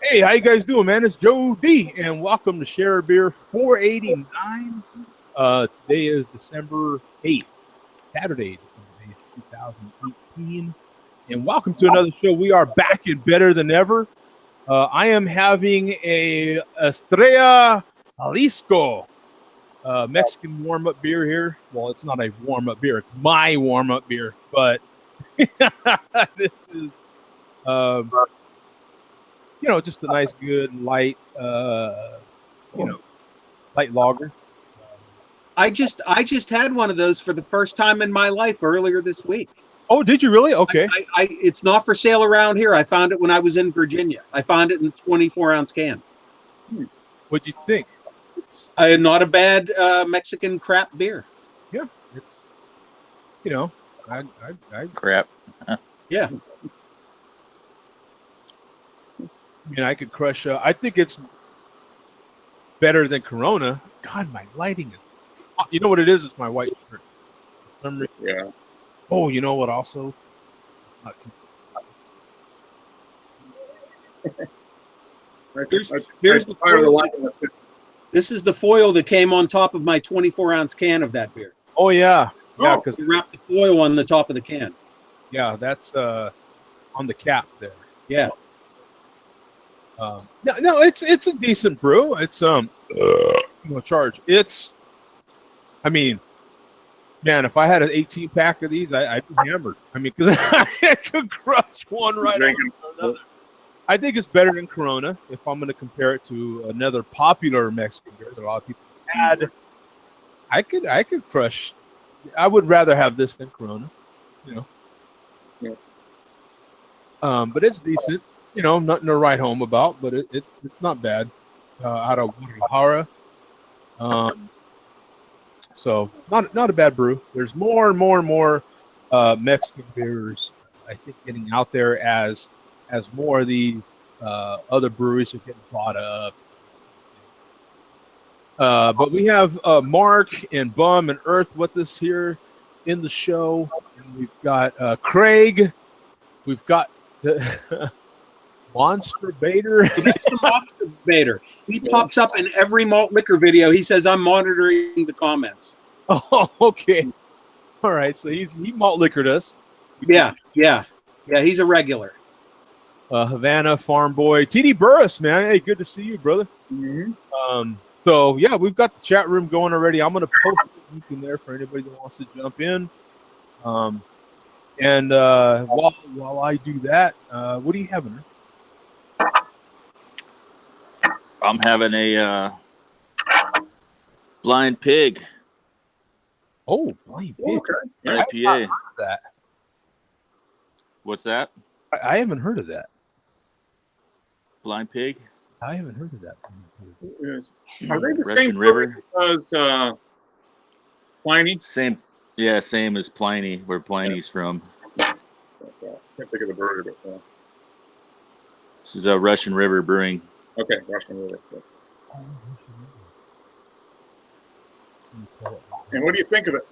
Hey, how you guys doing, man? It's Joe D, and welcome to Share a Beer 489. Today is December 8th, Saturday, December 8th, 2018. And welcome to another show. We are back and better than ever. I am having a Estrella Jalisco Mexican warm-up beer here. Well, it's not a warm-up beer. It's my warm-up beer. But this is... just a nice, good, light, light lager. I just had one of those for the first time in my life earlier this week. Oh, did you really? Okay. It's not for sale around here. I found it when I was in Virginia. I found it in a 24-ounce can. What'd you think? Not a bad Mexican crap beer. Yeah, it's I crap. Yeah. I mean, I could crush. I think it's better than Corona. God, my lighting is. You know what it is? It's my white shirt. Yeah. Oh, you know what? Also, here's the foil. This is the foil that came on top of my 24-ounce can of that beer. Oh yeah, yeah. Because you wrap the foil on the top of the can. Yeah, that's on the cap there. Yeah. No, it's a decent brew. It's no charge. It's, I mean, man, if I had an 18-pack of these, I'd be hammered. I mean, because I could crush one right after another. I think it's better than Corona if I'm going to compare it to another popular Mexican beer that a lot of people had. I could crush. I would rather have this than Corona, Yeah. But it's decent. Nothing to write home about, but it's not bad. Out of Guadalajara. So not a bad brew. There's more and more Mexican beers, I think, getting out there as more of the other breweries are getting bought up. But we have Mark and Bum and Earth with us here in the show. And we've got Craig. We've got the Monster Bader. That's the Monster Bader. He pops up in every malt liquor video. He says, "I'm monitoring the comments." Oh, okay. All right. So he malt liquored us. Yeah. He's a regular. Havana Farm Boy, TD Burris, man. Hey, good to see you, brother. Mm-hmm. So yeah, we've got the chat room going already. I'm gonna post a link in there for anybody that wants to jump in. And while I do that, what are you having? I'm having a Blind Pig. Oh, Blind Pig. Okay. IPA. That. What's that? I haven't heard of that. Blind Pig? I haven't heard of that. Are they the Russian same River as Pliny? Same as Pliny, where Pliny's from. Can't think of the brewery, but This is a Russian River Brewing. okay, Russian River. And what do you think of it?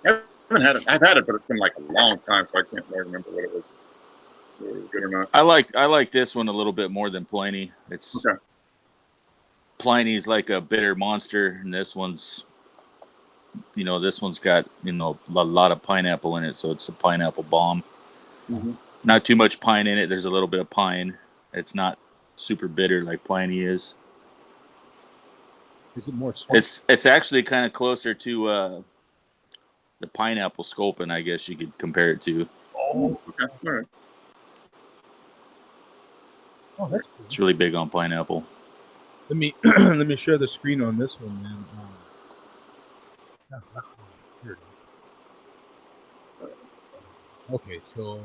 I haven't had it. I've had it, but it's been like a long time, so I can't really remember what it was. Whether it was good or not. I like this one a little bit more than Pliny. It's Okay. Pliny's like a bitter monster, and this one's got a lot of pineapple in it, so it's a pineapple bomb. Mm-hmm. Not too much pine in it. There's a little bit of pine. It's not super bitter like Pliny is. Is it more sweet? It's actually kind of closer to the pineapple sculpin, I guess you could compare it to. Oh, okay. All right. Oh, that's cool. It's really big on pineapple. Let me share the screen on this one, man. Here it is. Okay, so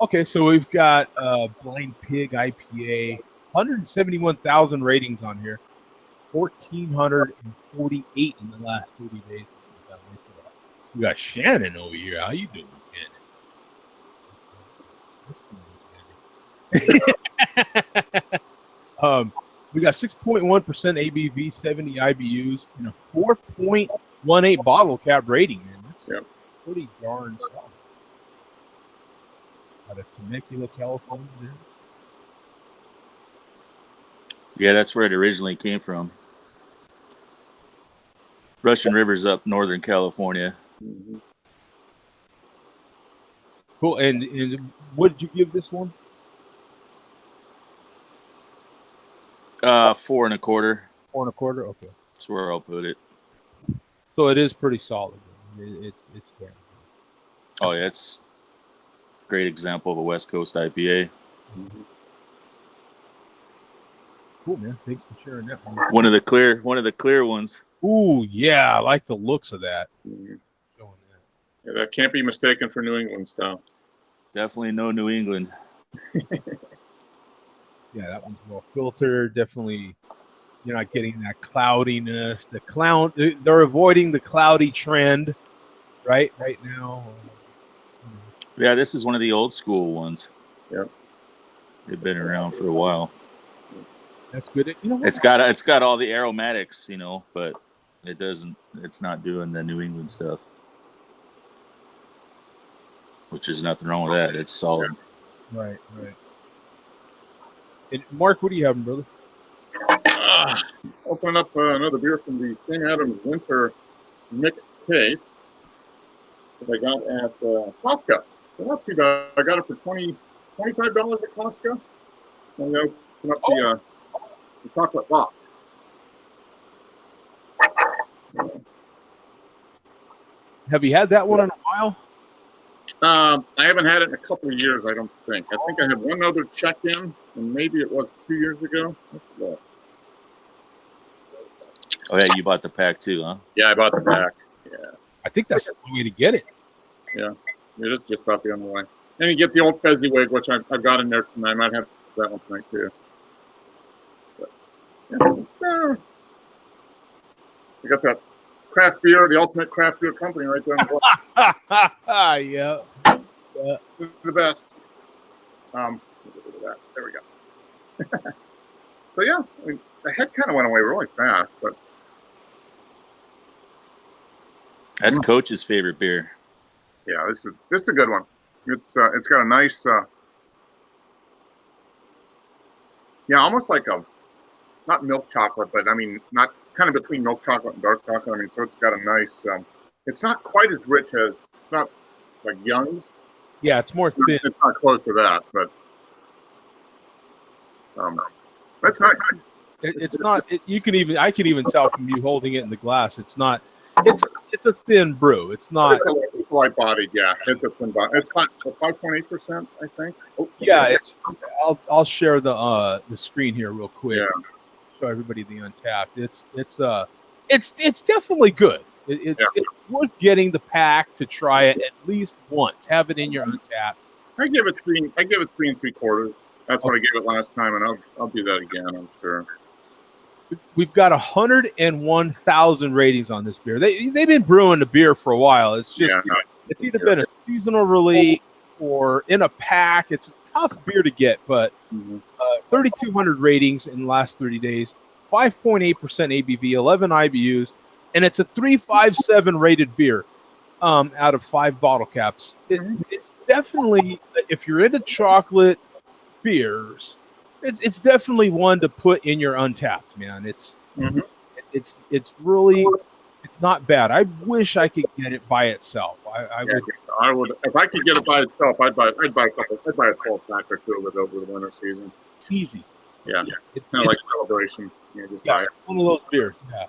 okay, so we've got Blind Pig IPA, 171,000 ratings on here, 1,448 in the last 30 days. We got Shannon over here. How you doing, Shannon? We got 6.1% ABV, 70 IBUs, and a 4.18 bottle cap rating, man. That's pretty darn solid. out of Temecula, California. There. Yeah, that's where it originally came from. Russian River's up Northern California. Mhm. Cool. And what did you give this one? 4 1/4. 4 1/4. Okay. That's where I'll put it. So it is pretty solid. It's fair. Oh yeah, it's a great example of a West Coast IPA. Cool, man. Thanks for sharing that one. One of the clear ones. Ooh, yeah, I like the looks of that. Mhm. Showing that. Yeah, that can't be mistaken for New England style. Definitely no New England. Yeah, that one's well filtered. Definitely, you're not getting that cloudiness. They're avoiding the cloudy trend, right now. Yeah, this is one of the old school ones. Yep. They've been around for a while. That's good. You know what? It's got all the aromatics, but it's not doing the New England stuff. Which is nothing wrong with that. It's solid. Right. And Mark, what are you having, brother? Open up another beer from the St. Adams Winter mixed case that I got at Costco. They're not too bad. I got it for $25 at Costco. And I open up the chocolate box. Have you had that one in a while? I haven't had it in a couple of years, I don't think. I think I had one other check-in, and maybe it was 2 years ago. Oh yeah, you bought the pack too, huh? Yeah, I bought the pack. Yeah. I think that's the way to get it. Yeah, it is just about the only way. And you get the old Fezziwig, which I've got in there tonight. I might have that one tonight too. But, yeah, it's you got that craft beer, the ultimate craft beer company right there. Yeah. This is the best. There we go. So yeah, I mean, the head kind of went away really fast, but That's Coach's favorite beer. yeah, this is a good one. It's got a nice, almost like not milk chocolate, but I mean, not kind of between milk chocolate and dark chocolate. I mean, so it's got a nice. It's not quite as rich as it's not like Young's. Yeah, it's more thin. It's not close to that, but that's nice. It's not. I can even tell from you holding it in the glass. It's not. It's a thin brew. It's not. It's light bodied, yeah. It's a thin body. It's 5.8%, I think. Oh, Yeah, I'll share the screen here real quick. Yeah. Show everybody the Untapped. It's definitely good. It's worth getting the pack to try it at least once. Have it in your Untapped. I give it 3 3/4. That's what I gave it last time, and I'll do that again, I'm sure. We've got 101,000 ratings on this beer. They've been brewing the beer for a while. It's just it's either been a seasonal release or in a pack. It's a tough beer to get, but 3,200 ratings in the last 30 days, 5.8% ABV, 11 IBUs, and it's a 357 rated beer out of 5 bottle caps. It's definitely, if you're into chocolate beers, it's definitely one to put in your Untapped, man. It's really, it's not bad. I wish I could get it by itself. I would if I could get it by itself. I'd buy a 12-pack or 2 of it over the winter season. Easy. Yeah, it's kind of like celebration. Just buy it. One of those beers. Yeah.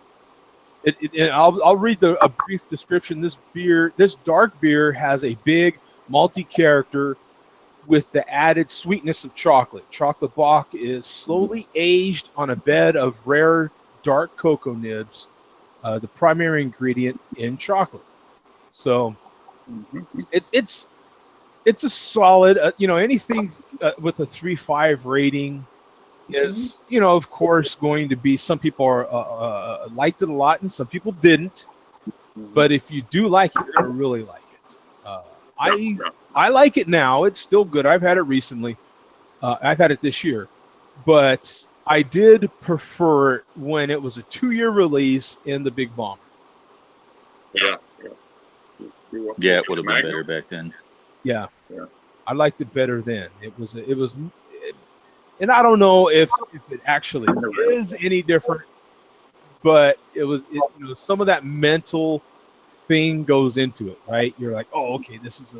And I'll read a brief description. This dark beer has a big malty character with the added sweetness of chocolate. Chocolate Bock is slowly aged on a bed of rare dark cocoa nibs, the primary ingredient in chocolate. So it's a solid, anything with a 3.5 rating is, of course, going to be, some people are liked it a lot and some people didn't. But if you do like it, you're going to really like it. I like it now. It's still good. I've had it recently. I've had it this year. But I did prefer it when it was a 2-year release in the Big Bomb. Yeah. Yeah, it would have been better back then. Yeah. I liked it better then. And I don't know if it actually is any different, but some of that mental thing goes into it, right? You're like, oh, okay, this is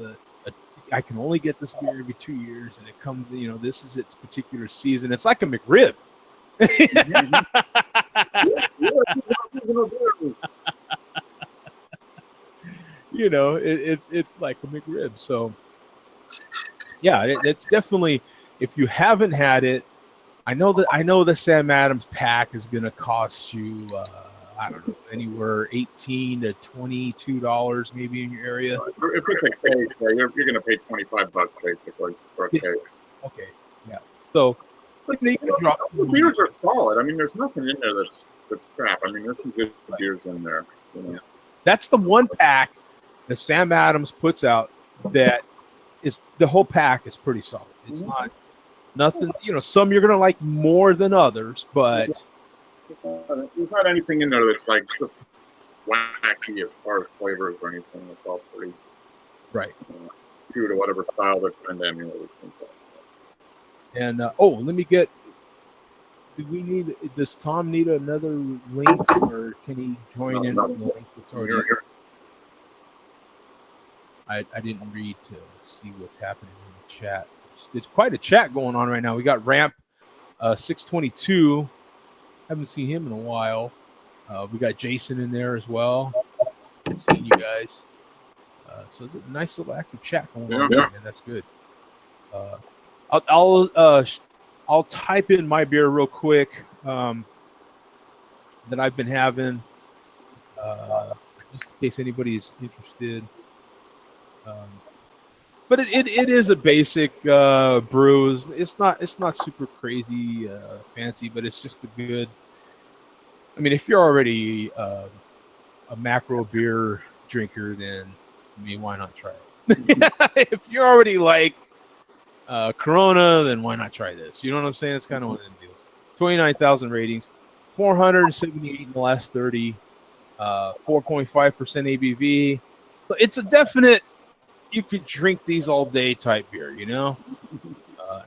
I can only get this beer every 2 years, and it comes, this is its particular season. It's like a McRib. It's like a McRib. So, yeah, it's definitely, if you haven't had it, I know the Sam Adams pack is gonna cost you, I don't know, anywhere $18 to $22 maybe in your area. If it's a case, you're going to pay $25 basically for a case. Okay, yeah. So, you can drop. The beers are solid. I mean, there's nothing in there that's crap. I mean, there's some good beers in there. Yeah. That's the one pack that Sam Adams puts out that is, the whole pack is pretty solid. It's not nothing. Some you're gonna like more than others, but there's not anything in there that's like just wacky as far as flavors or anything. It's all pretty right. True to whatever style they're trying to emulate. And let me get. Does Tom need another link, or can he join in from the link that's already here? I didn't read to see what's happening in the chat. It's quite a chat going on right now. We got Ramp 622. Haven't seen him in a while. We got Jason in there as well. Haven't seen you guys. So it's a nice little active chat going on. Yeah. Man, that's good. I'll type in my beer real quick that I've been having, just in case anybody's interested. But it is a basic brew. It's not super crazy fancy, but it's just a good. I mean, if you're already a macro beer drinker, then why not try it? If you're already like Corona, then why not try this? You know what I'm saying? It's kind of one of them deals. 29,000 ratings, 478 in the last 30, 4.5% ABV. So it's a definite, you could drink these all day type beer, and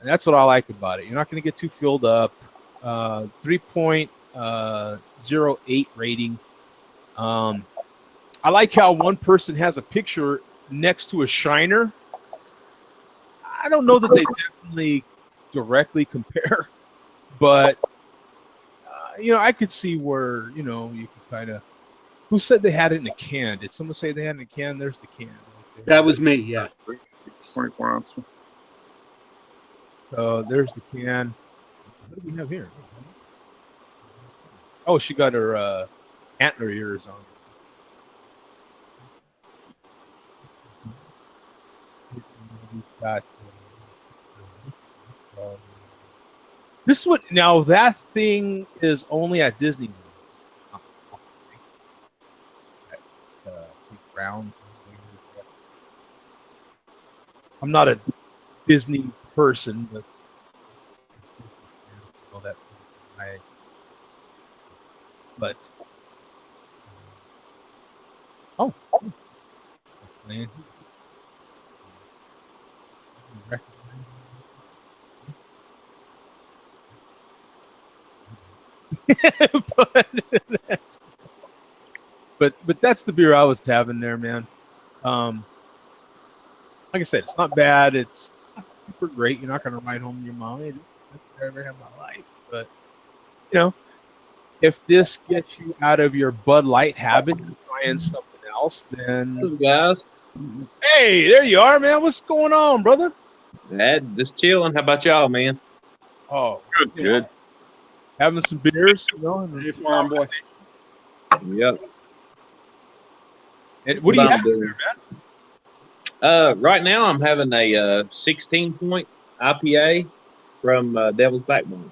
that's what I like about it. You're not going to get too filled up. 3.08 rating. I like how one person has a picture next to a Shiner. I don't know that they definitely directly compare, but I could see where you could kind of. Who said they had it in a can? Did someone say they had it in a can? There's the can. Right there. That was me. Yeah. 24 ounce. So there's the can. What do we have here? Oh, she got her antler ears on. Got. This would now that thing is only at Disney. Brown. I'm not a Disney person, but that's my. But man. but that's the beer I was having there, man. Like I said, it's not bad. It's not super great. You're not going to write home to your mom. Hey, this is the best beer I ever had in my life. But if this gets you out of your Bud Light habit and trying something else, then guys. Hey, there you are, man. What's going on, brother? Just chilling. How about y'all, man? Oh, Good. Having some beers, Hey, farm boy. Yep. And what do you have there, man? Right now I'm having a 16-point IPA from Devil's Backbone.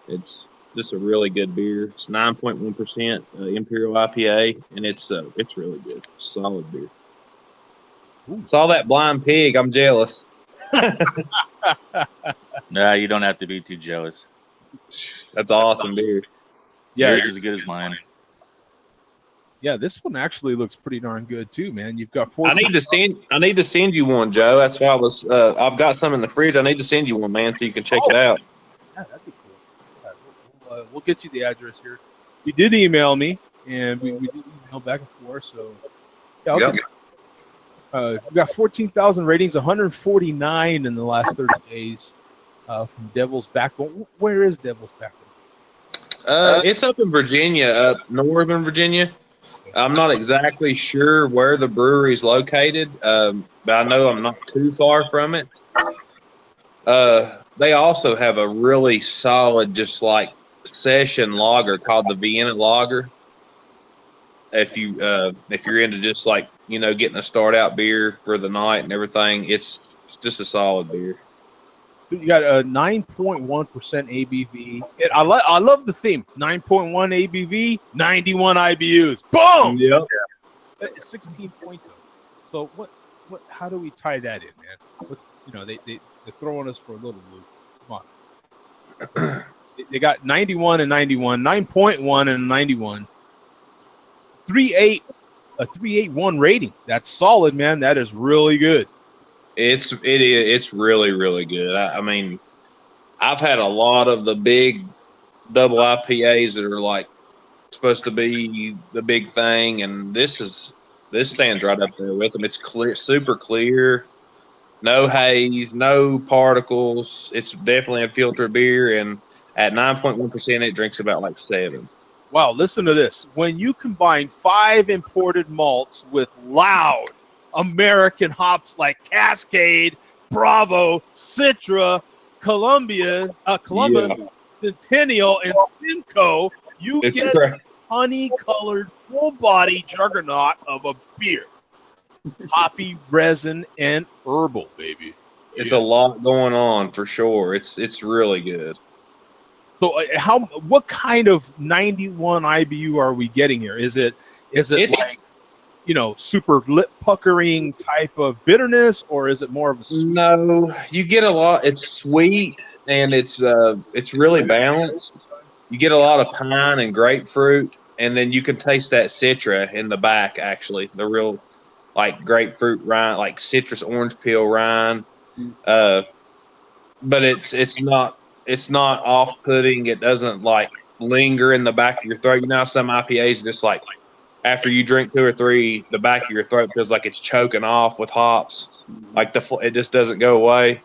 It's just a really good beer. It's 9.1% Imperial IPA, and it's really good. Solid beer. Ooh. Saw that blind pig. I'm jealous. Nah, you don't have to be too jealous. That's awesome beer. Yeah, yours is as good as mine. Yeah, this one actually looks pretty darn good too, man. You've got 14. I need to send you one, Joe. That's why I was. I've got some in the fridge. I need to send you one, man, so you can check it out. Yeah, that'd be cool. All right, we'll get you the address here. You did email me, and we did email back and forth. So yeah, okay. Yep. We got 14,000 ratings, 149 in the last 30 days from Devil's Backbone. Where is Devil's Backbone? It's up in Virginia, up northern Virginia. I'm not exactly sure where the brewery is located, but I know I'm not too far from it. They also have a really solid, just like session lager called the Vienna Lager. If you're into just like getting a start out beer for the night and everything, it's just a solid beer. You got a 9.1% ABV. I love the theme. 9.1 ABV, 91 IBUs. Boom. Yep. 16 points. So what? How do we tie that in, man? They're throwing us for a little loop. Come on. They got 91 and 91, 9.1 and 91. 3.8, a 3.81 rating. That's solid, man. That is really good. It's really, really good. I mean, I've had a lot of the big double IPAs that are like supposed to be the big thing, and this stands right up there with them. It's clear, super clear, no haze, no particles. It's definitely a filter beer, and at 9.1%, it drinks about like 7. Wow, listen to this. When you combine 5 imported malts with loud American hops like Cascade, Bravo, Citra, Columbus, Centennial, and Simcoe, you get honey-colored, full-body juggernaut of a beer. Hoppy, resin, and herbal, baby. It's a lot going on for sure. It's really good. So, what kind of 91 IBU are we getting here? Is it like, super lip puckering type of bitterness, or is it more of a sweet? No, you get a lot. It's sweet and it's really balanced. You get a lot of pine and grapefruit, and then you can taste that citra in the back. Actually, the real like grapefruit rind, like citrus orange peel rind. But it's not off-putting. It doesn't like linger in the back of your throat. Some IPAs just like after you drink 2 or 3, the back of your throat feels like it's choking off with hops. Like it just doesn't go away.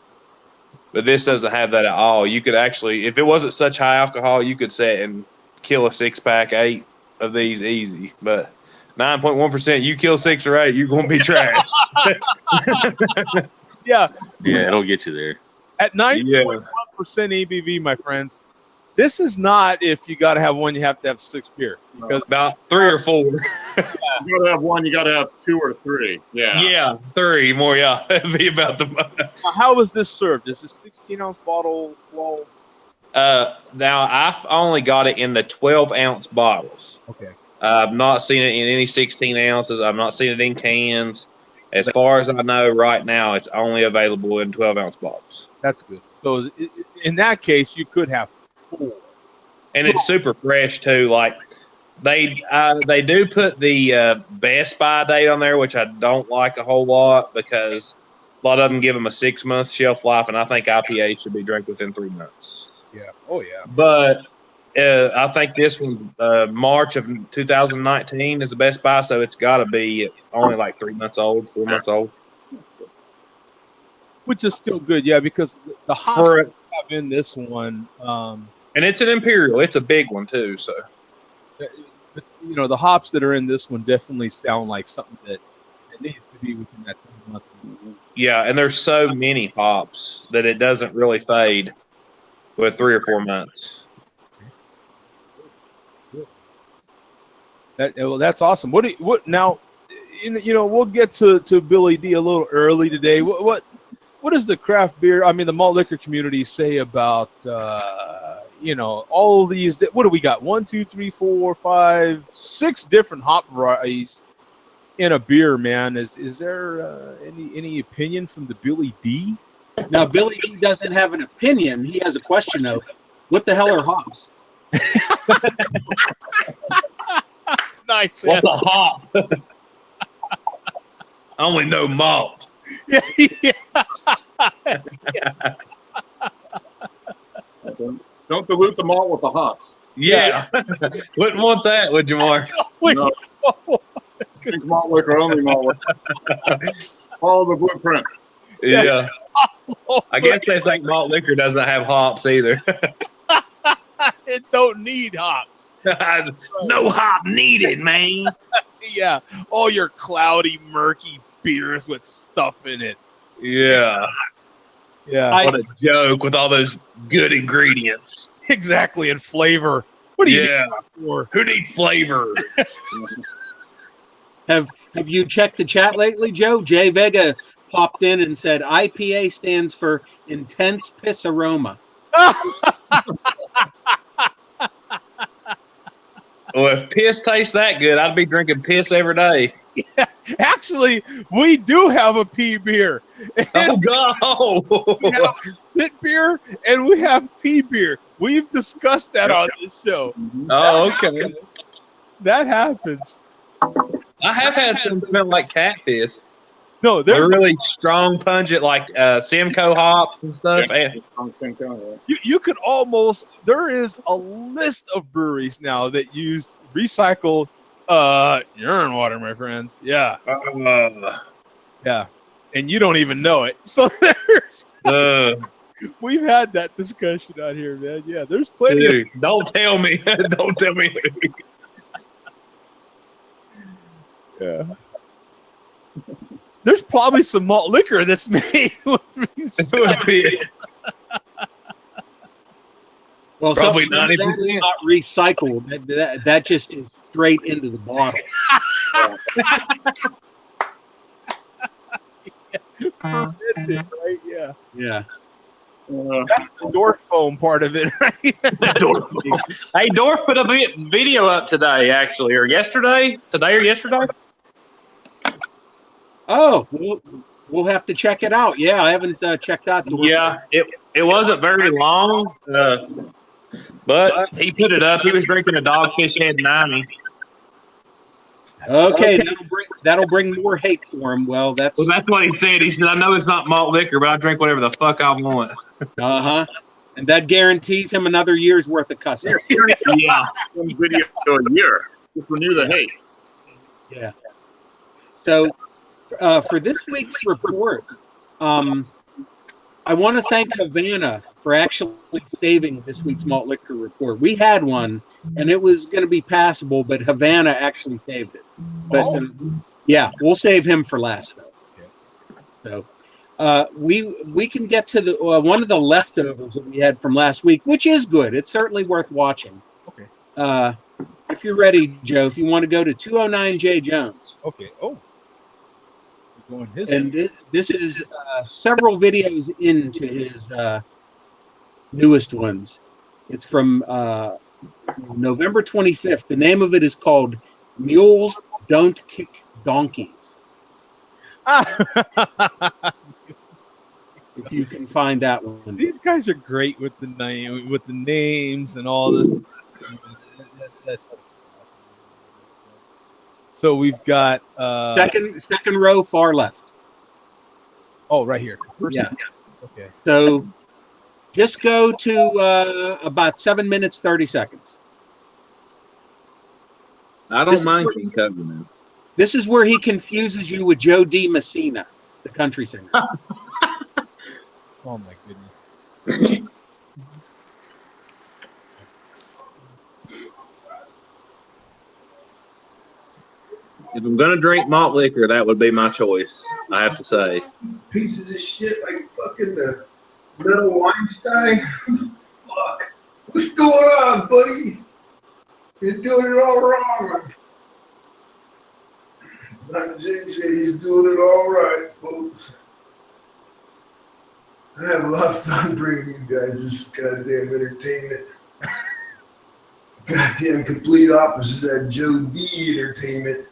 But this doesn't have that at all. You could actually, if it wasn't such high alcohol, you could sit and kill a 6-pack, 8 of these easy. But 9.1%, you kill 6 or 8, you're gonna be trash. Yeah, it'll get you there. At 9.1% ABV, my friends, this is not if you got to have one, you have to have 6 beer. Because about 3 or 4. You got to have one, you got to have 2 or 3. Yeah. Yeah, 3 more. Yeah, it'd be about the. Now, how is this served? Is this 16-ounce bottle? 12? Now I've only got it in the 12-ounce bottles. Okay. I've not seen it in any 16 ounces. I've not seen it in cans. As far as I know, right now, it's only available in 12-ounce bottles. That's good. So in that case, you could have 4. And it's super fresh too. Like they do put the best by date on there, which I don't like a whole lot because a lot of them give them a 6-month shelf life, and I think IPA should be drank within 3 months. Yeah. Oh yeah. But I think this one's March of 2019 is the best buy, so it's got to be only like 3 months old, 4 months old. Which is still good, yeah, because the hops we have in this one. And it's an Imperial. It's a big one, too. So, the hops that are in this one definitely sound like something that needs to be within that 3 months. Yeah, and there's so many hops that it doesn't really fade with 3 or 4 months. That's awesome. What now? We'll get to Billy D a little early today. What does the craft beer? I mean, the malt liquor community say about all these? What do we got? 1, 2, 3, 4, 5, 6 different hop varieties in a beer, man. Is there any opinion from the Billy D? Now, Billy D doesn't have an opinion. He has a question though. What the hell are hops? Nice. What's a hop? I only know malt. Yeah. Don't dilute the malt with the hops. Yeah. Wouldn't want that, would you, Mark? Wait, No. Drink malt liquor, only malt liquor. Follow the blueprint. Yeah. I guess they think malt liquor doesn't have hops either. It don't need hops. No hop needed, man. Yeah. All your cloudy, murky beers with stuff in it. Yeah. Yeah. What a joke with all those good ingredients. Exactly. And flavor. What do you Yeah. need for? Who needs flavor? Have you checked the chat lately, Joe? Jay Vega popped in and said IPA stands for intense piss aroma. Well, if piss tastes that good, I'd be drinking piss every day. Yeah. Actually, we do have a pea beer. Oh, God. We have spit beer and we have pea beer. We've discussed that on this show. Oh, okay. That happens. I have had some smell like cat piss. No, They're there's really strong, pungent, like Simcoe hops and stuff. And you could almost, there is a list of breweries now that use recycled urine water, my friends. Yeah. Yeah. And you don't even know it. So there's we've had that discussion out here, man. Yeah, there's plenty dude, don't tell me. Don't tell me. Yeah. There's probably some malt liquor that's made with recycled. Well, Probably some of that 90%. is not recycled. That just is straight into the bottle. Fermented, right? Yeah. Yeah. That's the door foam part of it, right? Hey, Dorf put a video up today, actually, or yesterday. Today or yesterday? Oh, we'll have to check it out. Yeah, I haven't checked out the Yeah, it wasn't very long, but he put it up. He was drinking a Dogfish Head 90. Okay, that'll bring more hate for him. Well, that's what he said. He said, I know it's not malt liquor, but I drink whatever the fuck I want. uh-huh. And that guarantees him another year's worth of cussing. Yeah. One video a year. Just renew the hate. Yeah. So for this week's report, I want to thank Havana for actually saving this week's malt liquor report. We had one, and it was going to be passable, but Havana actually saved it. But yeah, we'll save him for last, though. So we can get to the one of the leftovers that we had from last week, which is good. It's certainly worth watching. Okay. If you're ready, Joe, if you want to go to 209 J Jones. Okay. Oh. Going his And this is several videos into his newest ones. It's from November 25th. The name of it is called Mules Don't Kick Donkeys. If you can find that one. These guys are great with the name, with the names and all this. That's awesome. So we've got second row, far left. Oh, right here. Yeah. Okay. So just go to about 7 minutes 30 seconds. I don't mind King Cobra now. This is where he confuses you with Joe D. Messina, the country singer. Oh my goodness. If I'm gonna drink malt liquor, that would be my choice. I have to say. Pieces of shit like fucking the Metal Weinstein. Fuck. What's going on, buddy? You're doing it all wrong. Not JJ, he's doing it all right, folks. I have a lot of fun bringing you guys this goddamn entertainment. Goddamn complete opposite of that Joe D entertainment.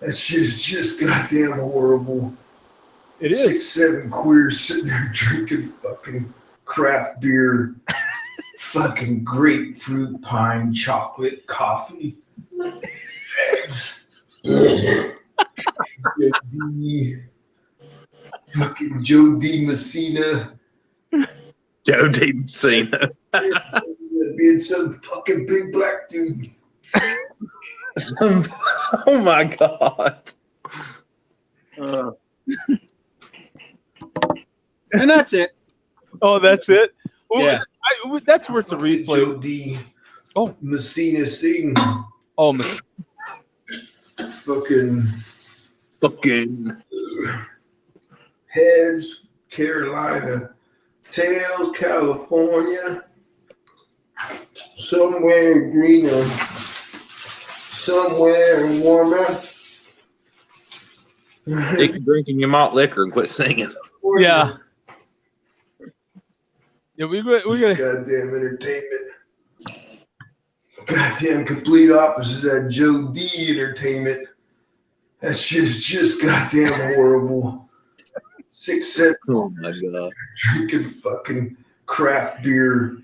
That shit is just goddamn horrible. It is. 6, 7 queers sitting there drinking fucking craft beer, fucking grapefruit, pine, chocolate, coffee. lads. Fucking Joe D. Messina. Joe D. Messina. Being some fucking big black dude. Oh my God. And that's it. Oh, that's it. Well, Yeah. That's worth the Fucking replay. Joe D. Oh. Messina sing. Oh, Fucking Heads, Carolina. Tails, California. Somewhere greener. Somewhere warmer. Keep drinking your malt liquor and quit singing. Yeah. Yeah, we got. Goddamn entertainment. Goddamn complete opposite of that Joe D entertainment. That shit's just goddamn horrible. 6 cent Oh my God. drinking fucking craft beer.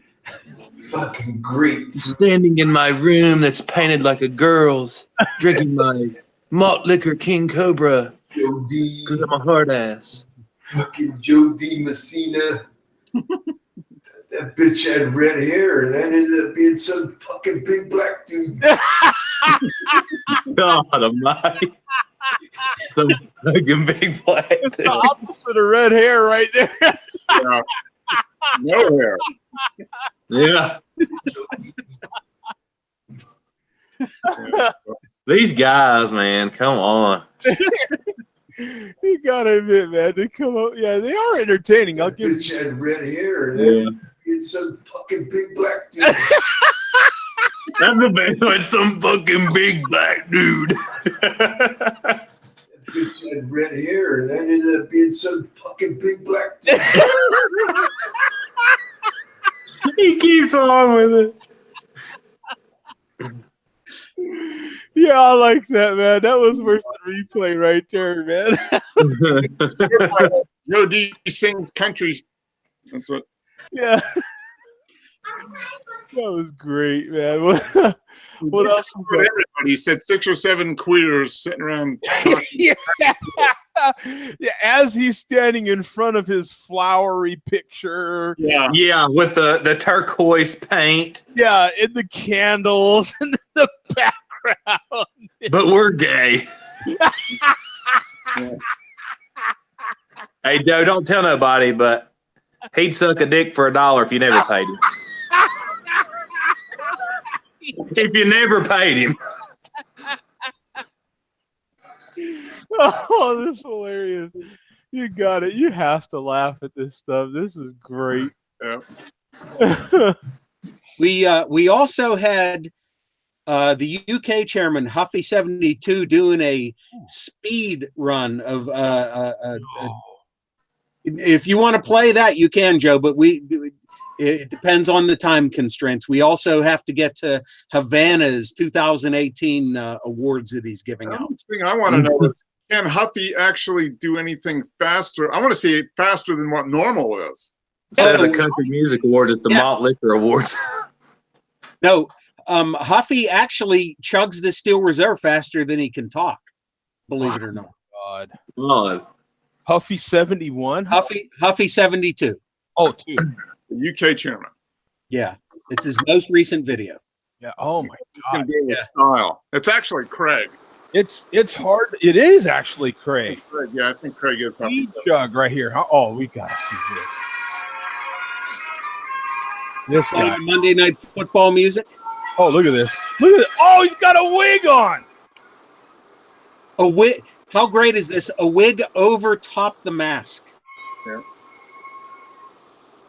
Fucking great. Standing in my room that's painted like a girl's, drinking my malt liquor King Cobra Joe D. because I'm a hard ass. Fucking Joe D. Messina. That bitch had red hair and ended up being some fucking big black dude. God almighty. Some fucking big black It's dude. the opposite of red hair right there. Yeah. No hair. Yeah. These guys, man, come on. You gotta admit, man, they come up. Yeah, they are entertaining. I'll That give. bitch had red hair and Yeah. it's some fucking big black dude. That's the best with some fucking big black dude. That bitch had red hair and ended up being some fucking big black dude. He keeps on with it. Yeah, I like that, man. That was worth the replay right there, man. Joe D sings country. That's what. Yeah, that was great, man. What else? For everybody, he said 6 or 7 queers sitting around talking. Yeah. Yeah, as he's standing in front of his flowery picture. Yeah. Yeah, with the turquoise paint. Yeah, and the candles and the background. But we're gay. Hey, Joe, don't tell nobody, but he'd suck a dick for $1 if you never paid him. If you never paid him. Oh, this is hilarious. You got it. You have to laugh at this stuff. This is great. Yeah. We also had the UK chairman Huffy 72 doing a speed run of if you want to play that you can, Joe, but it depends on the time constraints. We also have to get to Havana's 2018 awards that he's giving out. The thing I want to know is, can Huffy actually do anything faster? I want to see it faster than what normal is. Instead of the Country Music Awards, it's the Malt Liquor Awards. No, Huffy actually chugs the Steel Reserve faster than he can talk, believe it or not. God. Huffy 71? Huffy 72. Oh, 2. The UK chairman. Yeah, it's his most recent video. Yeah. Oh my God. Yeah. Style. It's actually Craig. It's hard. It is actually Craig. Craig. Yeah, I think Craig is Huffy. Speed jug right here. Oh, we gotta see this. This guy. Monday Night Football music. Oh, look at this. Look at it. Oh, he's got a wig on. A wig. How great is this? A wig over top the mask. Yeah.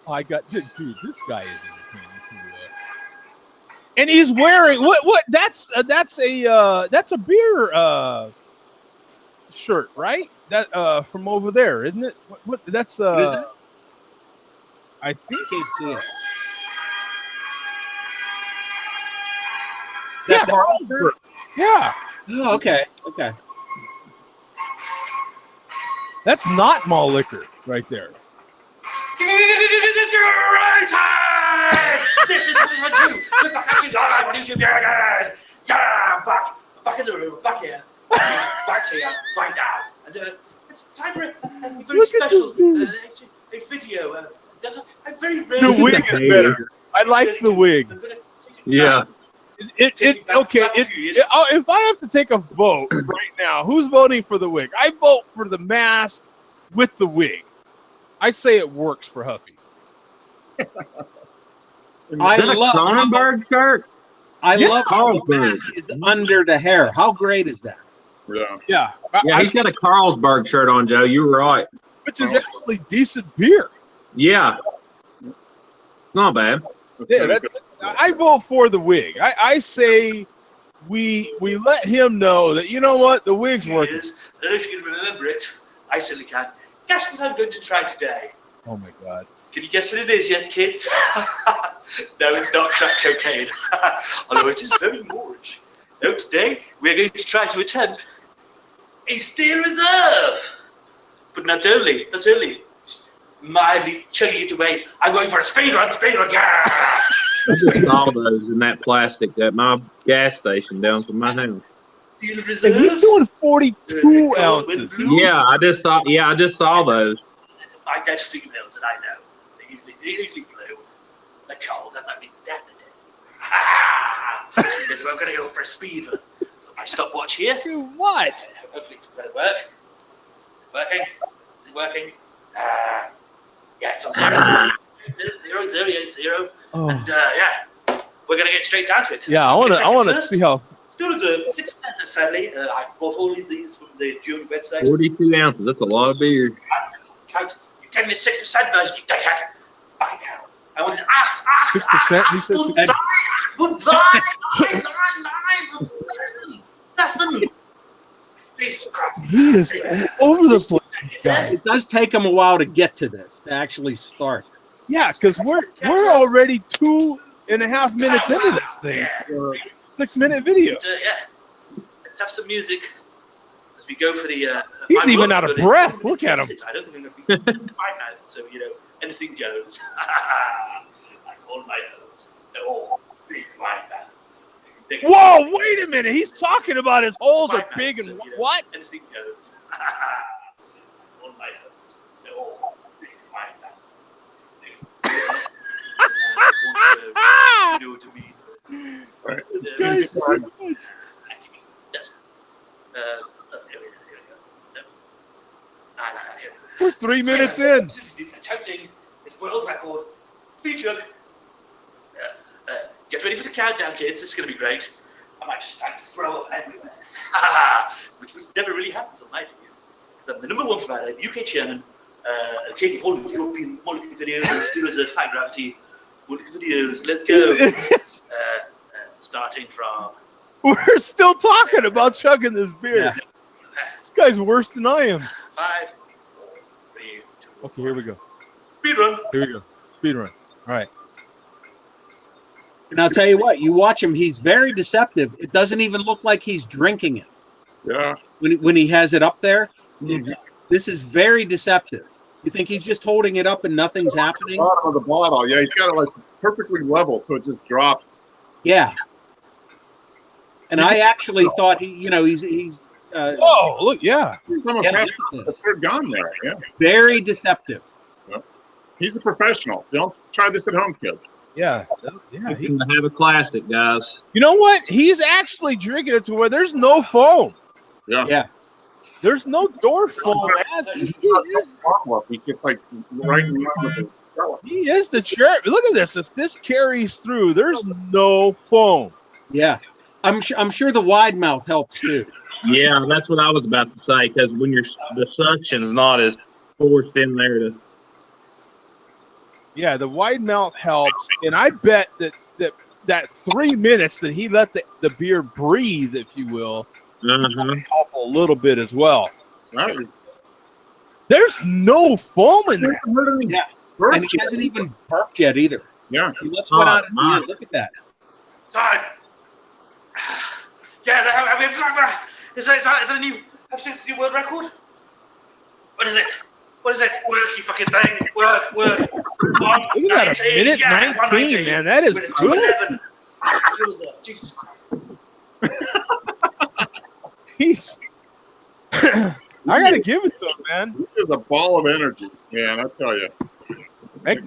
I got dude. This guy is entertaining. And he's wearing what? That's a beer shirt, right? That from over there, isn't it? What that's What is it? I think Can't see it. Yeah, That Carlsberg? yeah. Oh, okay. Okay. That's not malt liquor right there. This is what you do. We're back at you live on YouTube again. Yeah, back. back in the room, back here, back here, right now. And it's time for a very Look at special this dude. a video. I'm very rare. The wig is better. I like the wig. Yeah. If I have to take a vote right now, who's voting for the wig? I vote for the mask with the wig. I say it works for Huffy. I Is that a love Cronenberg shirt? I Yeah. love how the mask is under the hair. How great is that? Yeah. Yeah, Yeah, he's got a Carlsberg shirt on, Joe. You were right. which is actually decent beer. Yeah. Not bad. Yeah, I vote for the wig. I say we let him know that, you know what, the wig's working. I don't know if you can remember it. I certainly can't. Guess what I'm going to try today? Oh my God. Can you guess what it is yet, kids? No, it's not crack cocaine. Although it is very Moorish. No, today we're going to try to attempt a steel reserve. But not only just mildly chugging it away. I'm going for a speed run, yeah! I just saw those in that plastic at my gas station down from my house. Steel And reserve. he's doing 42 ounces. Yeah, I just saw those. My dad's females, and I know. They're usually blue. They're cold, and that means dead. That's why I'm going to go for a speed run. My stopwatch here. Too much. Hopefully it's going to work. Working? Is it working? Yeah, it's on 0.080. Oh. And yeah, we're going to get straight down to it. Yeah, I want to see how. Still reserve 6%, sadly. I've bought all of these from the German website. 42 ounces. That's a lot of beer. Count. You gave me the 6% version, you dickhead. Fucking hell. I wanted 6%? He said 8. Nothing. Jesus Christ. He is all over the place. guy. It does take him a while to get to this, to actually start. Yeah, because we're already 2.5 minutes into this thing. Yeah. 6-minute video. Yeah. Let's have some music as we go for the. He's I'm even working out of on this. breath. Look at him. I don't think I'm going to be my mouth, so anything goes. I call my nose. They're all big wide mouths. Whoa, wait a minute. He's talking about his holes are big and what? Anything goes. I call my nose. They're all big wide mouths. You know what I mean? Right. Guys, too much. Yes. Here we go. We're 3 minutes in. Attempting his world record speed jug. Get ready for the countdown, kids. This is going to be great. I might just start to throw up everywhere. which never really happens on my videos. Because I'm the #1 provider, UK chairman, king of all of European molecular videos and Steelers of high gravity molecular videos. Let's go. Starting from. We're still talking about chugging this beer. Yeah. This guy's worse than I am. 5, 4, 3, 2, Okay, here we go. speed run. Here we go. Speed run. All right. And I'll tell you what, you watch him, he's very deceptive. It doesn't even look like he's drinking it. Yeah. When he has it up there, this is very deceptive. You think he's just holding it up and nothing's happening? Bottom of the bottle. Yeah, he's got it like perfectly level, so it just drops. Yeah. And I actually thought he's Oh, look, yeah. He's almost Yeah, half look at the this. third gone there. Yeah. very deceptive. He's a professional. Don't try this at home, kids. Yeah. Yeah. He's going to have a classic, guys. You know what? He's actually drinking it to where there's no foam. Yeah. Yeah. There's no door foam. He's just like right in the he is the chair. Look at this. If this carries through, there's no foam. Yeah. I'm sure the wide mouth helps too. Yeah, that's what I was about to say, because when the suction's not as forced in there to. Yeah, the wide mouth helps, and I bet that 3 minutes that he let the beer breathe, if you will, help a little bit as well. That is, There's no foam in there. Yeah. And he hasn't even burped yet either. yeah. He lets one out at the my. end. Look at that. Time. Yeah, we've got. Is that a new? Have you seen the world record? What is it? What is it? Work, you fucking thing. Work. Look at that, a minute 19, man. That is With a good. 2:11. Jesus Christ. he's. I gotta give it to him, man. He is a ball of energy, man. I tell you.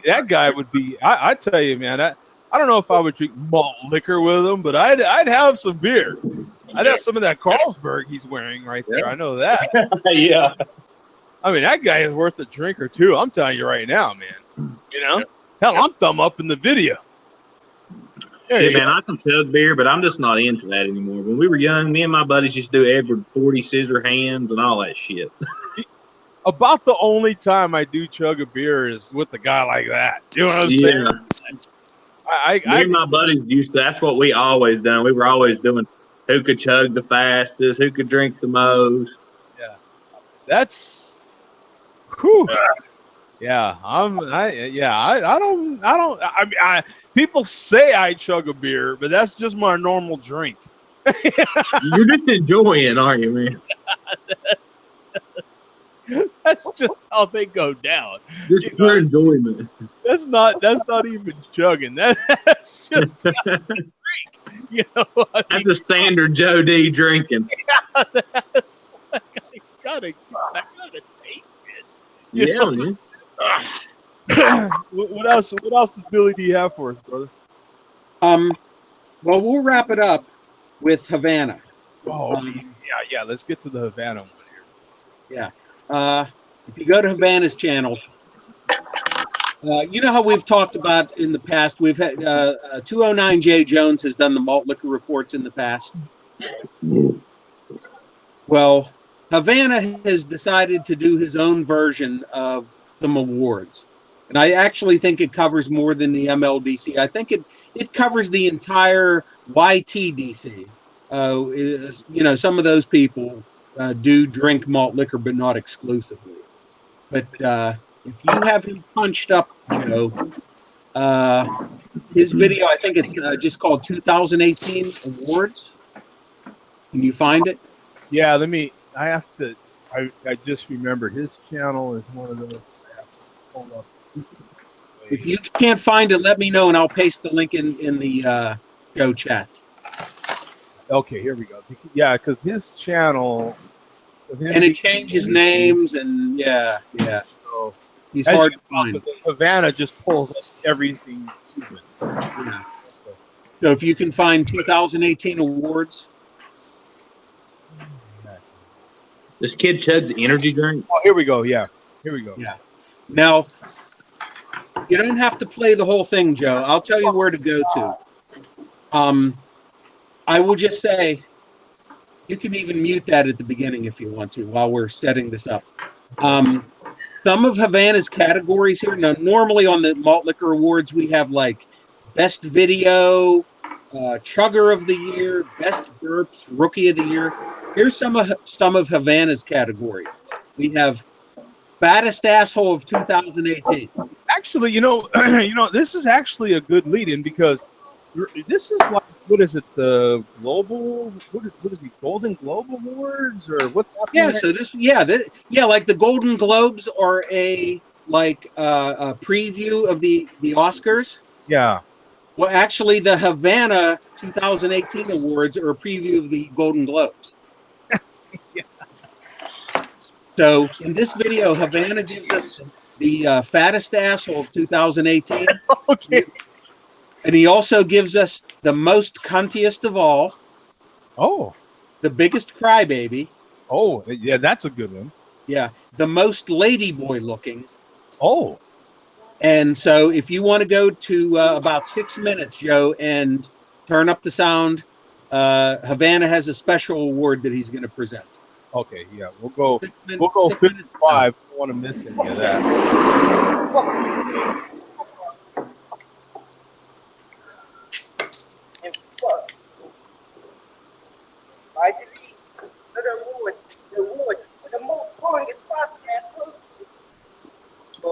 That guy would be. I tell you, man. I don't know if I would drink malt liquor with him, but I'd have some beer. I'd have some of that Carlsberg he's wearing right there. I know that. Yeah. I mean, that guy is worth a drink or two. I'm telling you right now, man. You know, hell, I'm thumb up in the video. Shit, man, I can chug beer, but I'm just not into that anymore. When we were young, me and my buddies used to do Edward 40 scissor hands and all that shit. About the only time I do chug a beer is with a guy like that. You know what I'm saying? Me and my buddies used to, that's what we always done. We were always doing who could chug the fastest, who could drink the most. Yeah. That's whew. Yeah, I mean, people say I chug a beer, but that's just my normal drink. You're just enjoying, aren't you, man? That's just how they go down. Just pure enjoyment. That's not even chugging. That's just a drink. You know what I mean? That's a standard Joe D drinking. Yeah, that's like, I gotta taste it. Yeah, man. What else? What else does Billy D have for us, brother? Well, we'll wrap it up with Havana. Oh, yeah. Let's get to the Havana one here. Yeah. If you go to Havana's channel, you know how we've talked about in the past. We've had 209J Jones has done the malt liquor reports in the past. Well, Havana has decided to do his own version of some awards. And I actually think it covers more than the MLDC. I think it covers the entire YTDC. You know, some of those people do drink malt liquor, but not exclusively. But if you have him punched up, Joe, his video, I think it's just called 2018 Awards. Can you find it? Yeah, I have to. I just remembered his channel is one of those I have to pull up. If you can't find it, let me know, and I'll paste the link in the show chat. Okay, here we go. Yeah, because his channel. And it changes names, and yeah. So, he's hard to find. Havana just pulls up everything. Yeah. So if you can find 2018 awards. This kid chugs energy drink. Oh, here we go. Yeah, here we go. Yeah. Now, you don't have to play the whole thing, Joe. I'll tell you where to go to. I will just say, you can even mute that at the beginning if you want to while we're setting this up. Some of Havana's categories here. Now, normally on the Malt Liquor Awards, we have like Best Video, Chugger of the Year, Best Burps, Rookie of the Year. Here's some of Havana's categories. We have Fattest Asshole of 2018. Actually, this is actually a good lead-in because this is like, what is it? The global? What is it? Golden Globe Awards or what's happening? Yeah. So like the Golden Globes are a preview of the Oscars. Yeah. Well, actually, the Havana 2018 awards are a preview of the Golden Globes. Yeah. So in this video, Havana gives us the fattest asshole of 2018. Okay. And he also gives us the most cuntiest of all. Oh. The biggest crybaby. Oh, yeah, that's a good one. Yeah. The most ladyboy looking. Oh. And so if you want to go to about 6 minutes, Joe, and turn up the sound, Havana has a special award that he's going to present. Okay, yeah. We'll go 55. I don't want to miss any of that. I delete the award for the most boringest podcast.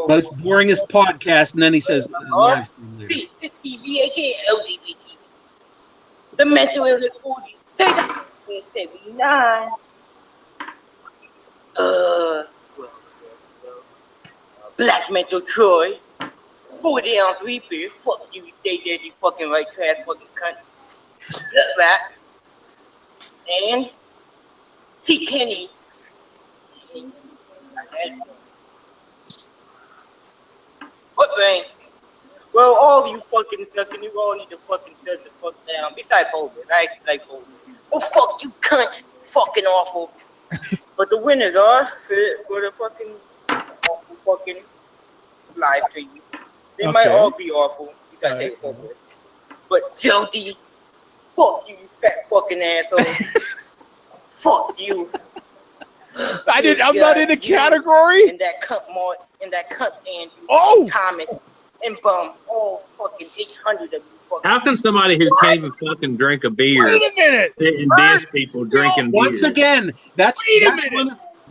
Most boringest podcast, and then he says live stream later. TVAK LGBT. The mental illness 40. Say that 79. Black Metal Troy. 40-ounce reaper. Fuck you, stay dead, you fucking right trash fucking cunt. That's right. And Kenny. What brain? Well, all of you fucking sucking, you all need to fucking shut the fuck down. Besides Holden, right? Besides Holden. Oh, fuck you, cunt. Fucking awful. But the winners are for the fucking awful fucking live stream. They might all be awful. Besides David Holden. But Jody, fuck you, you fat fucking asshole. Fuck you. I'm not in the category. And that cunt Mort, and that cunt Andrew, Oh! Thomas, and Bum, all fucking 800 of you fucking. How can somebody who can't even fucking drink a beer Wait a minute. sit and diss people drinking beer? Once again, that's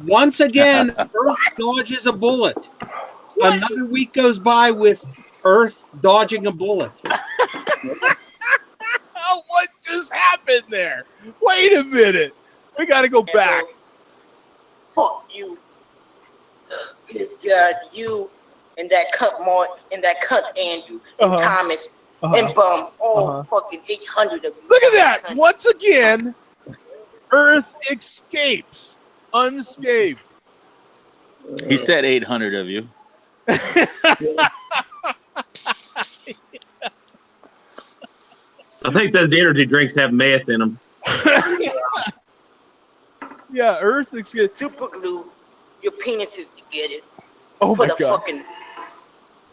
once again, Earth dodges a bullet. Another week goes by with Earth dodging a bullet. What just happened there? Wait a minute. We got to go back. Fuck you. Good God, you and that cunt Mort, and that cunt Andrew, and Thomas, and Bum, all fucking 800 of you. Look at that. Cunt. Once again, Earth escapes unscathed. He said 800 of you. I think those energy drinks have meth in them. Yeah, Earth escapes. Super glue your penises together. Oh Put my a God. fucking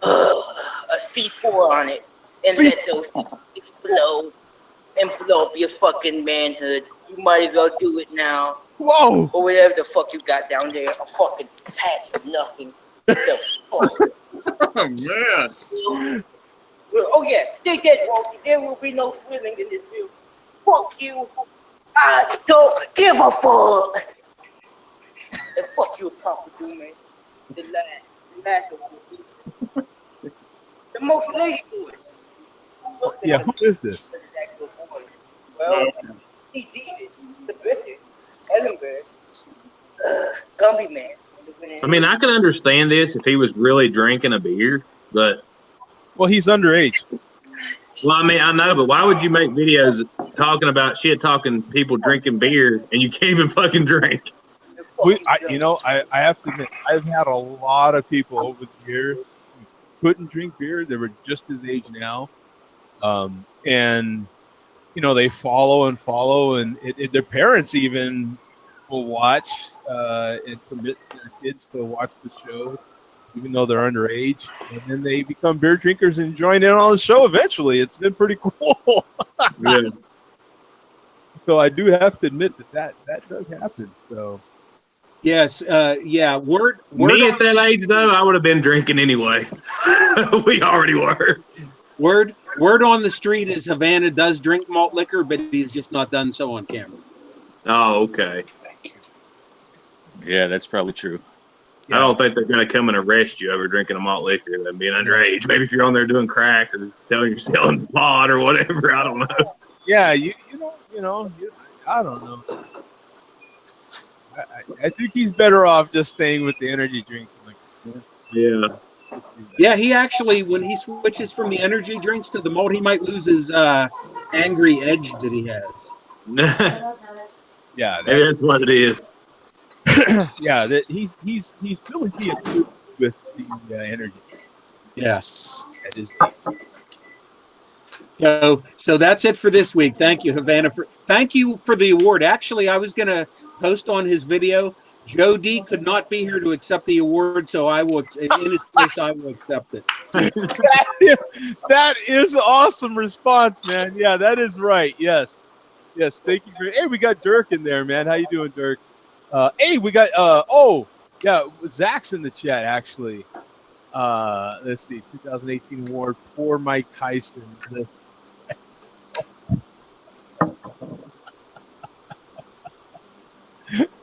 a C4 on it and let those explode and blow up your fucking manhood. You might as well do it now. Whoa! Or whatever the fuck you got down there. A fucking patch of nothing. What the fuck? Oh, man. Oh yeah, stay dead, Walkie. There will be no swimming in this field. Fuck you. I don't give a fuck. And fuck you, Papa Doom, man. The last of them. The most lady boy. Yeah, who is this? Well, he's easy. The biscuit. Ellenberg. Gumby Man. I mean, I could understand this if he was really drinking a beer, but Well, he's underage. well, I mean, I know, but why would you make videos talking about shit, talking people drinking beer, and you can't even fucking drink? I have to admit, I've had a lot of people over the years who couldn't drink beer. They were just his age now. And, they follow, and their parents even will watch and permit their kids to watch the show, even though they're underage. And then they become beer drinkers and join in on the show eventually. It's been pretty cool. Yeah. So I do have to admit that does happen. So. Yes, yeah. Word Me on, at that age, though, I would have been drinking anyway. We already were. word on the street is Havana does drink malt liquor, but he's just not done so on camera. Oh, okay. Yeah, that's probably true. I don't think they're going to come and arrest you over drinking a malt liquor and being underage. Maybe if you're on there doing crack or telling you're selling pot or whatever. I don't know. Yeah, I don't know. I think he's better off just staying with the energy drinks. Yeah. Yeah, he actually, when he switches from the energy drinks to the malt, he might lose his angry edge that he has. Yeah, Maybe that's what it is. yeah. That he's really being good with the energy. Yeah. That is. So that's it for this week. Thank you, Havana. Thank you for the award. Actually, I was going to post on his video. Joe D could not be here to accept the award, so I will, in his place, I will accept it. That is an awesome response, man. Yeah, that is right. Yes. Thank you. Hey, we got Dirk in there, man. How you doing, Dirk? Hey, we got. Zach's in the chat actually. Let's see, 2018 award for Mike Tyson. This.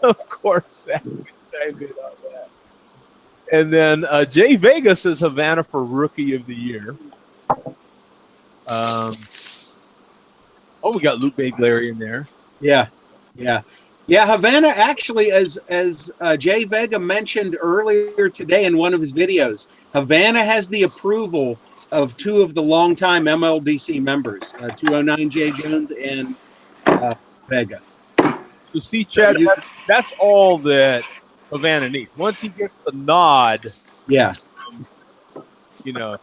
Of course, Zach chimed in on that. And then Jay Vega says Havana for Rookie of the Year. We got Luke Bagley in there. Yeah. Havana actually, as Jay Vega mentioned earlier today in one of his videos, Havana has the approval of two of the longtime MLBC members, 209 Jay Jones and Vega. So see, Chad, that's all that Havana needs. Once he gets the nod, Yeah. you know,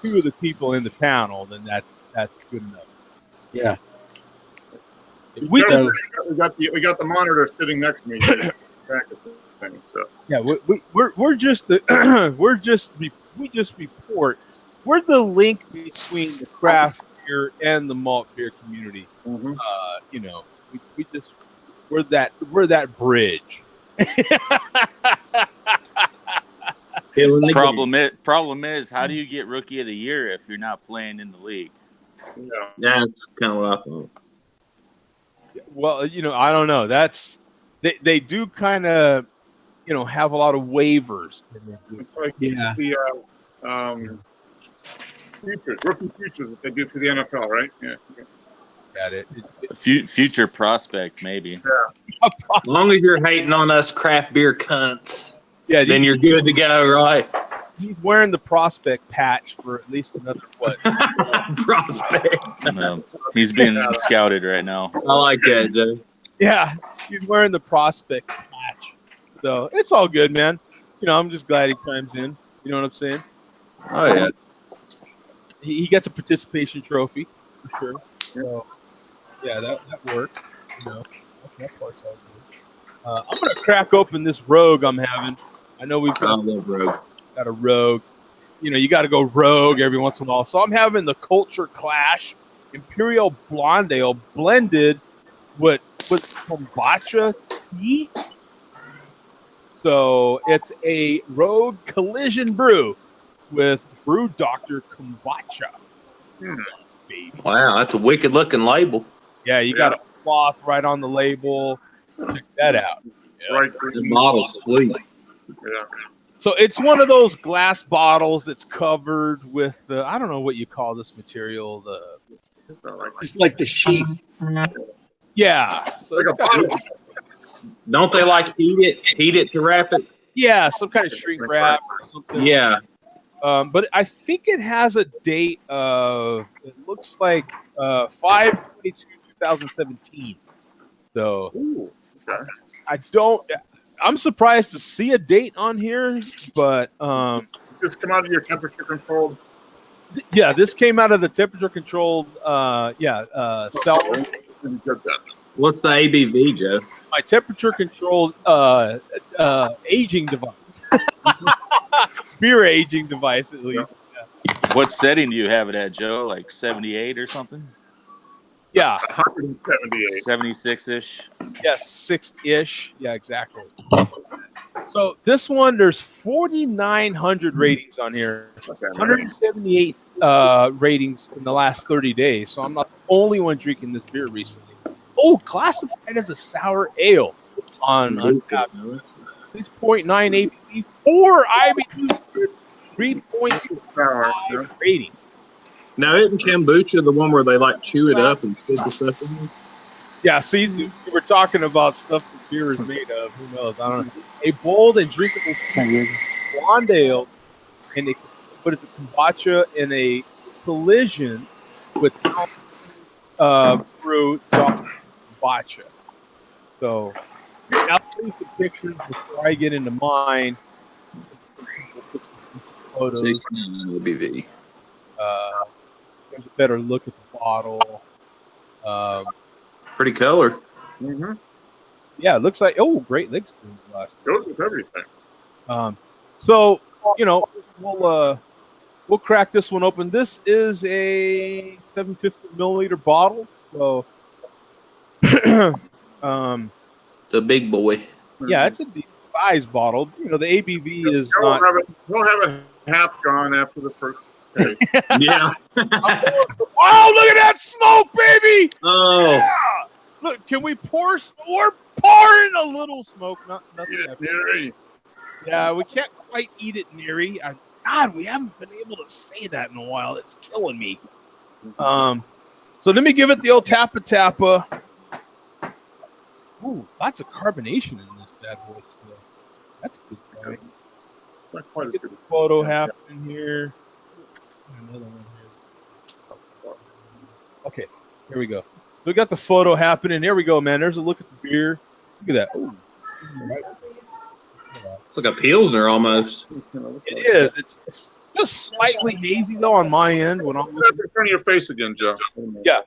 two of the people in the panel, then that's good enough. Yeah. We So- we got the monitor sitting next to me. So track of things, so. Yeah, we're just the we just report. We're the link between the craft beer and the malt beer community. Mhm. You know, we just we're that bridge. Killing the Problem is, how do you get rookie of the year if you're not playing in the league? Yeah. Yeah, that's kind of what I thought. Well, you know, I don't know. That's they do kind of, you know, have a lot of waivers. It's like Yeah. the futures, rookie futures that they do for the NFL, right? Yeah. At it. A future prospect, maybe. As long as you're hating on us craft beer cunts, Yeah, then you're good to go, right? he's wearing the prospect patch for at least another what? Prospect. He's being scouted right now. I like that, Joe. Yeah, he's wearing the prospect patch. So it's all good, man. You know, I'm just glad he chimes in. You know what I'm saying? Oh yeah. He gets a participation trophy for sure. So yeah, that worked. You know, that part's all good. I'm gonna crack open this rogue I'm having. I know we've I got love Rogue. a rogue. You know, you got to go rogue every once in a while. So I'm having the Culture Clash Imperial Blonde Ale blended with kombucha tea. So it's a rogue collision brew with Brew Doctor kombucha. Baby. Wow, that's a wicked looking label. Yeah, you got a cloth right on the label. Check that out. Right. The bottle's sweet. Yeah. So it's one of those glass bottles that's covered with the, I don't know what you call this material. It's not like Just like the sheath. Yeah. So like it's a got- bottle. Don't they like heat it to wrap it? yeah, some kind of shrink wrap or something. Yeah. But I think it has a date of, it looks like 5/22/2017. So Ooh, okay. I'm surprised to see a date on here, but Just come out of your temperature controlled. yeah, this came out of the temperature controlled cell. Pretty good then. What's the ABV, Joe? My temperature controlled aging device. Beer aging device, at least. What setting do you have it at, Joe? Like 78 or something? Yeah. 178. 76-ish? Yes, 6-ish. Yeah, exactly. So this one, there's 4,900 ratings on here. Okay. 178 ratings in the last 30 days. So I'm not the only one drinking this beer recently. Oh, classified as a sour ale on Untappd. 6.9 ABV, 4 IBUs, 3.65 rating. Now, isn't kombucha the one where they like chew it up and spit the stuff in? Yeah, see, we were talking about stuff that beer is made of. Who knows? I don't know. A bold and drinkable blonde ale, and what is it? Kombucha in a collision with brew kombucha. So I'll show you some pictures before I get into mine. Photos. 69 ABV. There's a better look at the bottle. Pretty color. Mm-hmm. Yeah, it looks like great legs glass. Goes with everything. So you know, we'll crack this one open. This is a 750 milliliter bottle. So It's a big boy. yeah, it's a deep size bottle. You know, the ABV is not. We'll have a half gone after the first taste. Yeah. Oh, look at that smoke, baby! Oh. Yeah! Look, can we pour? We're pouring a little smoke. Nothing. Eat it, Mary. Yeah, we can't quite eat it, Neri. God, we haven't been able to say that in a while. It's killing me. So let me give it the old tappa. Ooh, lots of carbonation in this bad boy still. That's good stuff. Not quite as Get good the photo happening here. Another one here. Okay, here we go. we got the photo happening. There we go, man. There's a look at the beer. Look at that. Ooh. It's like a Pilsner almost. It is. It's just slightly hazy though on my end when I'm Put looking. that in front of your face again, Joe. Yeah.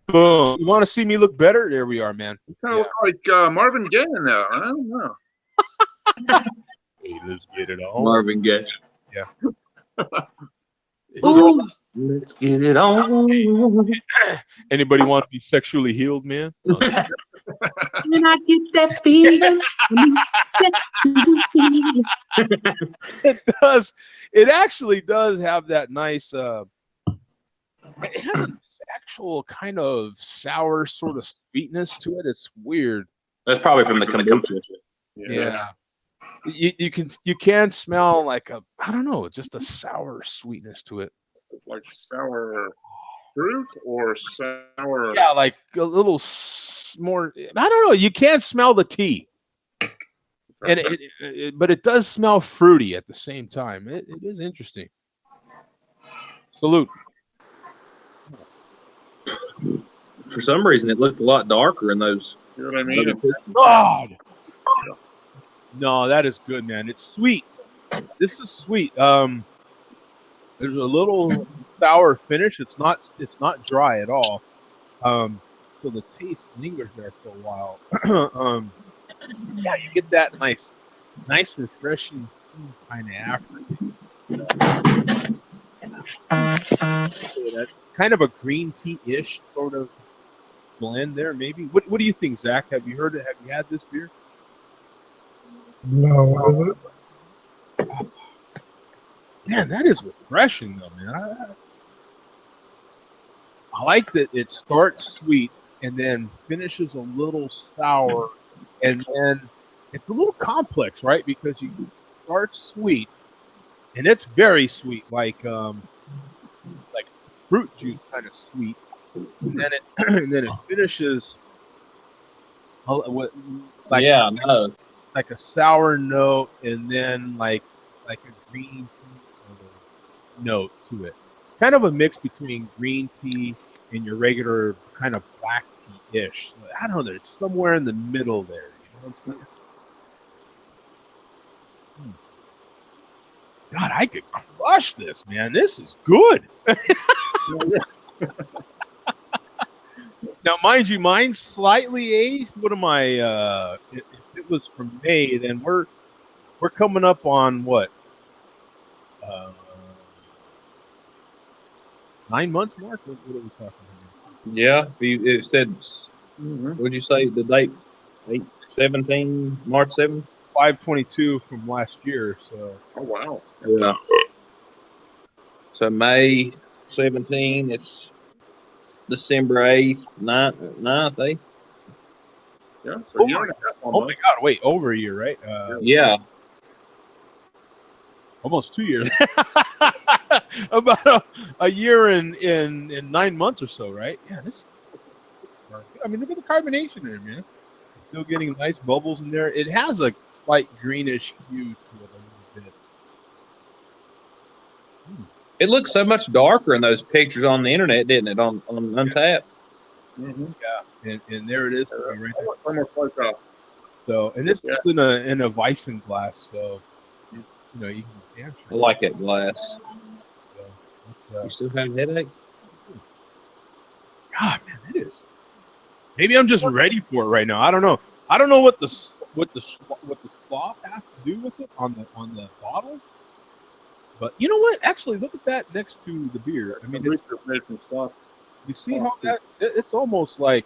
Boom. You want to see me look better? There we are, man. You kind of look like Marvin Gaye in there. I don't know. Hey, let's get it on. Marvin Gaye. Yeah. Ooh, let's get it on. Anybody want to be sexually healed, man? No. Can I get that feeling? It does. It actually does have that nice. It has this actual kind of sour sort of sweetness to it. It's weird. That's probably from the kombucha. Yeah. You can smell like a, I don't know, just a sour sweetness to it. Like sour fruit or sour. Yeah, like a little more. I don't know. You can't smell the tea, and but it does smell fruity at the same time. It is interesting. Salute. For some reason, it looked a lot darker in those. You know what I mean? God. No, that is good, man. It's sweet. This is sweet. There's a little sour finish. It's not dry at all. So the taste lingers there for a while. Yeah, you get that nice refreshing kind of aftertaste. Kind of a green tea-ish sort of blend there, maybe. What do you think, Zach? Have you heard it? Have you had this beer? No. Man, that is refreshing, though, man. I like that it starts sweet and then finishes a little sour, and then it's a little complex, right? Because you start sweet, and it's very sweet, like fruit juice kind of sweet, and then it finishes like Yeah, no. like a sour note, and then like a green tea note to it. Kind of a mix between green tea and your regular kind of black tea-ish. I don't know. It's somewhere in the middle there. You know what I'm saying? God, I could crush this, man. This is good. Now, mind you, mine's slightly aged. What am I? If it was from May, then we're coming up on what? 9 months, Mark? What are we talking about? Yeah, it said. What'd you say? The date? 17 March 7th. 5/22 from last year. So. Oh wow. Yeah. So May 17. It's December 8th, 9th, 8th. Yeah. So Oh, you my, don't have oh my God! Wait, over a year, right? Yeah. Almost 2 years. About a year in 9 months or so, right? Yeah, this. I mean, look at the carbonation there, man. Still getting nice bubbles in there. It has a slight greenish hue to it a little bit. It looks so much darker in those pictures on the internet, didn't it? On Untapped. Yeah, and there it is right there. It's almost like a. So, and this is in a Weissen glass, so you know you can damn I sure. like that glass. So, You still have a headache? God, man, it is. Maybe I'm just ready for it right now. I don't know. I don't know what the sloth has to do with it on the bottle. But you know what? Actually, look at that next to the beer. I mean, it's made from sloth. You see how that it's almost like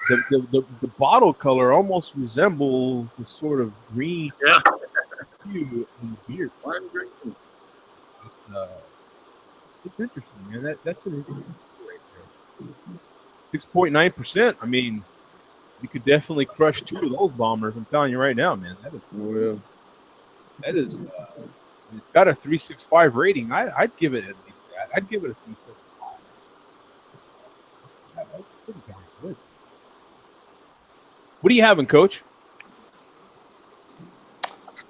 the bottle color almost resembles the sort of green hue in the beer. Lime green. It's interesting, man. That's an interesting right there. 6.9%. I mean, you could definitely crush 2 of those bombers. I'm telling you right now, man. That is. It's got a 3.65 rating. I'd give it at least that. I'd give it a 3.65. Yeah, that's pretty darn good. What are you having, Coach?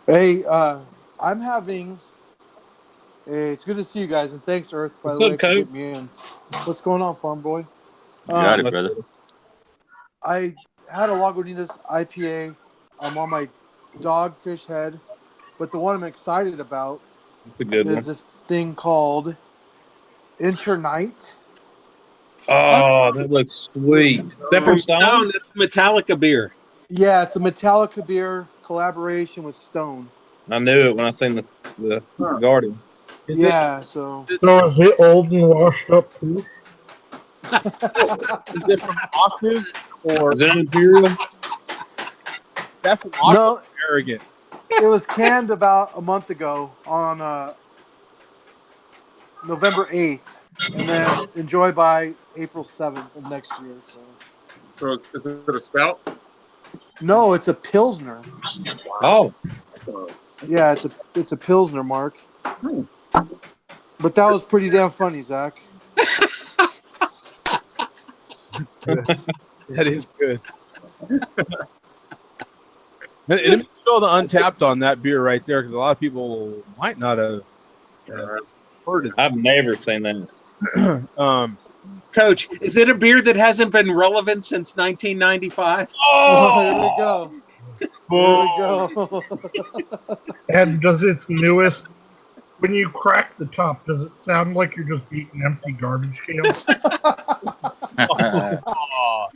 Hey, I'm having. Hey, it's good to see you guys, and thanks, Earth, by the way, for getting me in. What's going on, Farm Boy? You got it, brother. I had a Lagunitas IPA. I'm on my Dogfish Head, but the one I'm excited about It's a good is one. this thing called Internight. Oh, that looks sweet. Is that from Stone? Stone, that's Metallica beer. Yeah, it's a Metallica beer collaboration with Stone. I knew it when I seen the Guardian. Is Yeah, so So is it old and washed up too? is it from Octave or Is it Imperial? that from Octave? no, Arrogant. it was canned about a month ago on November 8th, and then enjoy by April 7th of next year. So So is it a stout? no, it's a Pilsner. Oh, Yeah, it's a Pilsner, Mark. But that was pretty damn funny, Zach. That's good. That is good. Let me show the Untapped on that beer right there, because a lot of people might not have heard of I've never seen that. it. Coach, is it a beer that hasn't been relevant since 1995? Oh, here we go. Here we go. And does its newest, when you crack the top, does it sound like you're just beating empty garbage cans? Oh,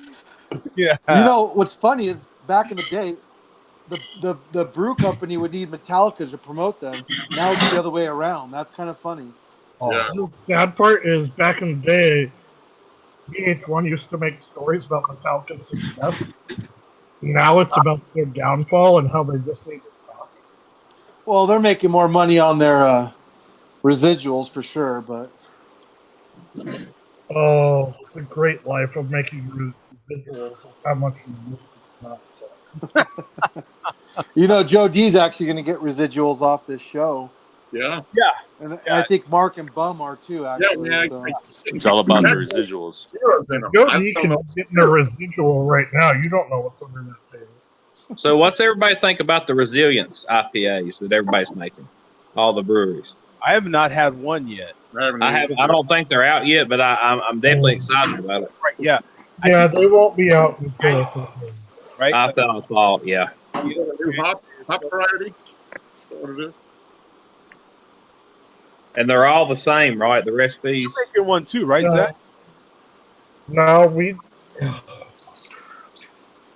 yeah. You know what's funny is back in the day, the brew company would need Metallica to promote them. Now it's the other way around. That's kind of funny. Yeah. The sad part is back in the day, VH1 used to make stories about Metallica's success. Now it's about their downfall and how they just need to stop. Well, they're making more money on their residuals for sure, but Oh, the great life of making residuals of how much you used to not sell. you know, Joe D's actually going to get residuals off this show, Yeah. and I think Mark and Bum are too. Actually, Yeah, so. It's all about the residuals. Zeros in 'em. Joe I D don't can know. get in a residual right now. You don't know what's under that table. So, what's everybody think about the Resilience IPAs that everybody's making? All the breweries. I have not had one yet. I don't think they're out yet, but I'm definitely excited about it. Right? Yeah. Yeah, they won't be out until Right. I thought, yeah. A new hop variety. Is that what it is? And they're all the same, right? The recipes. You're making one too, right, Yeah. Zach? No, we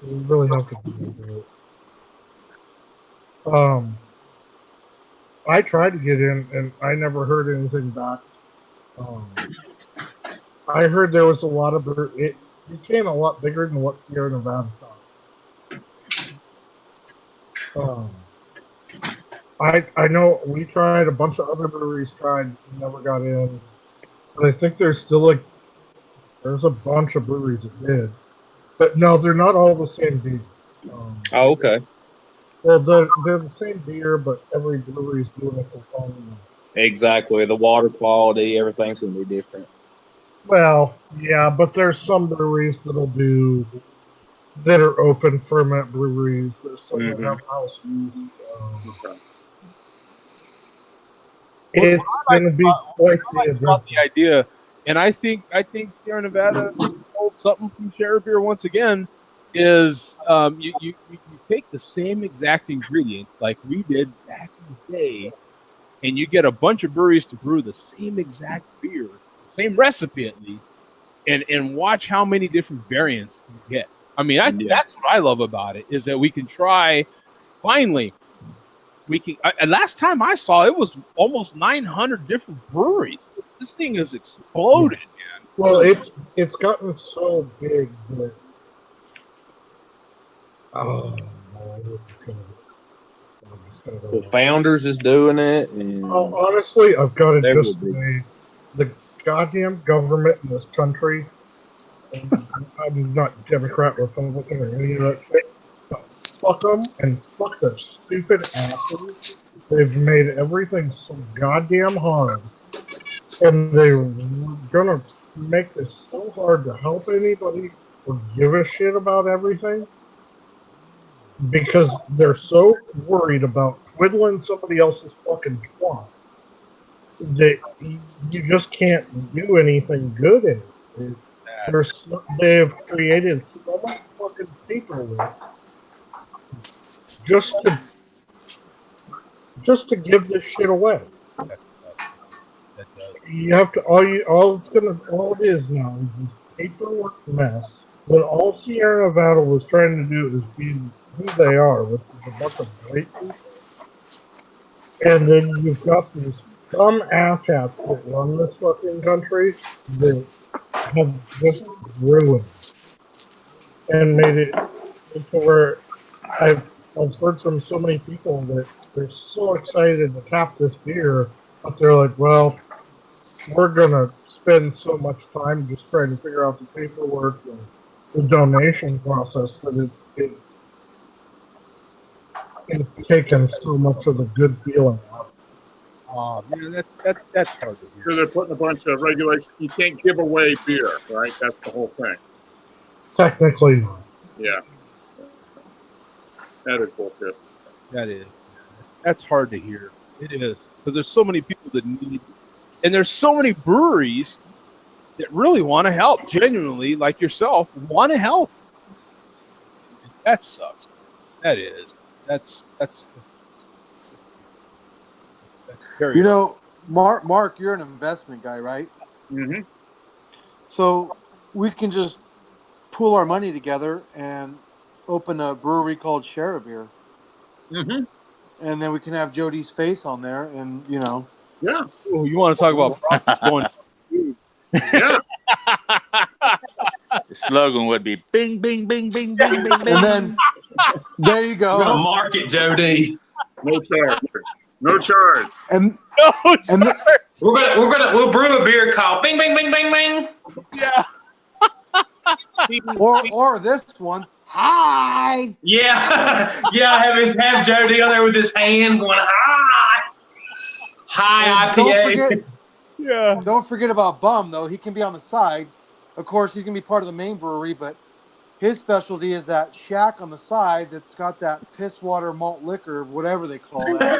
really have to do it. I tried to get in, and I never heard anything back. I heard there was a lot of it became a lot bigger than what Sierra Nevada thought. I know we tried, a bunch of other breweries tried, never got in, but I think there's still there's a bunch of breweries that did, but no, they're not all the same beer. Oh, okay. Well, they're the same beer, but every brewery's doing it their own. Exactly. The water quality, everything's going to be different. Well, yeah, but there's some breweries that are open ferment breweries. There's some that have house use. It's going to be quite the about the idea, and I think Sierra Nevada holds something from Share Beer once again. Is you take the same exact ingredient like we did back in the day, and you get a bunch of breweries to brew the same exact beer, the same recipe at least, and watch how many different variants you get. I mean, that's what I love about it, is that we can try. Finally, we can. Last time I saw it was almost 900 different breweries. This thing has exploded, man. Well, it's gotten so big that. Oh, no, this is gonna go. The Founders is doing it. And honestly, I've got to just say, the goddamn government in this country, and I'm not Democrat, Republican, or any of that shit, but fuck them and fuck their stupid asses. They've made everything so goddamn hard, and they're gonna make this so hard to help anybody or give a shit about everything. Because they're so worried about twiddling somebody else's fucking twat that you just can't do anything good in it. They have created so much fucking paperwork just to give this shit away. That does. You have to all it is now is this paperwork mess. What all Sierra Nevada was trying to do is be who they are, which is a bunch of great people. And then you've got these dumb asshats that run this fucking country that have just ruined and made it into where I've heard from so many people that they're so excited to tap this beer, but they're like, well, we're gonna spend so much time just trying to figure out the paperwork and the donation process that it's taken so much of the good feeling out. Oh man, that's hard to hear. So they're putting a bunch of regulations. You can't give away beer, right? That's the whole thing. Technically, Yeah. That is bullshit. That is. That's hard to hear. It is because there's so many people that need, and there's so many breweries that really want to help, genuinely, like yourself, want to help. That sucks. That is. That's very. You know, Mark, you're an investment guy, right? Mm-hmm. So we can just pool our money together and open a brewery called Share a Beer. Mm-hmm. And then we can have Jody's face on there, and Yeah. Oh, you want to talk about profits going? Yeah. The slogan would be "Bing, bing, bing, bing, bing, bing, bing." And then there you We're gonna go. market Jody. No charge. No charge. And No, and the, We'll brew a beer called Bing Bing Bing Bing Bing. yeah. or this one. Hi. Yeah, yeah. Have Jody on there with his hands going hi. Hi And IPA. Don't forget about Bum though. He can be on the side. Of course, he's gonna be part of the main brewery, but his specialty is that shack on the side that's got that piss water malt liquor, whatever they call that.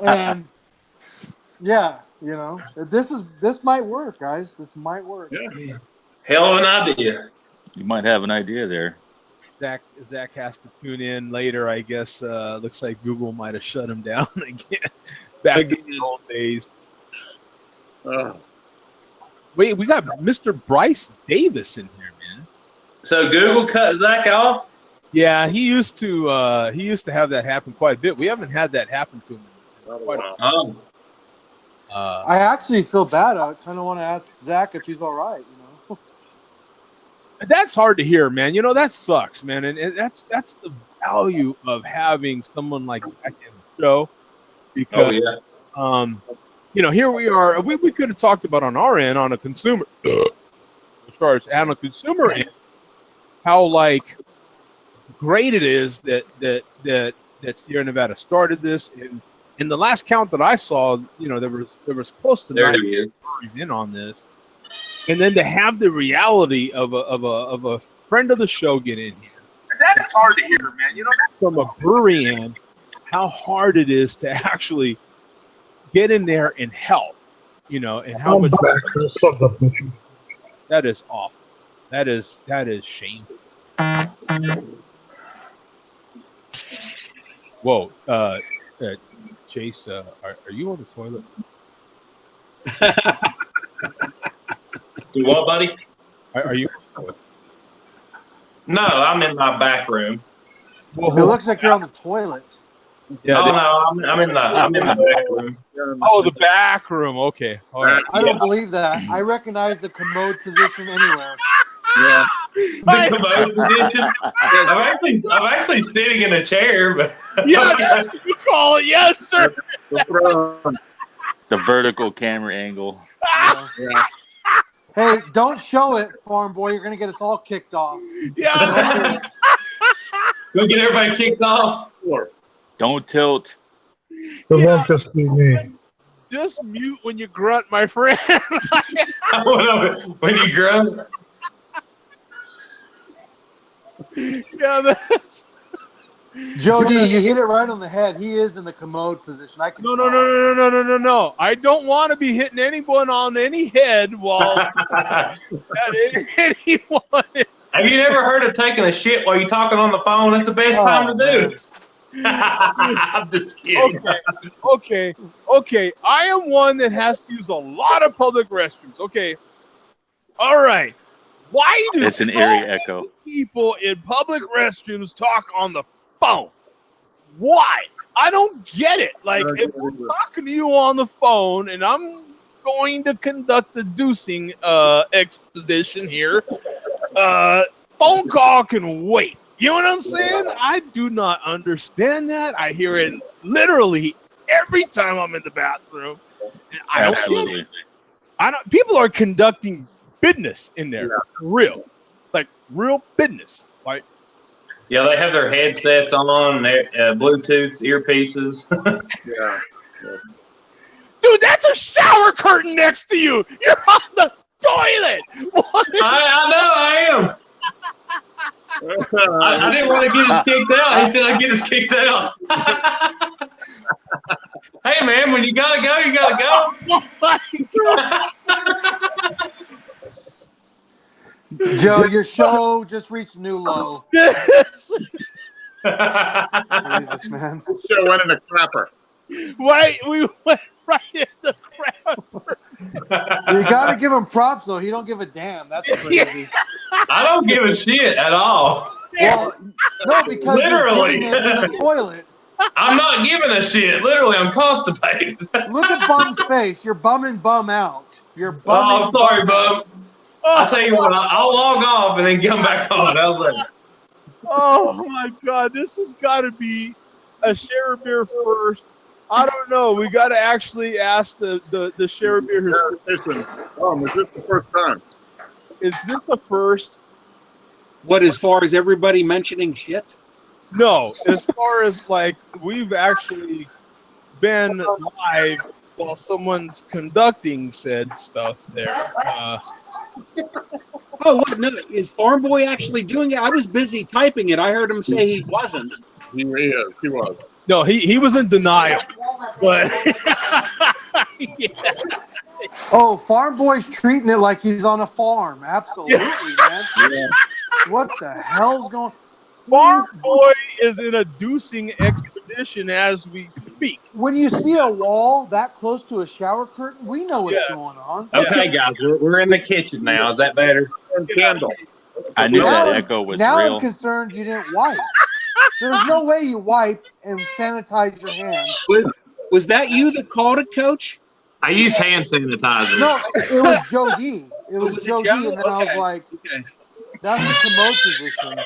And yeah, you know, this might work, guys. This might work. Yeah. Hell of an idea. You might have an idea there. Zach has to tune in later, I guess. Looks like Google might have shut him down again. Back to the old days. Wait, we got Mr. Bryce Davis in here, man. So Google cut Zach off? Yeah, he used to have that happen quite a bit. We haven't had that happen to him in quite a Oh. I actually feel bad. I kind of want to ask Zach if he's all right. You know, That's hard to hear, man. You know, that sucks, man. And that's the value of having someone like Zach in the show. Because, you know, here we are. We could have talked about on our end, on a consumer, as far as on a consumer end, how like great it is that Sierra Nevada started this. And in the last count that I saw, you know, there was close to 90 breweries in on this. And then to have the reality of a friend of the show get in here, and that is hard to hear, man. You know, from a brewery end, how hard it is to actually get in there and help. You know, and how much that is awful. That is shameful. Whoa, Chase, are you on the toilet? Do what, buddy? Are you? No, I'm in my back room. it looks like you're on the toilet. Yeah. No, I'm in the back room. Oh, the back room. Okay. All right. I don't believe that. I recognize the commode position anywhere. Yeah. The commode position. I'm actually sitting in a chair, but Yes, you call it. Yes, sir. The vertical camera angle. Yeah. Hey, don't show it, farm boy. You're gonna get us all kicked off. Yeah. go get everybody kicked off. Don't tilt. It won't just be me. Just mute when you grunt, my friend. When you grow. Yeah, Joe D, you hit it right on the head. He is in the commode position. I can No. I don't want to be hitting anyone on any head while anyone is. Have you never heard of taking a shit while you're talking on the phone? That's the best time to do. I'm just kidding. Okay. I am one that has to use a lot of public restrooms. Okay. All right. Why do It's an so eerie many echo. people in public restrooms talk on the phone? Why? I don't get it. Like, if we're talking to you on the phone and I'm going to conduct a deucing exposition here, phone call can wait. You know what I'm saying? I do not understand that. I hear it literally every time I'm in the bathroom. And I don't get it. Absolutely. People are conducting business in there. Real. Like, real business. Like, Yeah, they have their headsets on, their Bluetooth earpieces. Yeah. dude, that's a shower curtain next to you. You're on the toilet. What? I know, I am. I didn't want to get us kicked out. He said I'd get us kicked out. Hey, man, when you got to go, you got to go. Oh my God. Joe, your show just reached a new low. Jesus, man. This show went in a crapper. Right, we went right in the crowd. You got to give him props, though. He don't give a damn. That's crazy. I don't give a shit at all. Well, no, because Literally. you're giving it to the toilet. I'm not giving a shit. Literally, I'm constipated. Look at Bum's face. You're bumming Bum out. You're bumming. Oh, I'm sorry, Bum. Bum. I'll tell you what, I'll log off and then come back on. How's that? Oh my God, this has got to be a share of beer first. I don't know. We got to actually ask the share of beer. Is this the first time? Is this the first? What, as far as everybody mentioning shit? No, as far as like we've actually been live while someone's conducting said stuff there. Oh, what? No, is Farm Boy actually doing it? I was busy typing it. I heard him say he wasn't. He is. He was. No, he was in denial. But yeah. Oh, Farm Boy's treating it like he's on a farm. Absolutely, man. Yeah. What the hell's going? Farm Boy is in a deucing expedition as we speak. When you see a wall that close to a shower curtain, we know what's going on. Okay, guys, we're in the kitchen now. Is that better? Candle. I knew Now- that echo was now real. I'm concerned you didn't wipe. There's no way you wiped and sanitized your hands. Was that you that called it, Coach? I used hand sanitizer. No, it was Joe D. It was was it Joe D, Joe? and then I was Okay. like, Okay. that's the commode position.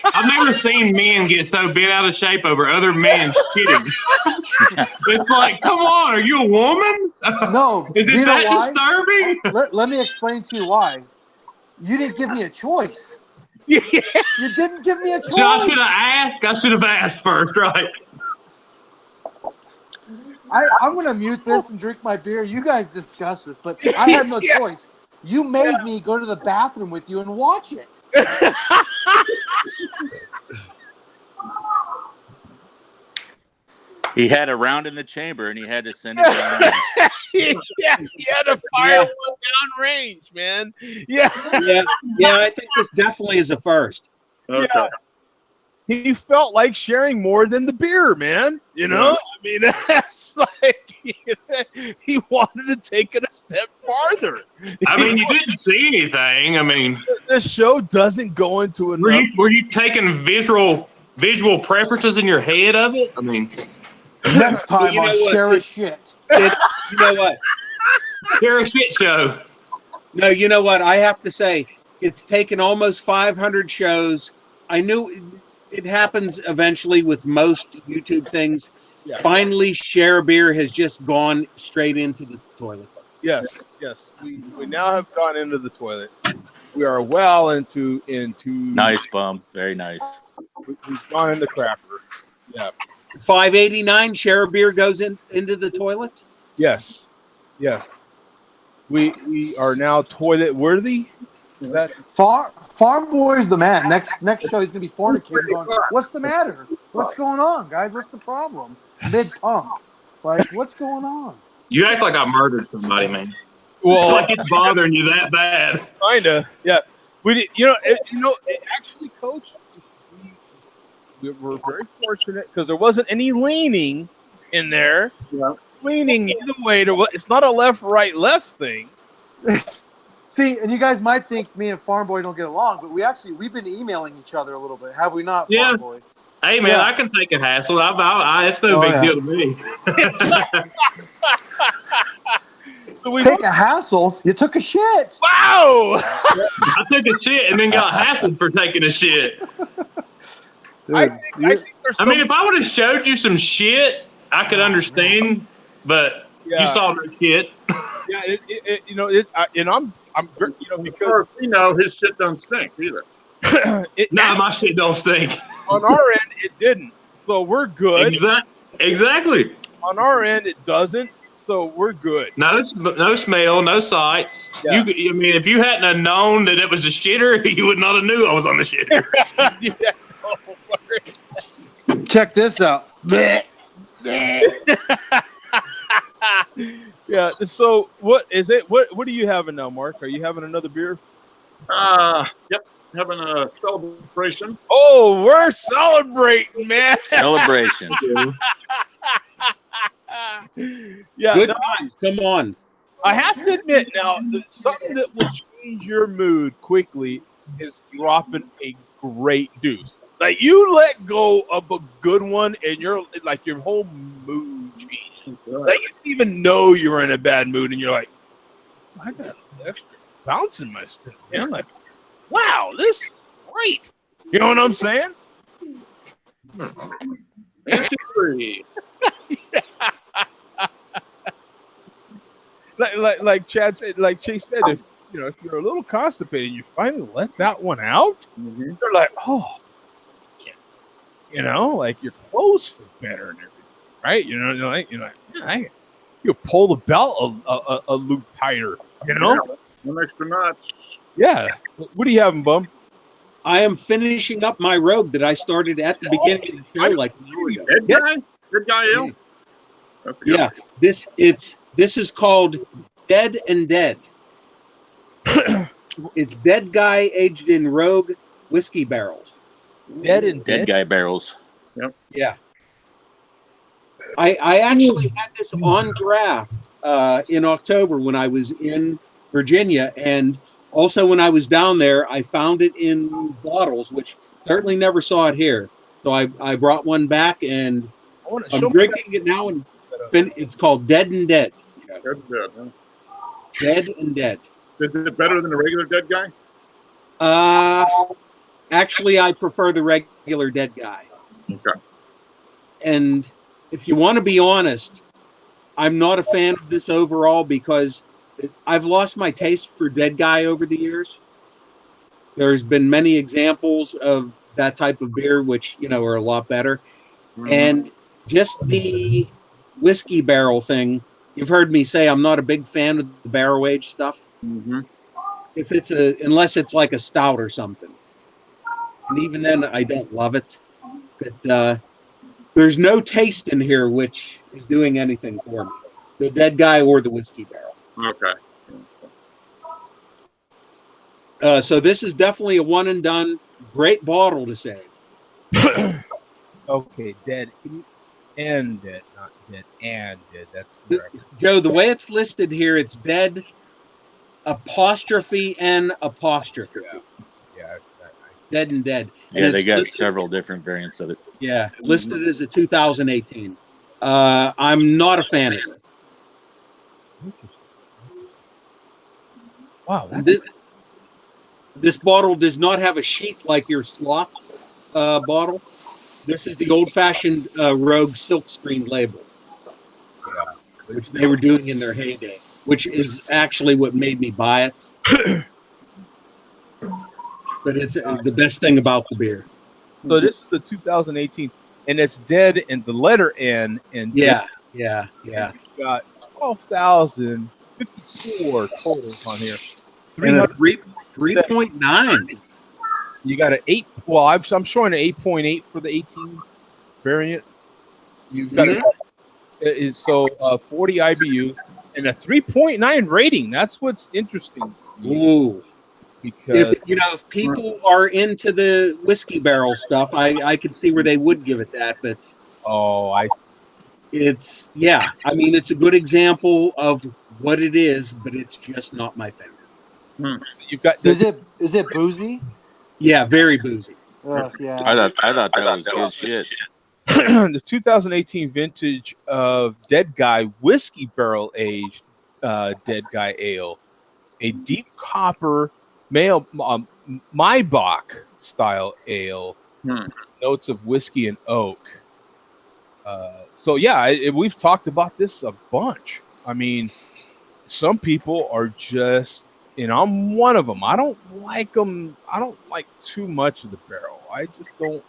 I've never seen men get so bent out of shape over other men shitting. It's like, come on, are you a woman? No, Is do it you know that why? disturbing? Let me explain to you why. You didn't give me a choice. Yeah. You didn't give me a choice. So I should have asked. I should have asked first, right? I'm going to mute this and drink my beer. You guys discuss this, but I had no choice. You made me go to the bathroom with you and watch it. He had a round in the chamber and he had to send it down. Yeah, he had to fire one down range, man. Yeah. Yeah, I think this definitely is a first. Okay. Yeah. He felt like sharing more than the beer, man. You know? I mean, that's like he wanted to take it a step farther. I mean, you didn't see anything. I mean, The show doesn't go into enough. were you taking visual preferences in your head of it? I mean, Next time you know on what? Share a Shit. You know what? they're a shit show. No, you know what? I have to say, it's taken almost 500 shows. I knew it happens eventually with most YouTube things. Yeah. Finally, Share Beer has just gone straight into the toilet. Yes. We now have gone into the toilet. We are well into Nice, Bum. Very nice. We've gone into crapper. Yeah. 589 Share Beer goes into the toilet. Yes. We are now toilet worthy. Farm Boy's the man. Next show he's gonna be fornicating. Going, what's the matter? What's going on, guys? What's the problem? Mid pump, like what's going on? You act like I murdered somebody, man. Well, It's like it's bothering you that bad. Kinda, yeah. We did, actually, Coach, we were very fortunate because there wasn't any leaning in there. Yeah. Leaning either way to what? It's not a left, right, left thing. See, and you guys might think me and Farm Boy don't get along, but we've been emailing each other a little bit, have we not, Yeah. Farm Boy? Hey, man, Yeah. I can take a hassle. It's no big deal to me. So we Take a hassle? You took a shit. Wow! I took a shit and then got hassled for taking a shit. Dude, I think there's I mean, if I would have showed you some shit, I could understand, but Yeah. you saw no shit. Yeah, I'm because we know his shit don't stink either. Nah, my shit don't stink. on our end it didn't, so we're good. Exactly. On our end it doesn't, so we're good. No smell, no sights. Yeah. I mean, if you hadn't have known that it was a shitter, you would not have knew I was on the shitter. Yeah, check this out. yeah. So what is it? What are you having now, Mark? Are you having another beer? Yep. Having a celebration. Oh, we're celebrating, man. Celebration. Yeah. Good no, times. Come on. I have to admit now, something that will change your mood quickly is dropping a great deuce. Like you let go of a good one, and your whole mood changes. Like you didn't even know you were in a bad mood, and you're like, I got an extra bounce in my stomach. And I'm like, wow, this is great. You know what I'm saying? Fancy free. Like Chad said, like Chase said, if you're a little constipated, you finally let that one out. Mm-hmm. They're like, oh, like your clothes fit better and everything, right? You pull the belt a loop tighter, Yeah, one extra notch. Yeah. What are you having, Bum? I am finishing up my rogue that I started at the beginning of the show like an hour ago. Dead guy ale. That's a good one. This is called Dead and Dead. It's Dead Guy aged in Rogue whiskey barrels. Dead guy barrels. Yep. Yeah. I actually had this on draft in October when I was in Virginia, and also when I was down there, I found it in bottles, which certainly never saw it here. So I brought one back, and I'm drinking it now, and it's called Dead and Dead. Dead, huh? Dead and Dead. Is it better than the regular dead guy? Actually, I prefer the regular Dead Guy. Okay. And if you want to be honest, I'm not a fan of this overall because I've lost my taste for Dead Guy over the years. There's been many examples of that type of beer, which, are a lot better. Mm-hmm. And just the whiskey barrel thing, you've heard me say I'm not a big fan of the barrel aged stuff. Mm-hmm. Unless it's like a stout or something. And even then, I don't love it. But there's no taste in here which is doing anything for me. The Dead Guy or the whiskey barrel. Okay. So this is definitely a one and done. Great bottle to save. Okay, dead and dead, not dead and dead. That's correct. Joe, the way it's listed here, it's dead apostrophe N apostrophe. Yeah. Dead and Dead. Yeah, And they it's got listed, several different variants of it. Yeah, listed as a 2018. I'm not a fan of this. Wow. This bottle does not have a sheath like your Sloth bottle. This is the old-fashioned Rogue silkscreen label, which they were doing in their heyday, which is actually what made me buy it. But it's the best thing about the beer. So this is the 2018, and it's dead in the letter N. And Yeah. We've got 12,054 totals on here. And a 3.9. You got an 8. Well, I'm showing an 8.8 for the 18 variant. You've got a 40 IBU and a 3.9 rating. That's what's interesting to me. Ooh. Because If people are into the whiskey barrel stuff, I could see where they would give it that, but it's it's a good example of what it is, but it's just not my thing. You've got Is it boozy? Yeah, very boozy. Yeah. I thought that was good shit. The 2018 vintage of Dead Guy whiskey barrel aged Dead Guy ale, a deep copper Maibach style ale, notes of whiskey and oak. We've talked about this a bunch. I mean, some people are just, and I'm one of them. I don't like them. I don't like too much of the barrel. I just don't.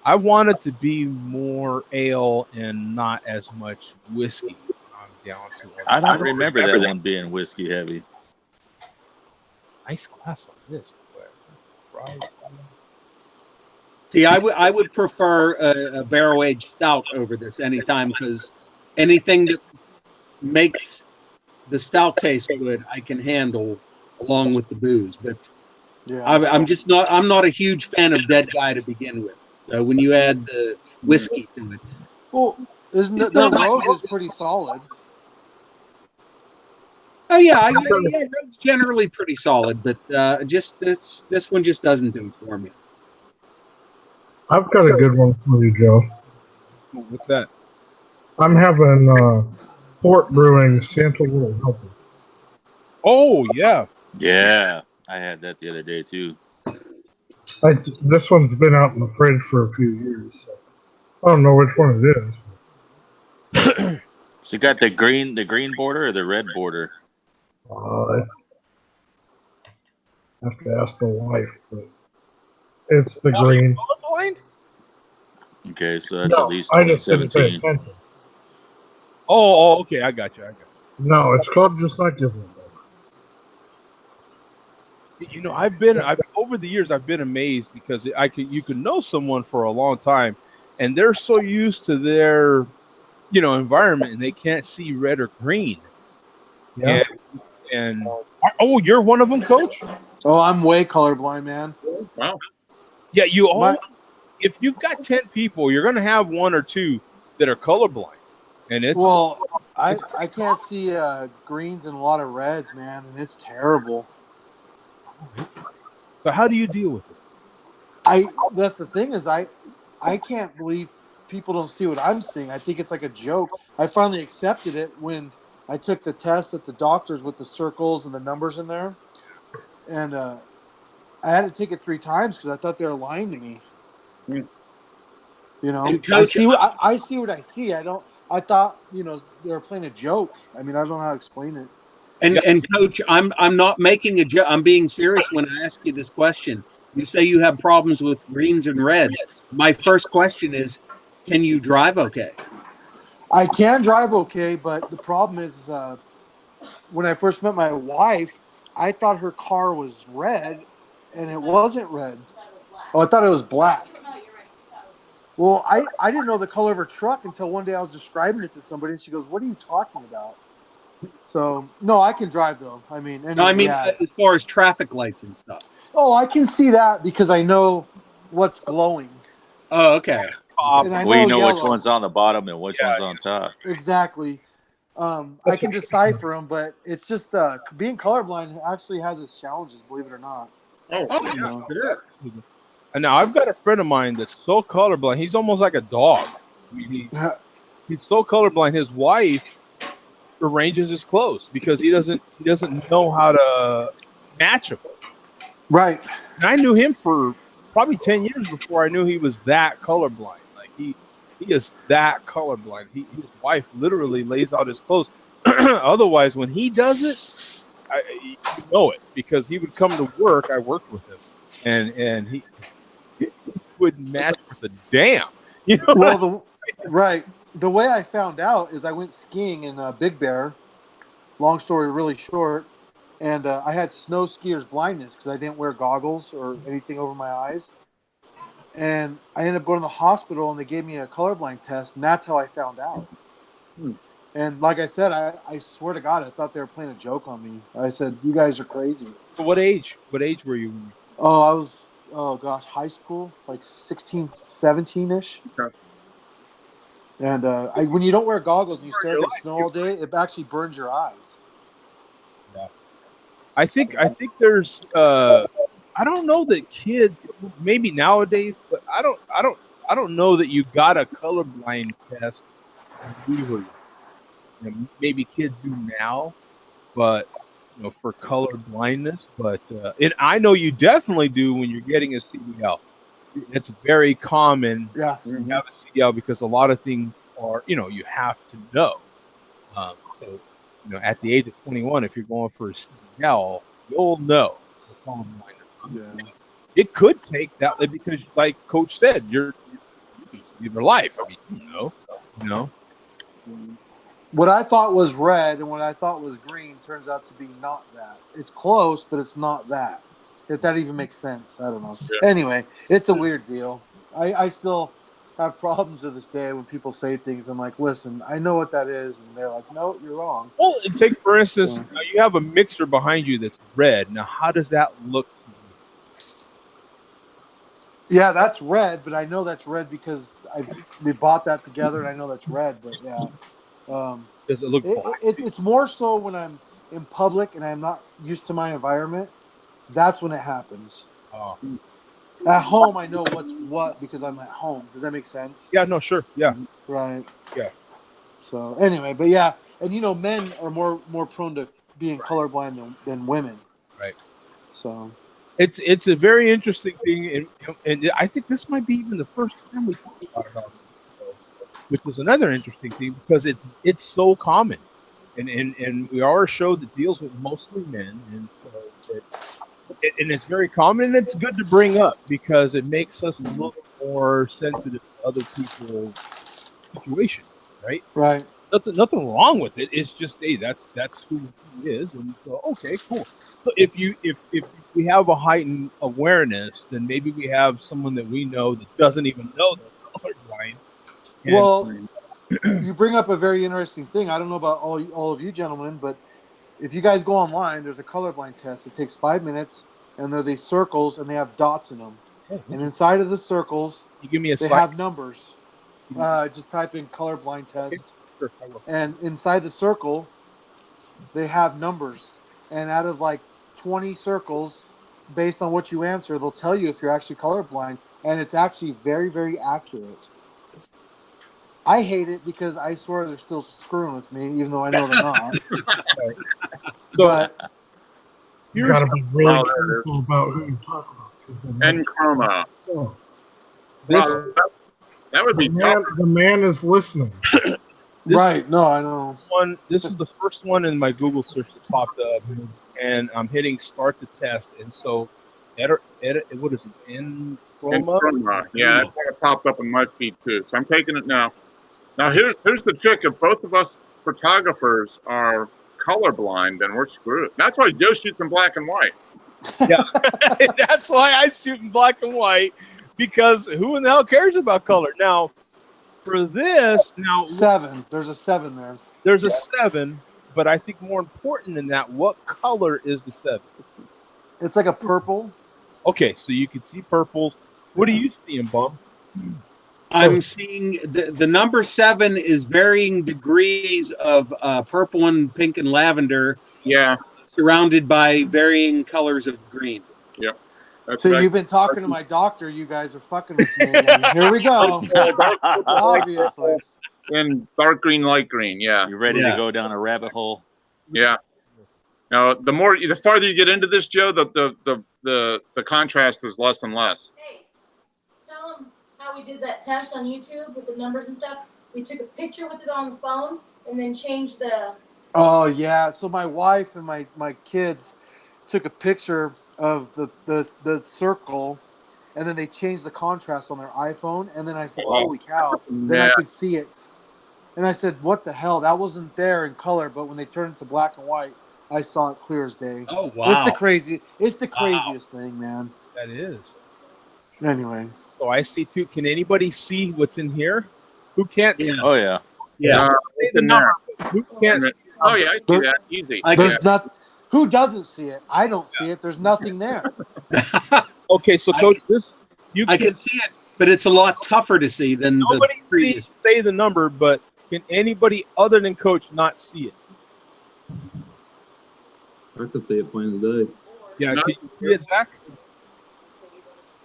I want it to be more ale and not as much whiskey. I'm down to it. I don't remember that one being whiskey heavy. Nice glass on this. See, I would prefer a barrel aged stout over this anytime, because anything that makes the stout taste good, I can handle along with the booze. But I'm not a huge fan of Dead Guy to begin with. When you add the whiskey to it, well, their rogue is pretty solid. Oh yeah, rogue's generally pretty solid, but just this one just doesn't do it for me. I've got a good one for you, Joe. What's that? I'm having Fort Brewing Santa Little Helper. Oh yeah. Yeah, I had that the other day too. This one's been out in the fridge for a few years. So I don't know which one it is. So you got the green border or the red border? I have to ask the wife, but it's the green. Okay, so that's at least I just didn't pay 2017. attention. Oh, okay, I got you. No, it's called just like this one. You know, I've over the years I've been amazed because you can know someone for a long time, and they're so used to their, environment, and they can't see red or green. Yeah. And you're one of them, Coach? Oh, I'm way colorblind, man. Wow. Yeah, if you've got 10 people, you're going to have one or two that are colorblind, and it's I can't see greens and a lot of reds, man, and it's terrible. So how do you deal with it? That's the thing is I can't believe people don't see what I'm seeing. I think it's like a joke. I finally accepted it when I took the test at the doctor's with the circles and the numbers in there, and I had to take it 3 times because I thought they were lying to me. Coach, I see what I see. I thought they were playing a joke. I mean, I don't know how to explain it. And Coach, I'm not making a joke. I'm being serious when I ask you this question. You say you have problems with greens and reds. My first question is, can you drive okay? I can drive okay, but the problem is when I first met my wife, I thought her car was red, and it wasn't red. Oh, I thought it was black. Well, I didn't know the color of her truck until one day I was describing it to somebody, and she goes, "What are you talking about?" So, no, I can drive, though. I mean, as far as traffic lights and stuff. Oh, I can see that because I know what's glowing. Oh, okay. And I know which one's on the bottom and which one's on top. Exactly. I can decipher them, but it's just being colorblind actually has its challenges, believe it or not. Oh, sure. And now I've got a friend of mine that's so colorblind. He's almost like a dog. He's so colorblind. His wife arranges his clothes because he doesn't know how to match them. Right. And I knew him for probably 10 years before I knew he was that colorblind. Like he is that colorblind. His wife literally lays out his clothes. Otherwise, when he does it, you know it because he would come to work. I worked with him, and he wouldn't match with a damn. Well, the way I found out is I went skiing in Big Bear. Long story really short, And I had snow skier's blindness because I didn't wear goggles or anything over my eyes. And I ended up going to the hospital, and they gave me a colorblind test, and that's how I found out. And like I said, I swear to God, I thought they were playing a joke on me. I said, "You guys are crazy." So what age? What age were you? Oh, I was, oh gosh, high school, like 16, 17-ish. Okay. And when you don't wear goggles and you stare at Your the snow all day, it actually burns your eyes. Yeah. I think there's I don't know that kids, maybe nowadays, but I don't know that you got a colorblind test when we were young. You know, maybe kids do now, but you know, for color blindness. But and I know you definitely do when you're getting a CDL. It's very common Yeah. to have a CDL because a lot of things are, you know, you have to know. So, you know, at the age of 21, if you're going for a CDL, you'll know the colorblind. Yeah. It could take that because, like Coach said, you're your life. I mean, you know. What I thought was red and what I thought was green turns out to be not that. It's close, but it's not that. If that even makes sense, I don't know. Yeah. Anyway, it's a weird deal. I still have problems to this day when people say things. I'm like, listen, I know what that is, and they're like, no, you're wrong. Well, take for instance, So- you have a mixer behind you that's red. Now, how does that look to you? Yeah, that's red, but I know that's red because we bought that together, and I know that's red. But yeah, Does it look black? it's more so when I'm in public and I'm not used to my environment. That's when it happens. Oh. At home, I know what's what because I'm at home. Does that make sense? Yeah, no, sure. Yeah. Right. Yeah. So anyway, but yeah, and you know, men are more prone to being colorblind than women. Right. So It's a very interesting thing, and I think this might be even the first time we talk about it on the show, which is another interesting thing because it's so common, and we are a show that deals with mostly men, and so and it's very common, and it's good to bring up because it makes us a little more sensitive to other people's situations, right? right. Nothing wrong with it. It's just, hey, that's who he is, and so okay, cool. So if we have a heightened awareness, then maybe we have someone that we know that doesn't even know they're colorblind. And, Well, you bring up a very interesting thing. I don't know about all of you gentlemen, but if you guys go online, there's a colorblind test. It takes 5 minutes, and there are these circles, and they have dots in them. And inside of the circles, you give me a they slide. have numbers. Just type in colorblind test. Sure, I will. And inside the circle, they have numbers. And out of like 20 circles, based on what you answer, they'll tell you if you're actually colorblind. And it's actually very, very accurate. I hate it because I swear they're still screwing with me, even though I know they're not. But You got to be really Wow, there it is. careful about who you talk about. 'Cause the And chroma. oh, This Wow, that would be tough. the man is listening. right, no, I know. one, this is the first one in my Google search that popped up, and I'm hitting start the test, and so edit what is it? And Chroma? chroma. Yeah, that's what popped up in my feed too. So I'm taking it now. Now here's the trick. If both of us photographers are colorblind, then we're screwed. That's why Joe shoots in black and white. Yeah, that's why I shoot in black and white, because who in the hell cares about color? Now, for this, 7. There's a 7 there. there's a 7, but I think more important than that, what color is the 7? It's like a purple. Okay, so you can see purples. What are you seeing, Bum? I'm seeing the number 7 is varying degrees of purple and pink and lavender, Yeah. surrounded by varying colors of green. Yep. That's So right. you've been talking to my doctor. You guys are fucking with me again. Here we go. Obviously. In dark green, light green. Yeah. You ready Yeah. to go down a rabbit hole? Yeah. Now, the farther you get into this, Joe, the contrast is less and less. Hey, tell them how we did that test on YouTube with the numbers and stuff. We took a picture with it on the phone and then changed the. Oh yeah. So my wife and my kids took a picture of the circle, and then they changed the contrast on their iPhone. And then I said, "Holy cow!" Then I Yeah. could see it. And I said, "What the hell? That wasn't there in color, but when they turned it to black and white, I saw it clear as day. Oh It's wow! the craziest thing, man. That is. Anyway, So I see two. Can anybody see what's in here? Who can't? Yeah. Oh yeah. Yeah. Say It's the in number. there. Who can't? See the Oh number? yeah, I see that. Easy. I Yeah. there's not. Who doesn't see it? I don't see it. There's nothing there. Okay, so Coach, this you I can. can see it, but it's a lot tougher to see than the Nobody previous. say the number, but can anybody other than Coach not see it? I can see it plain as day. Yeah, No. can you see it, Zach?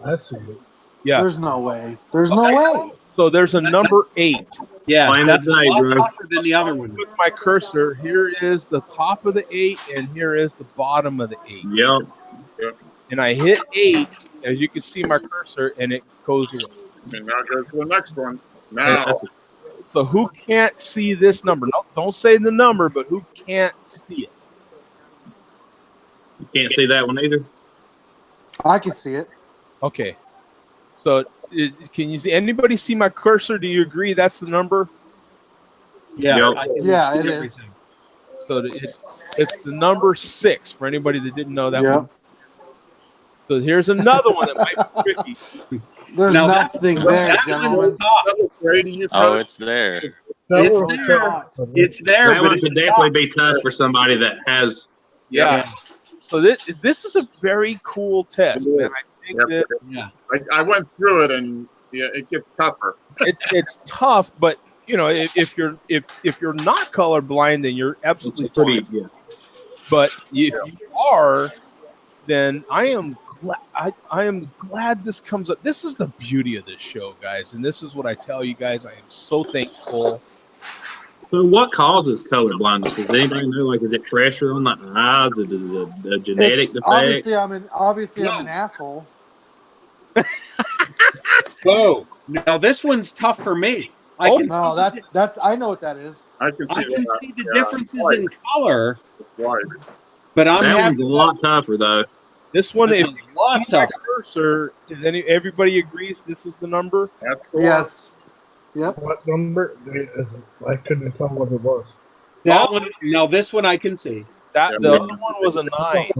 I see it. Yeah. There's no way. There's no way. So there's a number 8. Yeah, Plain that's as a day, lot bro. tougher than the other one. With my cursor, here is the top of the 8, and here is the bottom of the 8. Yep. And I hit 8, as you can see my cursor, and it goes away. And now goes to the next one. Now, So who can't see this number? No, don't say the number, but who can't see it? You can't see that one either. I can see it. Okay. So can you see? Anybody see my cursor? Do you agree that's the number? Yeah, Yep. I can Yeah, see it is. everything. So it's the number 6 for anybody that didn't know that Yep. one. So here's another one that might be tricky. There's Now that's- nothing there, that gentlemen. one's tough. that looks great to you, Oh, Coach. it's there. That It's was there. tough. It's there, That but one could it's definitely tough. be tough for somebody that has. Yeah. So this is a very cool test, man. I think Yep. that Yeah. I went through it, and yeah, it gets tougher. it's tough, but you know, if you're not colorblind, then you're absolutely It's pretty. fine. Yeah. But if you are, then I am glad this comes up. This is the beauty of this show, guys, and this is what I tell you guys. I am so thankful. So, what causes color blindness? Does anybody know? Like, is it pressure on the eyes? Is it a genetic defect? Obviously, I'm an asshole. Whoa! Now this one's tough for me. I can No, see that's I know what that is. I can see, I can that. see the Yeah, differences it's in color, It's white. but I'm That one's having a lot tougher, though. This one, That's if a you lot see my tougher. cursor, everybody agrees this is the number? That's the Yes. Yep. What number? I couldn't tell what it was. that one. Now this one I can see. That Yeah. the other one was a 9.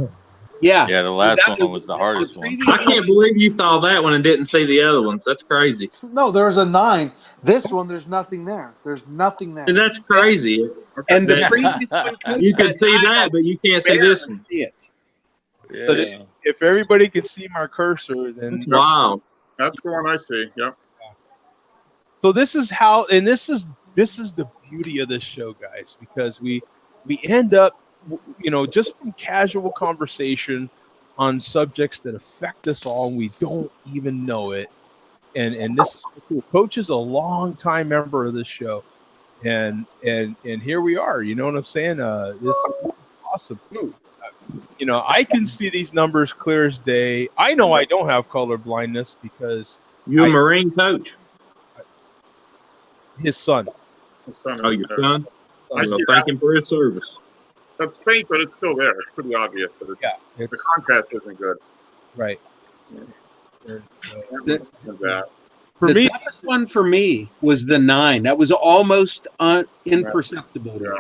Yeah. Yeah, the last That one was the hardest one. previous I can't believe you saw that one and didn't see the other ones. That's crazy. No, there's a 9. This one, there's nothing there. There's nothing there. And that's crazy. one. And the That- previous one, You can see that, but you can't see this one. See it. Yeah. If everybody can see my cursor, then That's wild. That's the one I see. Yep. so this is how, and this is the beauty of this show, guys, because we end up, you know, just from casual conversation on subjects that affect us all, and we don't even know it. And this is so cool. Coach is a long-time member of this show, and here we are. You know what I'm saying? This is awesome. You know, I can see these numbers clear as day. I know I don't have color blindness because You a Marine coach? his son. The sun Oh, is your there. son? I Well, see thank that. him for his service. That's faint, but it's still there. It's pretty obvious, but it's, Yeah, the it's contrast isn't good. right. That one's that. For The me, toughest one for me was the 9. That was almost imperceptible to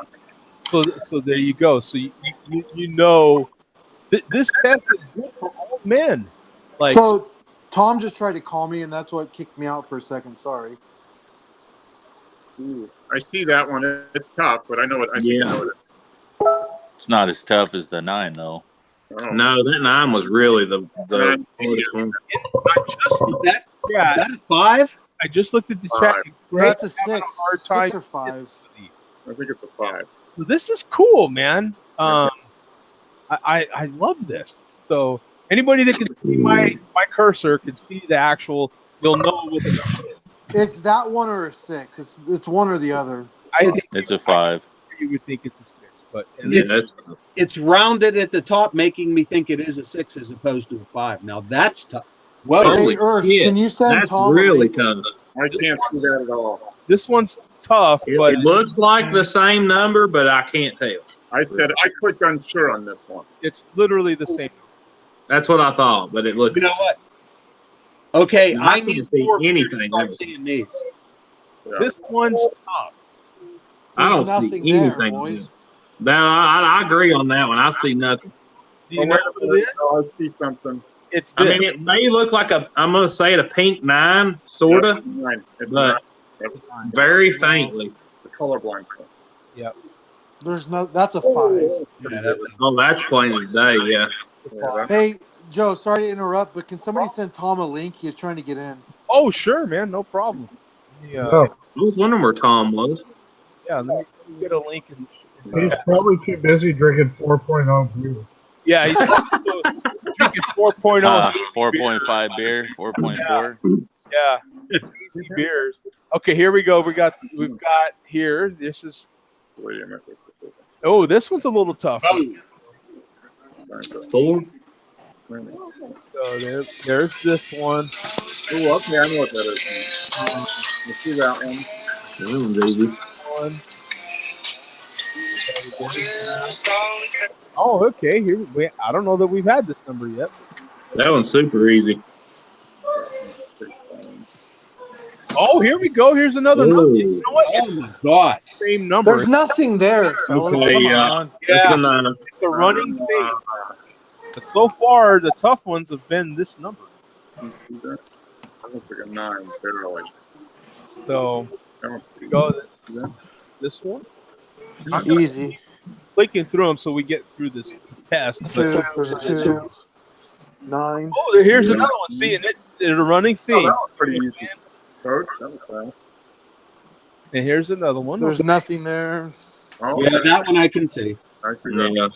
me. so there you go. So you know, this test is good for all men. Like, So Tom just tried to call me, and that's what kicked me out for a second. Sorry. Ooh, I see that one. It's tough, but I know it. I think I know it. It's not as tough as the 9, though. Oh. No, that 9 was really the hardest one. yeah, Is that a 5? I just looked at the 5. chat. Well, that's a Having 6. hard time 6 or 5. I think it's a 5. So this is cool, man. I love this. So anybody that can see my cursor can see the actual. You'll know what the number is. It's that one or a 6. It's one or the other. I think It's a 5. you would think it's a 6, but Yeah, that's It's rounded at the top, making me think it is a 6 as opposed to a 5. Now that's tough. Whoa. Holy Hey, Earth, shit. can you send that's Tom a really link? tough. I can't see that at all. this one's tough. But It looks like the same number, but I can't tell. I said I clicked unsure on this one. it's literally the same. That's what I thought, but it looks. You know what? Okay, I I can't need see 4 anything to start else. seeing these. Yeah. This one's tough. I don't There's see nothing there, anything. boys. No, I agree on that one. I see nothing. Do you know what it is? Oh, I see something. It's I this. mean, it may look like I'm going to say it a pink 9, sort of, Yep, nine. It's but nine. Yep. very faintly. It's a colorblind test. Yep. There's no. That's a 5. Yeah, that's Oh, that's plain as day, yeah. Hey, Joe. Sorry to interrupt, but can somebody send Tom a link? He was trying to get in. Oh, sure, man. No problem. Yeah. No, I was wondering where Tom was. Yeah. Let me get a link. he's probably too busy drinking 4.0 beer. Yeah. He's drinking 4.0. 4.5 beer, 4.4. Yeah. Easy beers. Okay, here we go. We've got here. This is. Oh, this one's a little tough. Oh, 4? So there's this one. Oh, okay, I know what that is. You see that one? That one's easy. One. Oh, okay. Here I don't know that we've had this number yet. That one's super easy. Oh, here we go. Here's another number. You know what? oh my God. Same number. There's nothing there, fellas. Okay, Come yeah. on. It's Yeah. a 9. It's a running thing. But so far, the tough ones have been this number. You see that? That looks like a 9, barely. So That one's we go this one. Easy. Clicking through them so we get through this test. Two. There's a 2. 9. Oh, here's another one. See, and it's a running Oh, theme. that was pretty easy. Coach, that was fast. And here's another one. There's nothing there. Oh, Yeah, that one I can see. I see that. Yeah.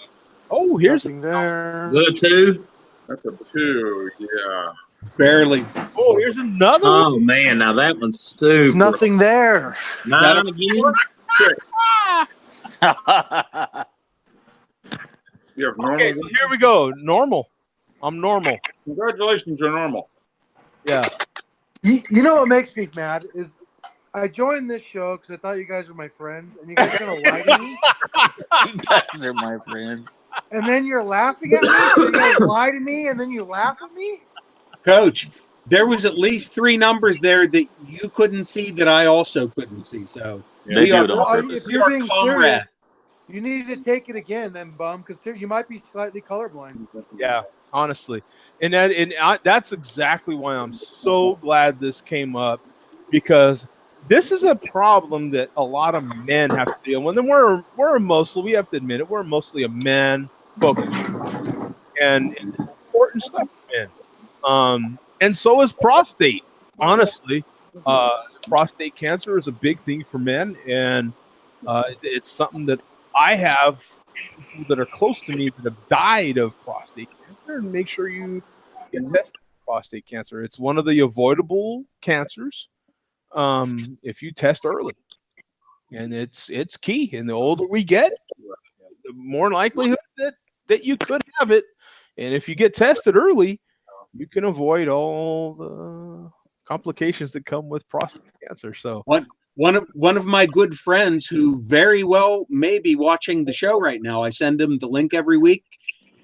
Oh, here's Nothing there. Is that a 2? That's a 2, yeah. Barely. oh, here's another one. Oh, man. Now that one's super. There's nothing there. 9 again? You have normal. Okay, so here we go. Normal. I'm normal. Congratulations, you're normal. Yeah. You know what makes me mad is I joined this show because I thought you guys were my friends, and you guys are gonna lie to me, You guys are my friends. and then you're laughing at me. So you guys lie to me, and then you laugh at me. Coach, there was at least 3 numbers there that you couldn't see that I also couldn't see. So They do it on Well, purpose. if you're being serious, comrades. you need to take it again, then, bum, because you might be slightly colorblind. Yeah, honestly. And that's exactly why I'm so glad this came up, because this is a problem that a lot of men have to deal with. And we're mostly, we have to admit it, we're mostly a man focused. And it's important stuff for men. And so is prostate, honestly. Prostate cancer is a big thing for men, and it's something that I have people that are close to me that have died of prostate cancer, and make sure you get tested for prostate cancer. It's one of the avoidable cancers if you test early, and it's key. And the older we get, the more likelihood that you could have it. And if you get tested early, you can avoid all the complications that come with prostate cancer. So One of my good friends who very well may be watching the show right now. I send him the link every week.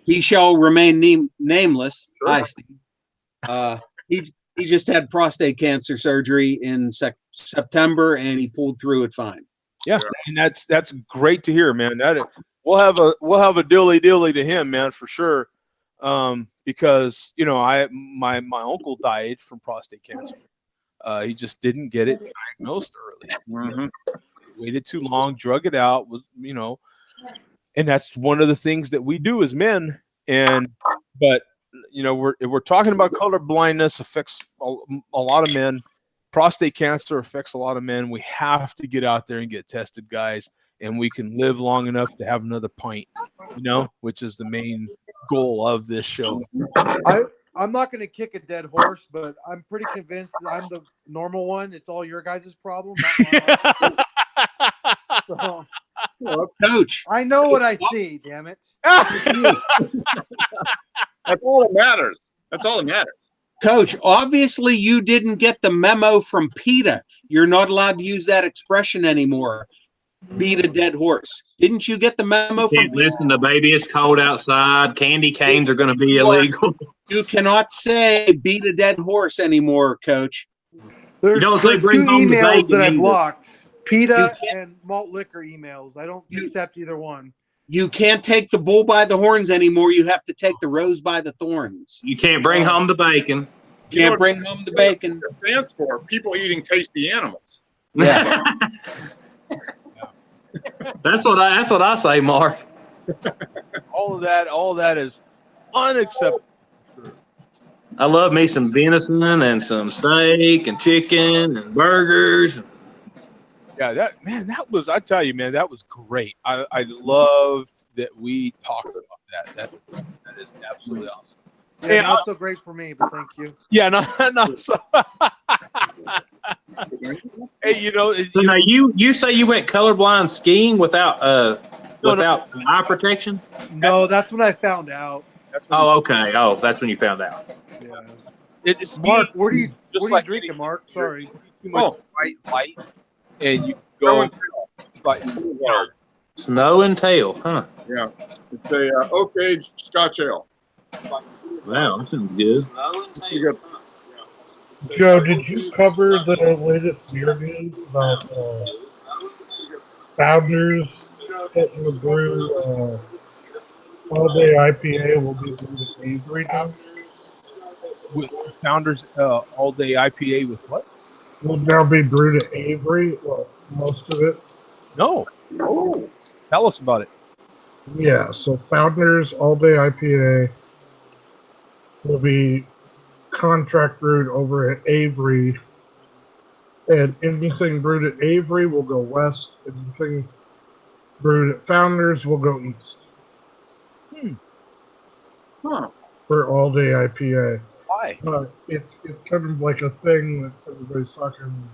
He shall remain nameless. Sure. Hi, Steve. He just had prostate cancer surgery in September, and he pulled through it fine. yeah, and that's great to hear, man. We'll have a dilly to him, man, for sure. Because my uncle died from prostate cancer. He just didn't get it diagnosed early. Mm-hmm. Waited too long, drug it out, and that's one of the things that we do as men. But we're talking about color blindness affects a lot of men. Prostate cancer affects a lot of men. We have to get out there and get tested, guys, and we can live long enough to have another pint, which is the main goal of this show. I'm not going to kick a dead horse, but I'm pretty convinced that I'm the normal one. It's all your guys' problem, not mine. So, Coach, I know what I see, damn it. That's all that matters. That's all that matters. Coach, obviously you didn't get the memo from PETA. You're not allowed to use that expression anymore. Beat a dead horse. Didn't you get the memo from Can't listen to baby. It's cold outside. Candy canes are going to be illegal. You cannot say beat a dead horse anymore, Coach. There's don't say two bring home the emails bacon that I either. blocked. PETA You and malt liquor emails. I don't accept either one. You can't take the bull by the horns anymore. You have to take the rose by the thorns. You can't bring home the bacon. Can't bring home the bacon. It stands for people eating tasty animals. Yeah. That's what I say, Mark. All of that is unacceptable. I love me some venison and some steak and chicken and burgers. Yeah, that was, I tell you, man, that was great. I loved that we talked about that. That is absolutely awesome. Yeah, Hey, not so great for me, but thank you. Yeah, not so. Hey, So now you say you went colorblind skiing without eye protection? No, that's what I found out. Oh, okay. Oh, that's when you found out. Yeah. It's Mark, what are you just like drinking, eating Mark? beer. Sorry. Too much white light, and you go like Snow and tail, huh? Yeah, it's a oak aged Scotch ale. Wow, that sounds good. You got Joe, did you cover the latest beer news about Founders getting the brew all day IPA will be brewed at Avery now? with Founders all day IPA with what? Will now be brewed at Avery, well, most of it. No. Oh. Tell us about it. Yeah, so Founders all day IPA will be contract brewed over at Avery, and anything brewed at Avery will go west, and anything brewed at Founders will go east. Huh. For all day IPA. Why? It's kind of like a thing that everybody's talking.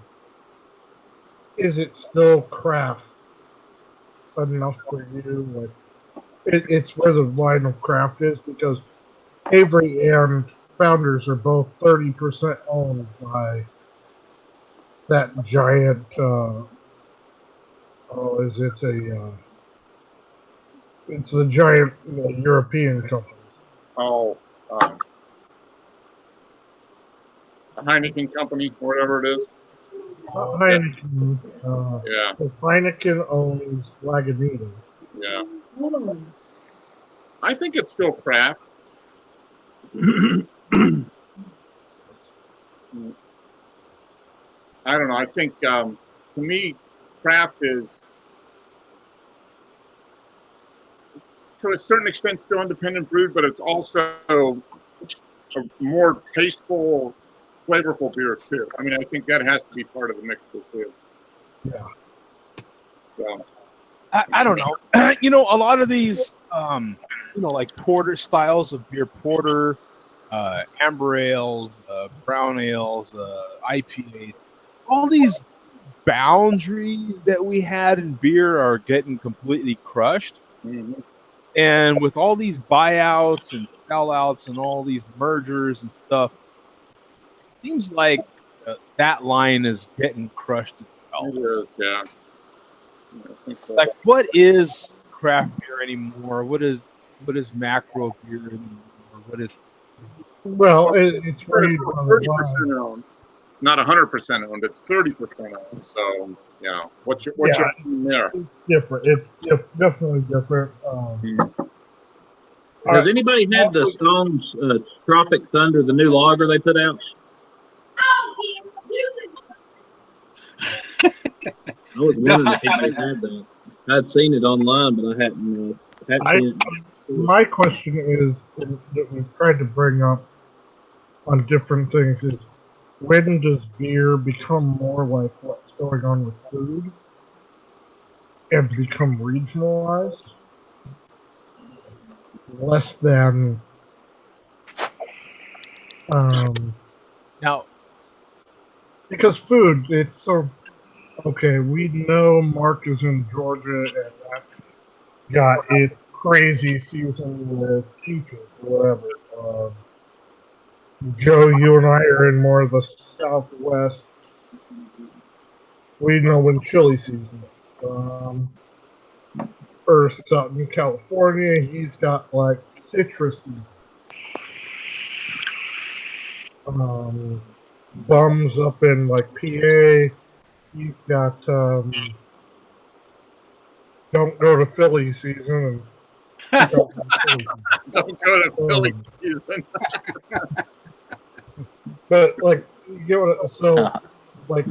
Is it still craft enough for you? Like it's where the line of craft is, because Avery and Founders are both 30% owned by that giant. Is it a? It's the giant European company. Oh, a Heineken company, whatever it is. Heineken. Yeah. Heineken owns Lagunitas. Yeah. I think it's still craft. I don't know. I think to me, craft is to a certain extent still independent brewed, but it's also a more tasteful, flavorful beers too. I mean, I think that has to be part of the mix too. Yeah. So. I don't know. A lot of these, like porter styles of beer, porter, amber ales, brown ales, IPAs, all these boundaries that we had in beer are getting completely crushed. Mm-hmm. And with all these buyouts and sellouts and all these mergers and stuff, it seems like that line is getting crushed as well. It is, yeah. Like, what is craft beer anymore? What is macro beer anymore? What is? Well, it's rated on the 30% owned, not 100% owned. It's 30% owned. So, what's your there? It's different. It's definitely different. Has anybody had the Stone's Tropic Thunder, the new lager they put out? I was wondering if anybody had that. I'd seen it online, but I hadn't seen it. My question is, that we've tried to bring up on different things, is when does beer become more like what's going on with food and become regionalized? Less than now, because food, it's so okay. We know Mark is in Georgia, and that's got its crazy season with peaches or whatever. Joe, you and I are in more of the Southwest. We know when chili season is. Earth's out in California, he's got like citrusy. Bums up in like PA, he's got don't go to Philly season and don't go to Philly season. Don't go to Philly season. But like you get what so like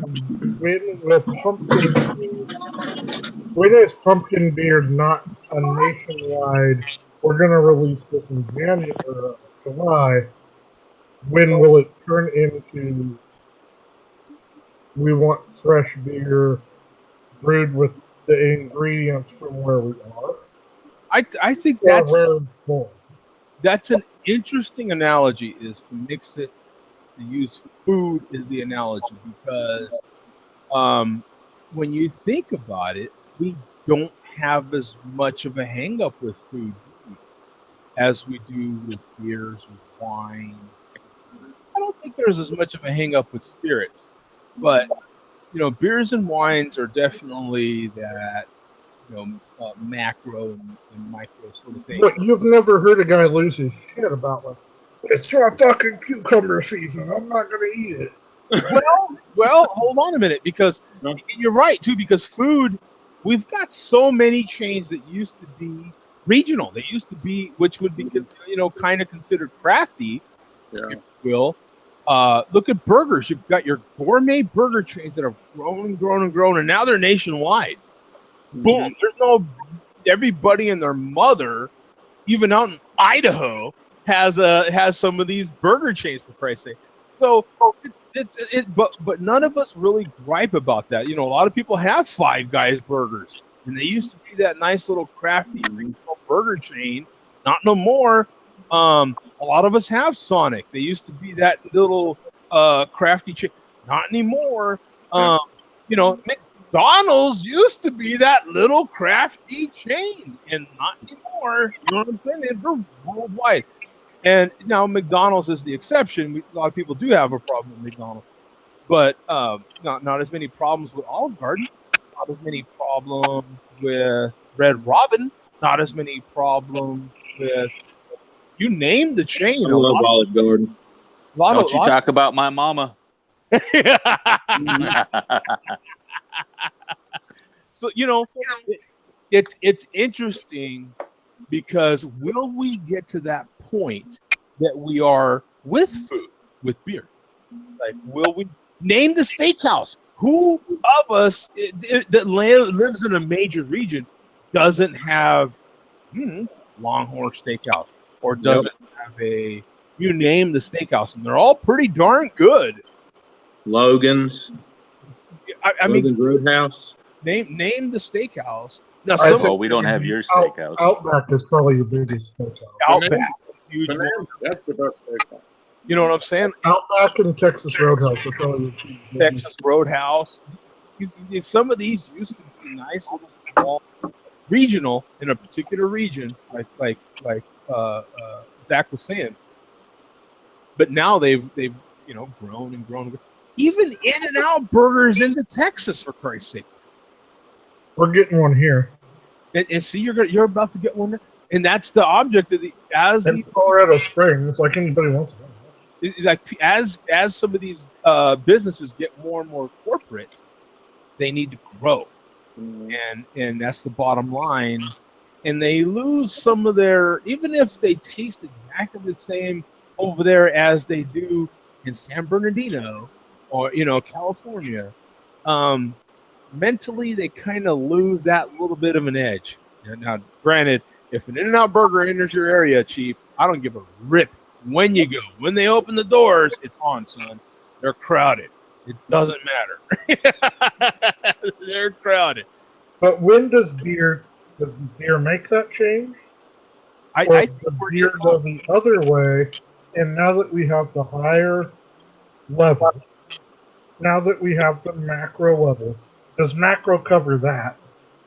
when is pumpkin beer not a nationwide? We're gonna release this in January or July. When will it turn into? We want fresh beer brewed with the ingredients from where we are. I think Or where it's born. that's an interesting analogy. Is to mix it, to use food is the analogy because when you think about it, we don't have as much of a hang up with food as we do with beers, with wine. I don't think there's as much of a hang up with spirits, but beers and wines are definitely that macro and micro sort of thing. But you've never heard a guy lose his shit about like it's our fucking cucumber season. I'm not gonna eat it. Well, hold on a minute, because you're right too. Because food, we've got so many chains that used to be regional. They used to be, which would be kind of considered crafty, if you will. Look at burgers. You've got your gourmet burger chains that have grown and grown and grown, and now they're nationwide. Boom! There's everybody and their mother, even out in Idaho, has some of these burger chains, for Christ's sake. So but none of us really gripe about that. A lot of people have Five Guys burgers, and they used to be that nice little crafty regional burger chain. Not no more. A lot of us have Sonic. They used to be that little crafty chain. Not anymore. McDonald's used to be that little crafty chain, and not anymore. You know what I'm saying? They're worldwide. And now McDonald's is the exception. A lot of people do have a problem with McDonald's, but not as many problems with Olive Garden. Not as many problems with Red Robin. Not as many problems with you name the chain. I love Olive Garden. Don't you talk about my mama. So it's interesting because will we get to that point that we are with food, with beer? Like, will we name the steakhouse? Who of us that lives in a major region doesn't have Longhorn Steakhouse or doesn't have you name the steakhouse, and they're all pretty darn good. Logan's. I mean, Logan's Roadhouse. Name the steakhouse. Now, we don't have your steakhouse. Outback is probably the biggest steakhouse. Outback's huge. That's the best steakhouse. You know what I'm saying? Outback and Texas Roadhouse are probably Texas Roadhouse. Some of these used to be nice little small regional in a particular region, like Zach was saying. But now they've grown and grown. Even In-N-Out Burgers into Texas, for Christ's sake. We're getting one here. And see, you're about to get one, and that's the object of Colorado Springs. Like anybody wants to. Like as some of these businesses get more and more corporate, they need to grow, and that's the bottom line. And they lose some of their, even if they taste exactly the same over there as they do in San Bernardino or California. Mentally, they kind of lose that little bit of an edge. Now, granted, if an In-N-Out Burger enters your area, Chief, I don't give a rip when you go. When they open the doors, it's on, son. They're crowded. It doesn't matter. They're crowded. But when does beer make that change? I the beer go the other way, and now that we have the higher level, now that we have the macro levels, does macro cover that?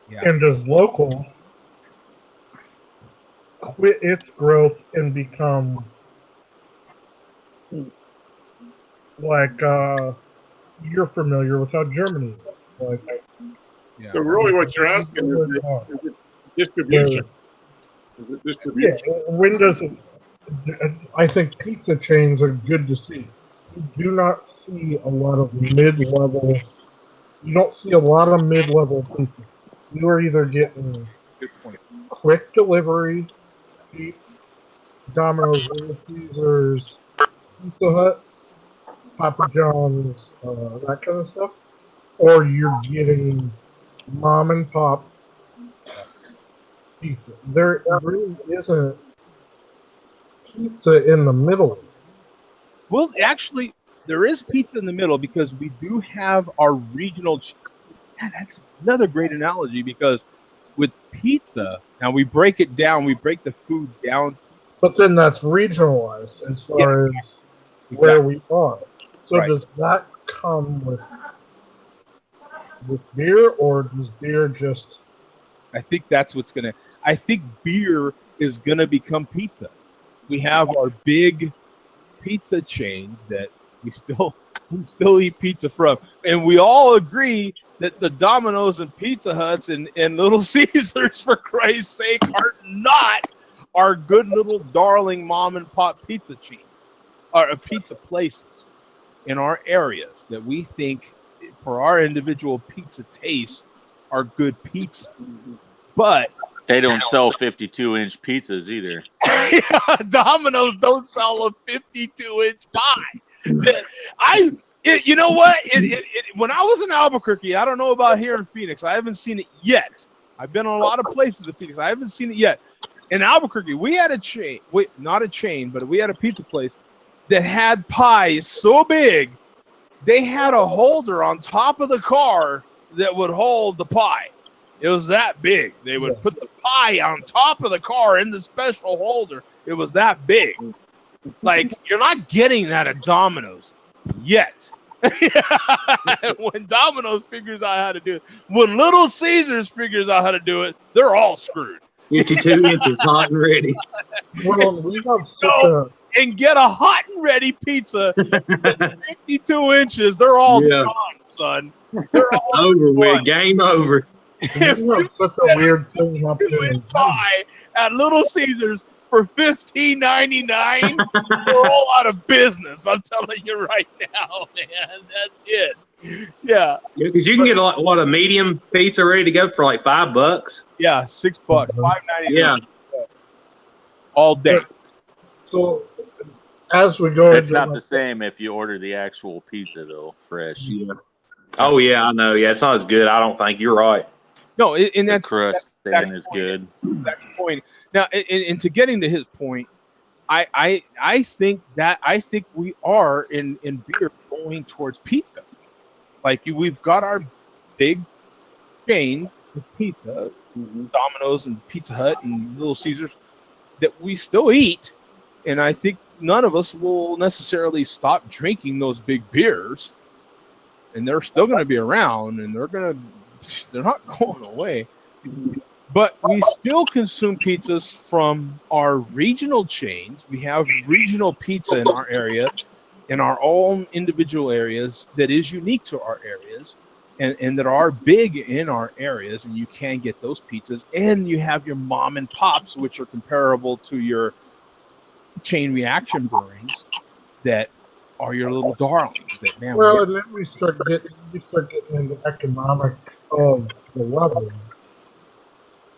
Yeah. And does local quit its growth and become like you're familiar with how Germany is? Like, So really what you're asking is it distribution? Is it distribution? Yeah, when does it? I think pizza chains are good to see. You do not see a lot of mid-level. You don't see a lot of mid-level pizza. you are either getting Good point. quick delivery, Domino's, Little Caesars, Pizza Hut, Papa John's, that kind of stuff, or you're getting mom and pop pizza. There really isn't pizza in the middle. Well, actually, there is pizza in the middle because we do have our regional. Yeah, that's another great analogy because with pizza, now we break it down. We break the food down. But then that's regionalized as far as where we are. So Right. does that come with beer, or does beer just? I think that's what's gonna. I think beer is gonna become pizza. We have our big pizza chain that we still eat pizza from, and we all agree that the Domino's and Pizza Huts and Little Caesars, for Christ's sake, are not our good little darling mom and pop pizza chains or pizza places in our areas that we think for our individual pizza tastes are good pizza. But They don't sell 52-inch pizzas either. Domino's don't sell a 52-inch pie. You know what? When I was in Albuquerque, I don't know about here in Phoenix. I haven't seen it yet. I've been in a lot of places in Phoenix. I haven't seen it yet. In Albuquerque, we had a chain. Wait, not a chain, but we had a pizza place that had pies so big, they had a holder on top of the car that would hold the pie. It was that big. They would put the pie on top of the car in the special holder. It was that big. Like, you're not getting that at Domino's yet. When Domino's figures out how to do it, when Little Caesars figures out how to do it, they're all screwed. 52 inches hot and ready. Well, we have such a. And get a hot and ready pizza that's 52 inches. They're all gone, son. They're all over with. Game over. We have such a weird thing happening. Pie at Little Caesars for $15.99. We're all out of business. I'm telling you right now, man. That's it. Yeah. Because you can get a medium pizza ready to go for like $5. Yeah, $6, $5.99. Yeah. All day. So as we go, It's not the same if you order the actual pizza though, fresh. Yeah. Oh yeah, I know. Yeah, it's not as good. I don't think you're right. No, and The crust isn't as good. That's the point. Now, and to getting to his point, I think we are in beer going towards pizza. Like we've got our big chain of pizza, Domino's and Pizza Hut and Little Caesars that we still eat, and I think none of us will necessarily stop drinking those big beers, and they're still going to be around, and they're not going away. But we still consume pizzas from our regional chains. We have regional pizza in our area, in our own individual areas that is unique to our areas and that are big in our areas, and you can get those pizzas. And you have your mom and pops, which are comparable to your chain reaction brewings that are your little darlings. That man. Well, and then we start getting into economic of the level.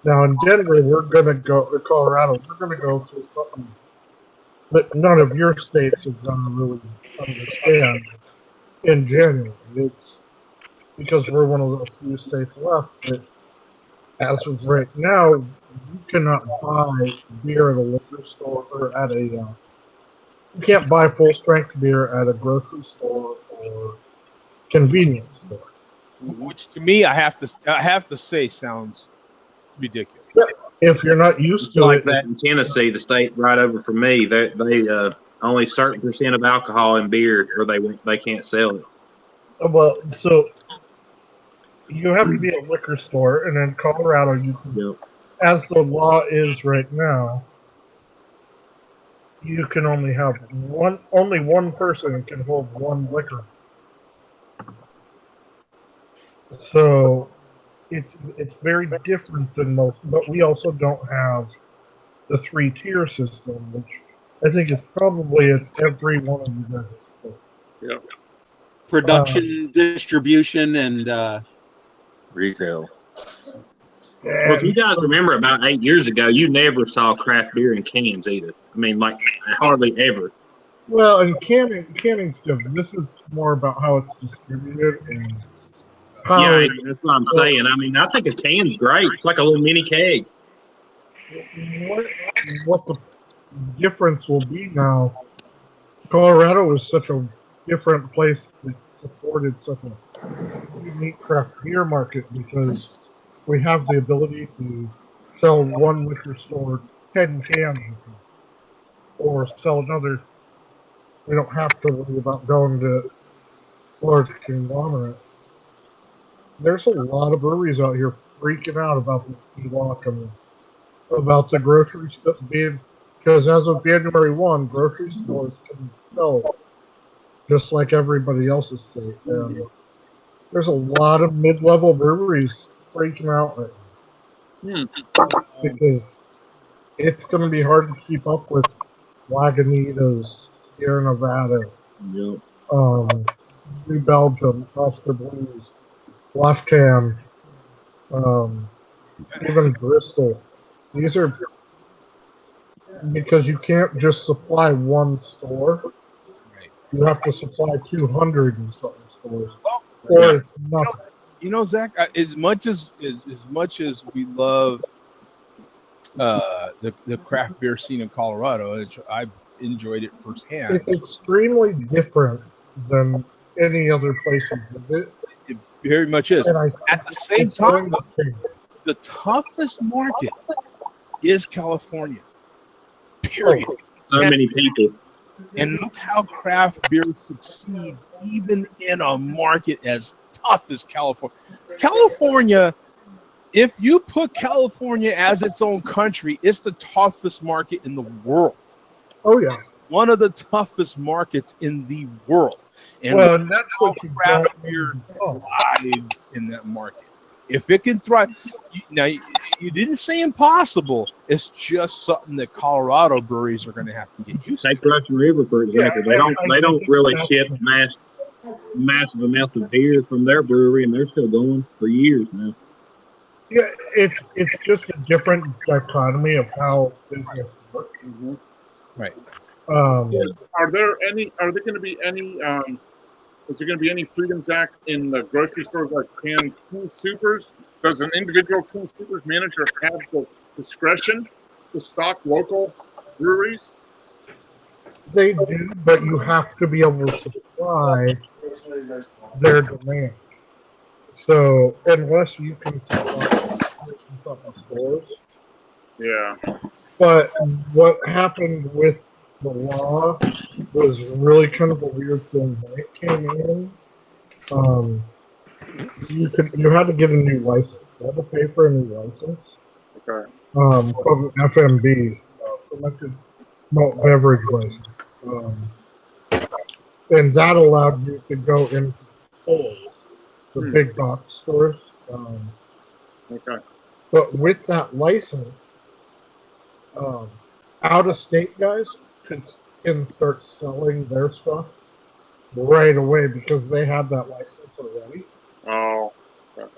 Now in Denver, we're gonna go, or Colorado, we're gonna go through something that none of your states are gonna really understand in January. It's because we're one of the few states left that, as of right now, you cannot buy beer at a liquor store or at a. You can't buy full strength beer at a grocery store or convenience store. Which to me, I have to say, sounds ridiculous. Yeah. If you're not used to like it, that in Tennessee, the state right over from me, they only certain percent of alcohol in beer, or they can't sell it. Well, so you have to be a liquor store, and in Colorado, you can, as the law is right now, you can only have only one person can hold one liquor. So it's very different than most, but we also don't have the 3-tier system, which I think is probably at every one of you guys' stores. Yeah. Production, distribution, and retail. Well, if you guys remember, about 8 years ago, you never saw craft beer in cans either. I mean, like hardly ever. Well, and canning's different. This is more about how it's distributed and how Yeah, it's, that's what I'm saying. I mean, I think a can's great. It's like a little mini keg. what the difference will be now. Colorado is such a different place that supported such a unique craft beer market because we have the ability to sell one liquor store 10 cans or sell another. We don't have to worry about going to large conglomerate. There's a lot of breweries out here freaking out about this new law coming, about the grocery stuff being, because as of January 1, grocery stores can sell just like everybody else's state. And there's a lot of mid-level breweries freaking out right now because it's going to be hard to keep up with Lagunitas, Sierra Nevada, Yep. New Belgium, Oscar Blues, Laftan, even Bristol. These are because you can't just supply one store. You have to supply 200 in certain stores, or it's nothing. You know, Zach, as much as we love the craft beer scene in Colorado, I've enjoyed it firsthand. It's extremely different than any other place you visit. It very much is. And At the same time, the toughest market is California. Period. So many people. And look how craft beer succeeds even in a market as tough as California. California, if you put California as its own country, it's the toughest market in the world. Oh yeah. One of the toughest markets in the world. And well, and that's what you craft beer thrives in that market. If it can thrive, now you didn't say impossible. It's just something that Colorado breweries are going to have to get used to. Take Russian River for example. Yeah, they don't really ship massive amounts of beer from their brewery, and they're still going for years now. Yeah, it's just a different dichotomy of how business works. Mm-hmm. Right. Are there going to be any? Is there going to be any freedoms act in the grocery stores like King Supers? Does an individual King Supers manager have the discretion to stock local breweries? They do, but you have to be able to supply their demand. So unless you can supply stores, yeah. But what happened with the law was really kind of a weird thing. When it came in, you had to get a new license. You had to pay for a new license. Okay. Called an FMB, fermented malt beverage license. And that allowed you to go into stores, the big box stores. Okay. But with that license, out-of-state guys can start selling their stuff right away because they have that license already. Oh. Okay.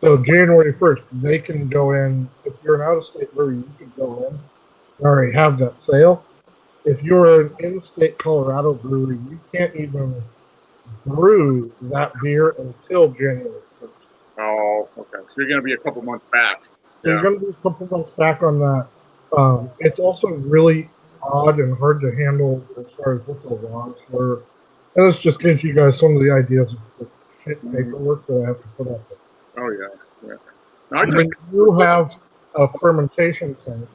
So January 1st, they can go in. If you're an out-of-state brewery, you can go in. You already have that sale. If you're an in-state Colorado brewery, you can't even brew that beer until January 1st. Oh, okay. So you're going to be a couple months back. So you're going to be a couple months back on that. It's also really odd and hard to handle as far as what the laws were. And this just gives you guys some of the ideas of the paperwork that I have to put up with. Oh, yeah. Now, When you have a fermentation tank,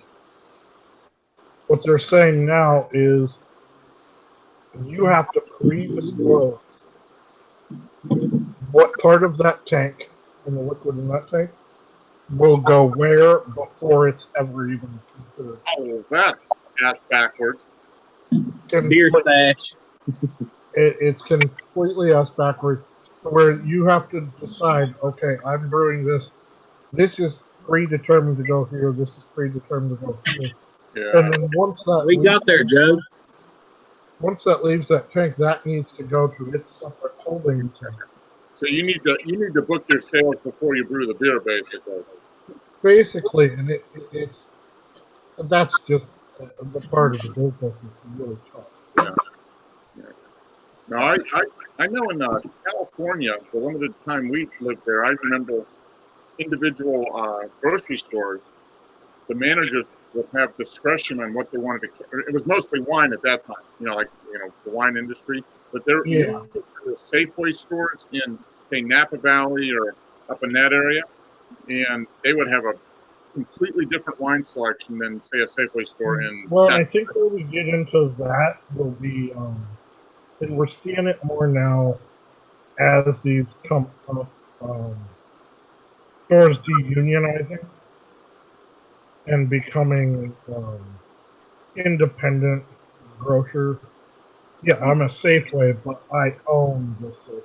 what they're saying now is you have to pre-disclose what part of that tank and the liquid in that tank will go where before it's ever even considered. Oh, that's ass backwards. Beer stash. It's completely ass backwards. Where you have to decide, okay, I'm brewing this. This is predetermined to go here. This is predetermined to go here. Yeah. And then once that We got there, Joe. Once that leaves that tank, that needs to go to its separate holding tank. So you need to book your sales before you brew the beer, basically. basically, and it's that's just the part of the business. It's really tough. Yeah. Yeah. No, I know in California, the limited time we lived there, I remember individual grocery stores, the managers would have discretion on what they wanted to. It was mostly wine at that time, like the wine industry. But there were Safeway stores in, say, Napa Valley or up in that area, and they would have a completely different wine selection than, say, a Safeway store in. Well, I think when we get into that, will be, and we're seeing it more now as these come up, stores deunionizing and becoming independent grocer. Yeah, I'm a Safeway, but I own the Safeway.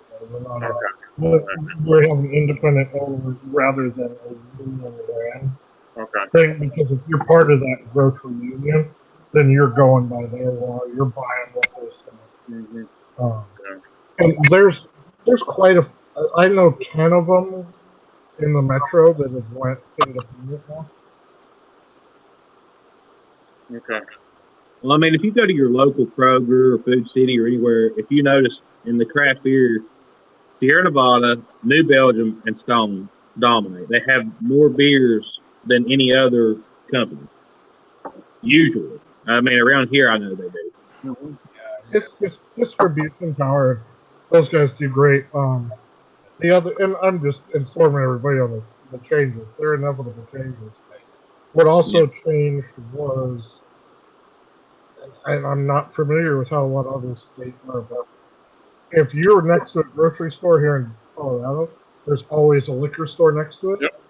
We're having independent owners rather than a union brand thing, because if you're part of that grocery union, then you're going by their law. You're buying what they sell. And there's quite a. I know 10 of them in the metro that have went independent now. Okay. Well, I mean, if you go to your local Kroger or Food City or anywhere, if you notice in the craft beer, Sierra Nevada, New Belgium, and Stone dominate. They have more beers than any other company. Usually. I mean, around here, I know they do. Mm-hmm. It's distribution power. Those guys do great. The other, and I'm just informing everybody on the changes. They're inevitable changes. What also changed was, and I'm not familiar with how a lot of other states are, but if you're next to a grocery store here in Colorado, there's always a liquor store next to it. Yep.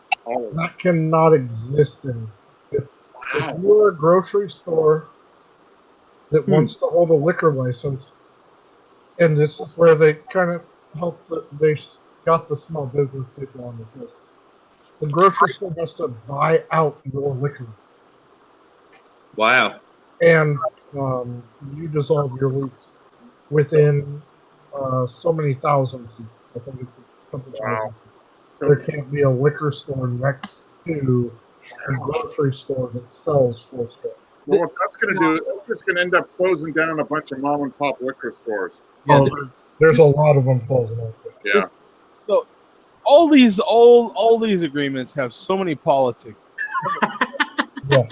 That cannot exist if you're a grocery store that wants to hold a liquor license, and this is where they kind of help. They got the small business people on the list. The grocery store has to buy out your liquor. Wow. And you dissolve your lease within so many thousand feet. I think it's a couple thousand feet. There can't be a liquor store next to a grocery store that sells full store. Well, what that's going to do, it's just going to end up closing down a bunch of mom and pop liquor stores. Yeah, there's a lot of them closing up. Yeah. So all these agreements have so many politics. Yeah.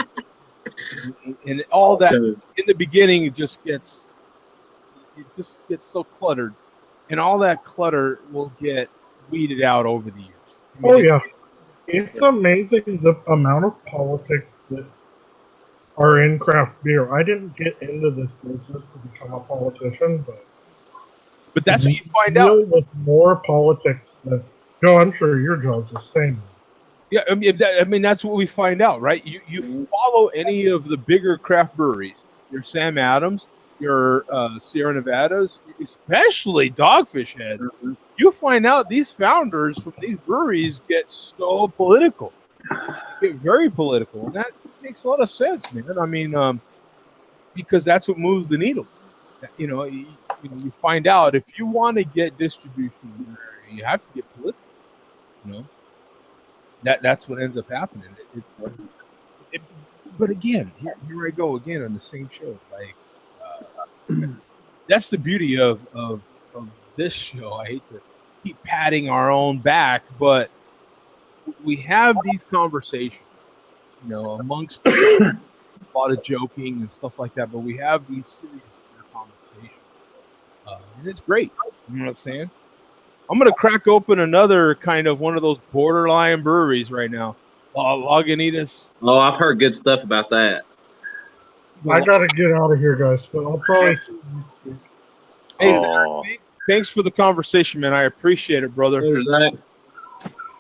And all that in the beginning it just gets so cluttered, and all that clutter will get weeded out over the years. It's amazing the amount of politics that are in craft beer. I didn't get into this business to become a politician, but that's what you find out. With more politics than Joe, I'm sure your job's the same. Yeah, I mean that's what we find out, right? You follow any of the bigger craft breweries, your Sam Adams, your Sierra Nevadas, especially Dogfish Head. You find out these founders from these breweries get so political, get very political, and that makes a lot of sense, man. I mean, because that's what moves the needle. You find out if you want to get distribution, you have to get political. That's what ends up happening. But again, here I go again on the same show. Like that's the beauty of this show. I hate to keep patting our own back, but we have these conversations, amongst a lot of joking and stuff like that. But we have these serious conversations, and it's great. You know what I'm saying? I'm going to crack open another kind of one of those borderline breweries right now. Lagunitas. Oh, I've heard good stuff about that. I got to get out of here, guys, but I'll probably see you next week. Hey, Zach, thanks for the conversation, man. I appreciate it, brother. Hey, Zach.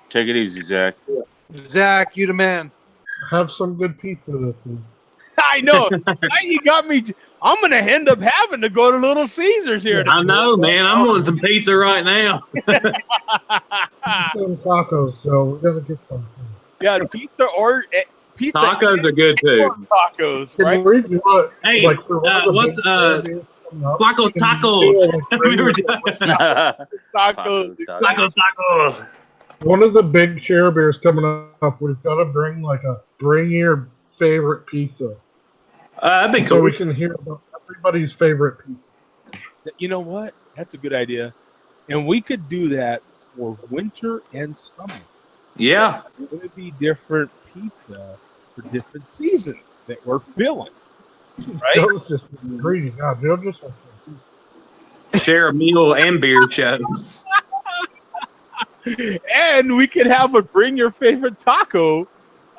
Take it easy, Zach. Zach, you the man. Have some good pizza this week. I know. You got me. I'm going to end up having to go to Little Caesars here. I know, man. I'm wanting some pizza right now. Pizza and tacos, Joe. We got to get some. Yeah, pizza or pizza. Tacos are good too. Tacos, right? Hey, what's Flacco's Tacos? Tacos. Tacos. One of the big share beers coming up, we've got to bring your favorite pizza. That'd be So cool. we can hear about everybody's favorite pizza. You know what? That's a good idea. And we could do that for winter and summer. Yeah. It would be different pizza for different seasons that we're feeling. Right? Joe's just greedy. Now, Joe just wants some pizza. Share a meal and beer show. And we could have a bring your favorite taco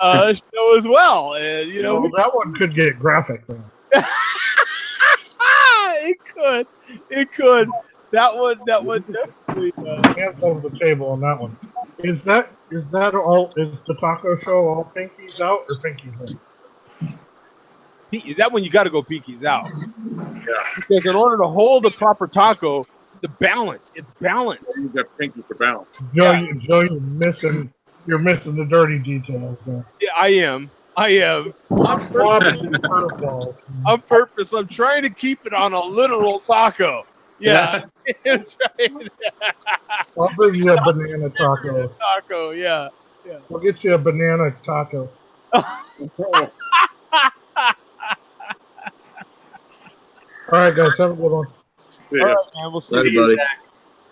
show as well. And you know, Well, that one could get graphic, man. it could. That one definitely. Hands over the table on that one. Is that all? Is the taco show all pinkies out or pinkies in? That one you got to go pinkies out. Because in order to hold the proper taco, it's balance. You got pinky for balance. Joe, you're missing the dirty details. Yeah, I am. On purpose. I'm trying to keep it on a literal taco. Yeah. I'll bring you a banana taco. Taco, yeah. We'll get you a banana taco. All right, guys, have a good one. See ya. All right, man. We'll see Later, you. buddy.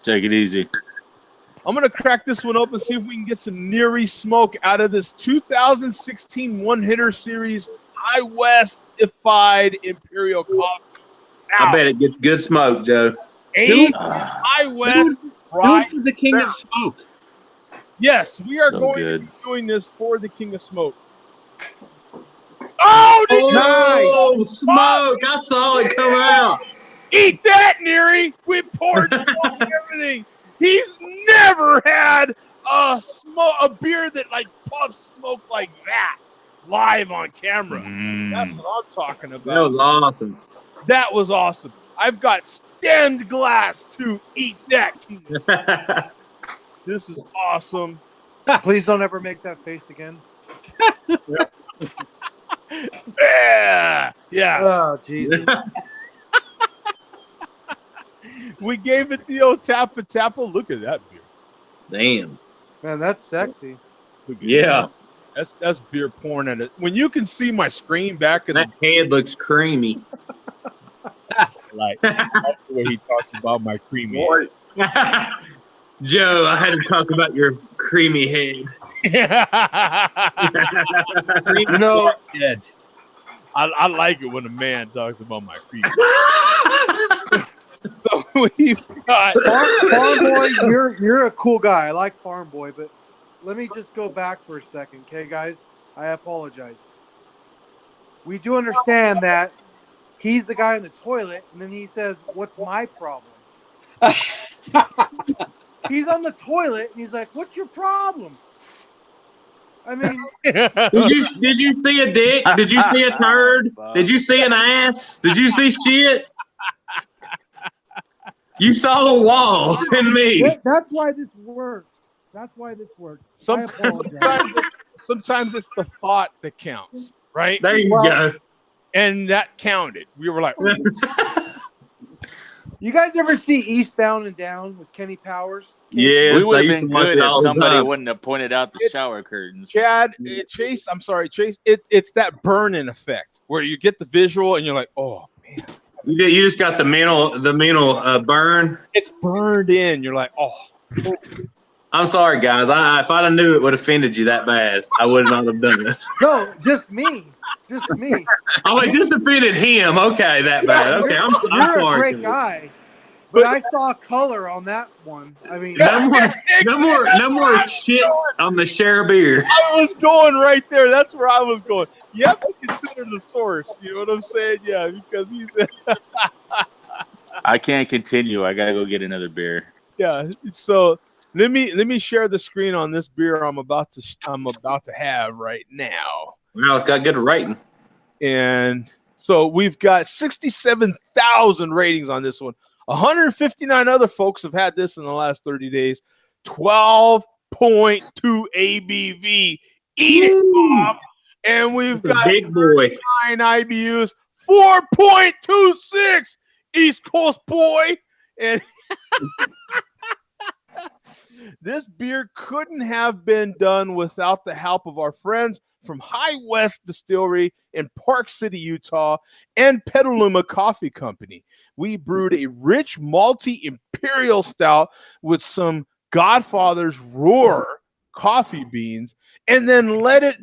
Take it easy. I'm going to crack this one open, see if we can get some Neary smoke out of this 2016 one-hitter series High West-ified Imperial Coffee. I bet it gets good smoke, Joe. High West. Do it for the King of Smoke. Yes, we are So going good. to be doing this for the King of Smoke. Oh, did you Oh, smoke! I saw it come out. eat that, Neary? We poured smoke and everything. He's never had a beer that like puffs smoke like that live on camera. That's what I'm talking about. That was awesome. That was awesome. I've got stemmed glass to eat that, King of Smoke. This is awesome. Please don't ever make that face again. Yeah. Oh, Jesus. We gave it the old tappa. Look at that beer. Damn. Man, that's sexy. Look at Yeah. that. That's beer pouring at it. When you can see my screen back in That head looks creamy. like that's the way he talks about my creamy. Boy, Joe, I had to talk about your creamy head. No, dead. I like it when a man talks about my creamy. So we've got Farm Boy, you're a cool guy. I like Farm Boy, but let me just go back for a second, okay, guys? I apologize. We do understand that he's the guy in the toilet, and then he says, "What's my problem?" He's on the toilet, and he's like, "What's your problem?" I mean, Did you see a dick? Did you see a turd? Did you see an ass? Did you see shit? You saw a wall in me. that's why this works. That's why this works. I apologize. sometimes it's the thought that counts, right? There you go. And that counted. We were like, You guys ever see Eastbound and Down with Kenny Powers? Yes, We would I have used been to watch good it if all the somebody time. wouldn't have pointed out the shower curtains. Chad, Chase, I'm sorry, Chase. It's that burn-in effect where you get the visual and you're like, oh man, You just got the mental burn. it's burned in. You're like, oh. I'm sorry, guys. If I'd have knew it would have offended you that bad, I would not have done it. No, just me. Just me. Oh, it just offended him. Okay, that bad. Okay, I'm You're sorry. a great guy. But I saw color on that one. I mean, No more shit on the share beer. I was going right there. That's where I was going. You have to consider the source. You know what I'm saying? Yeah, because he's. I can't continue. I gotta go get another beer. Yeah. So let me share the screen on this beer I'm about to have right now. Wow, it's got good rating. And so we've got 67,000 ratings on this one. 159 other folks have had this in the last 30 days. 12.2 ABV. Eat it, Bob. And we've got big boy 9 IBUs. 4.26 East Coast boy. And This beer couldn't have been done without the help of our friends from High West Distillery in Park City, Utah, and Petaluma Coffee Company. We brewed a rich, malty imperial stout with some Godfather's Roar coffee beans, and then let it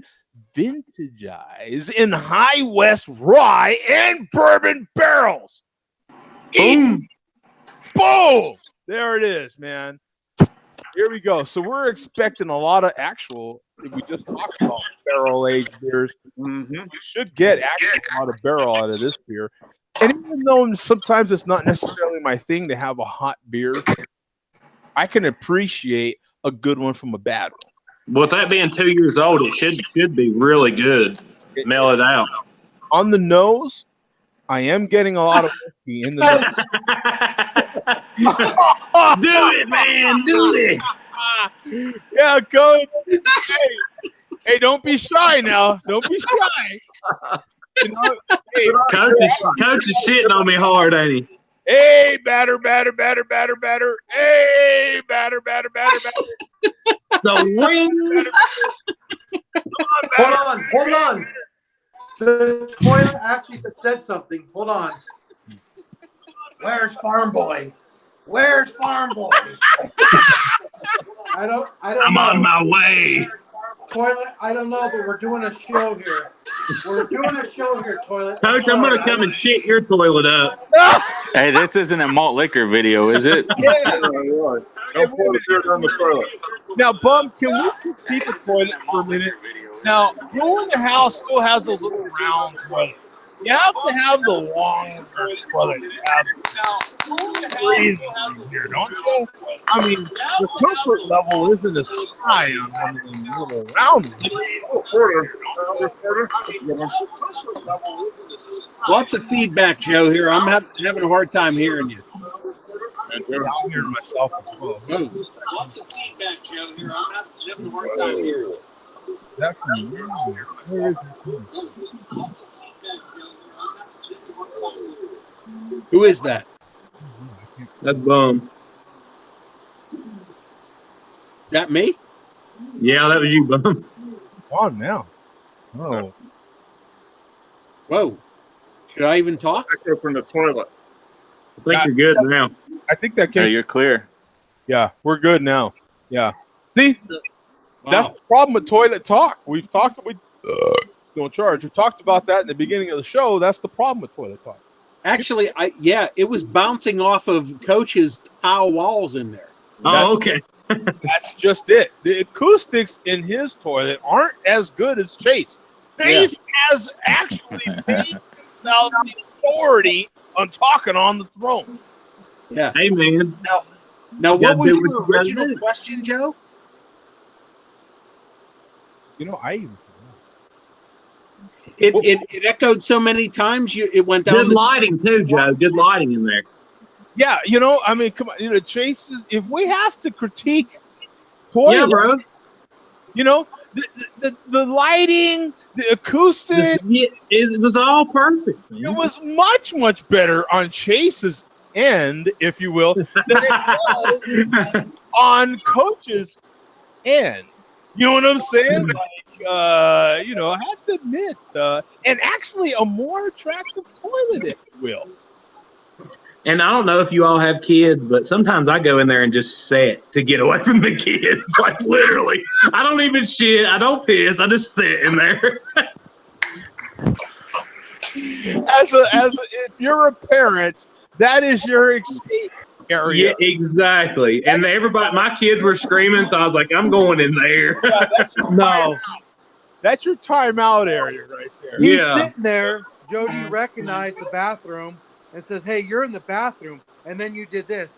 vintagize in High West rye and bourbon barrels. Boom. Boom! There it is, man. Here we go. So we're expecting a lot of actual. We just talked about barrel aged beers. You should get actually a lot of barrel out of this beer. And even though sometimes it's not necessarily my thing to have a hot beer, I can appreciate a good one from a bad one. With that being 2 years old, it should be really good. Mellowed out. On the nose, I am getting a lot of whiskey in the nose. Do it, man. Do it. Yeah, coach. Hey, don't be shy now. Don't be shy. You know, hey, Coach is shitting on me hard, ain't he? hey, batter. Hey, batter. The wing. Hold on. The toilet actually said something. Hold on. Where's Farm Boy? I'm know. on my way. Toilet, I don't know, but we're doing a show here. Toilet. Coach, I'm going to come and shit your toilet up. Hey, this isn't a malt liquor video, is it? Yeah. Don't pour the beer down the toilet. Now, Bum, can we critique a toilet for a minute? Now, who in the house still has those little round toilets? You have to have the long toilet. Here, don't you? I mean, the comfort level isn't as high on one of them little round ones. Lots of feedback, Joe. Here, I'm having a hard time hearing you. I'm hearing myself as well. Lots of feedback, Joe. Here, I'm having a hard time hearing you. That's Who is that? That's Bum. Is that me? Yeah, that was you, Bum. on now. Oh. Whoa. Should I even talk? Echo from the toilet. I think you're good now. I think that Yeah, came. you're clear. Yeah, we're good now. Yeah. See, Wow. that's the problem with toilet talk. We've talked. We don't charge. We talked about that in the beginning of the show. That's the problem with toilet talk. Actually, it was bouncing off of Coach's tile walls in there. Oh, okay. That's just it. The acoustics in his toilet aren't as good as Chase. Chase has actually paid himself the authority on talking on the throne. Yeah. Hey, man. Now, You what gotta was do your what you gotta original do. question, Joe? You know, I even. It echoed so many times. It went down. Good lighting, too, Joe. Good lighting in there. Yeah, you know, I mean, come on, you know, Chase is, if we have to critique toilet, Yeah, bro. you know, the lighting, the acoustics, It was all perfect, it man. was much better on Chase's end, if you will, than it was on Coach's end. You know what I'm saying? Like, you know, I have to admit, and actually a more attractive toilet, if you will. And I don't know if you all have kids, but sometimes I go in there and just sit to get away from the kids. Like, literally. I don't even shit. I don't piss. I just sit in there. If you're a parent, that is your escape area. Yeah, exactly. And everybody, my kids were screaming, so I was like, I'm going in there. Yeah, that's your timeout area right there. He's Yeah. sitting there. Jody recognized the bathroom and says, "Hey, you're in the bathroom," and then you did this.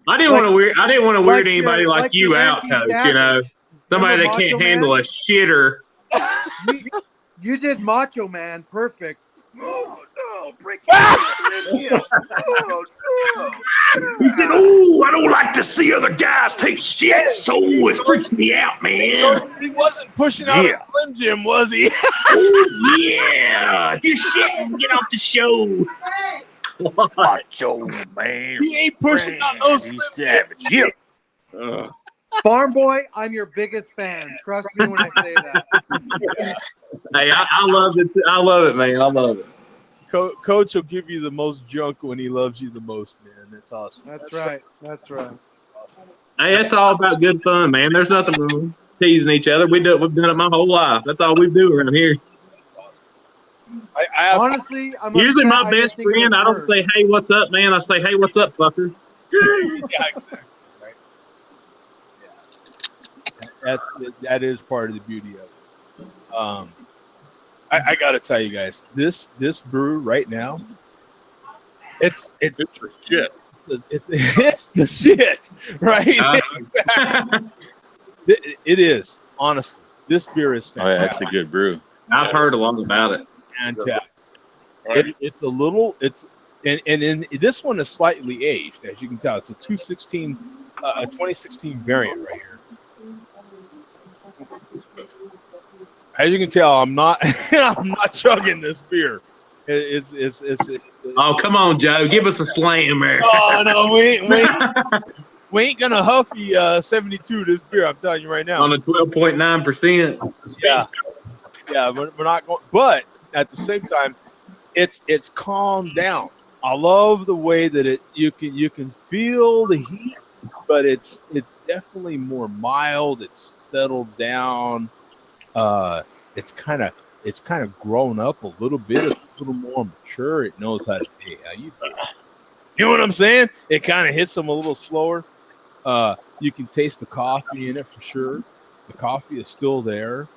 I didn't want to weird. I didn't want to weird Like anybody you're- like like you you're out, Randy Coach. Savage. You know, somebody Remember that can't Macho handle Man? a shitter. You did Macho Man perfect. Oh no, break it. Oh no. He said, "Oh, I don't like to see other guys take shit, so it freaks me out, man." He wasn't pushing out a Slim Jim, was he? Oh yeah, if you're shitting, get off the show. Macho man. He ain't pushing out no Slim He's Jim. savage. Yeah. Farm Boy, I'm your biggest fan. Trust me when I say that. Hey, I love it. I love it, man. I love it. Coach will give you the most junk when he loves you the most, man. That's awesome. That's right. That's right. Hey, it's all about good fun, man. There's nothing wrong with teasing each other. We've done it my whole life. That's all we do around here. I Honestly, I'm Usually upset my I didn't best think of friend, it I don't first. say, "Hey, what's up, man?" I say, "Hey, what's up, fucker?" Yeah, exactly. Right. Yeah. That is part of the beauty of it. I got to tell you guys, this brew right now, it's for shit. It's the shit, right? Exactly. It is, honestly. This beer is Oh yeah, fantastic. that's a good brew. I've heard a lot about it. Fantastic. It's a little, and in this one is slightly aged, as you can tell. It's a 2016 variant right here. As you can tell, I'm not I'm not chugging this beer. It's Oh, come on, Joe. Give us a slam there. Oh no, we ain't gonna huffy 72 this beer. I'm telling you right now. On a 12.9%. Yeah, we're not going. But at the same time, it's calmed down. I love the way that you can feel the heat, but it's definitely more mild. It's settled down. It's kind of grown up a little bit. It's a little more mature. It knows how to. Hey, how you doing? You know what I'm saying? It kind of hits them a little slower. You can taste the coffee in it for sure. The coffee is still there.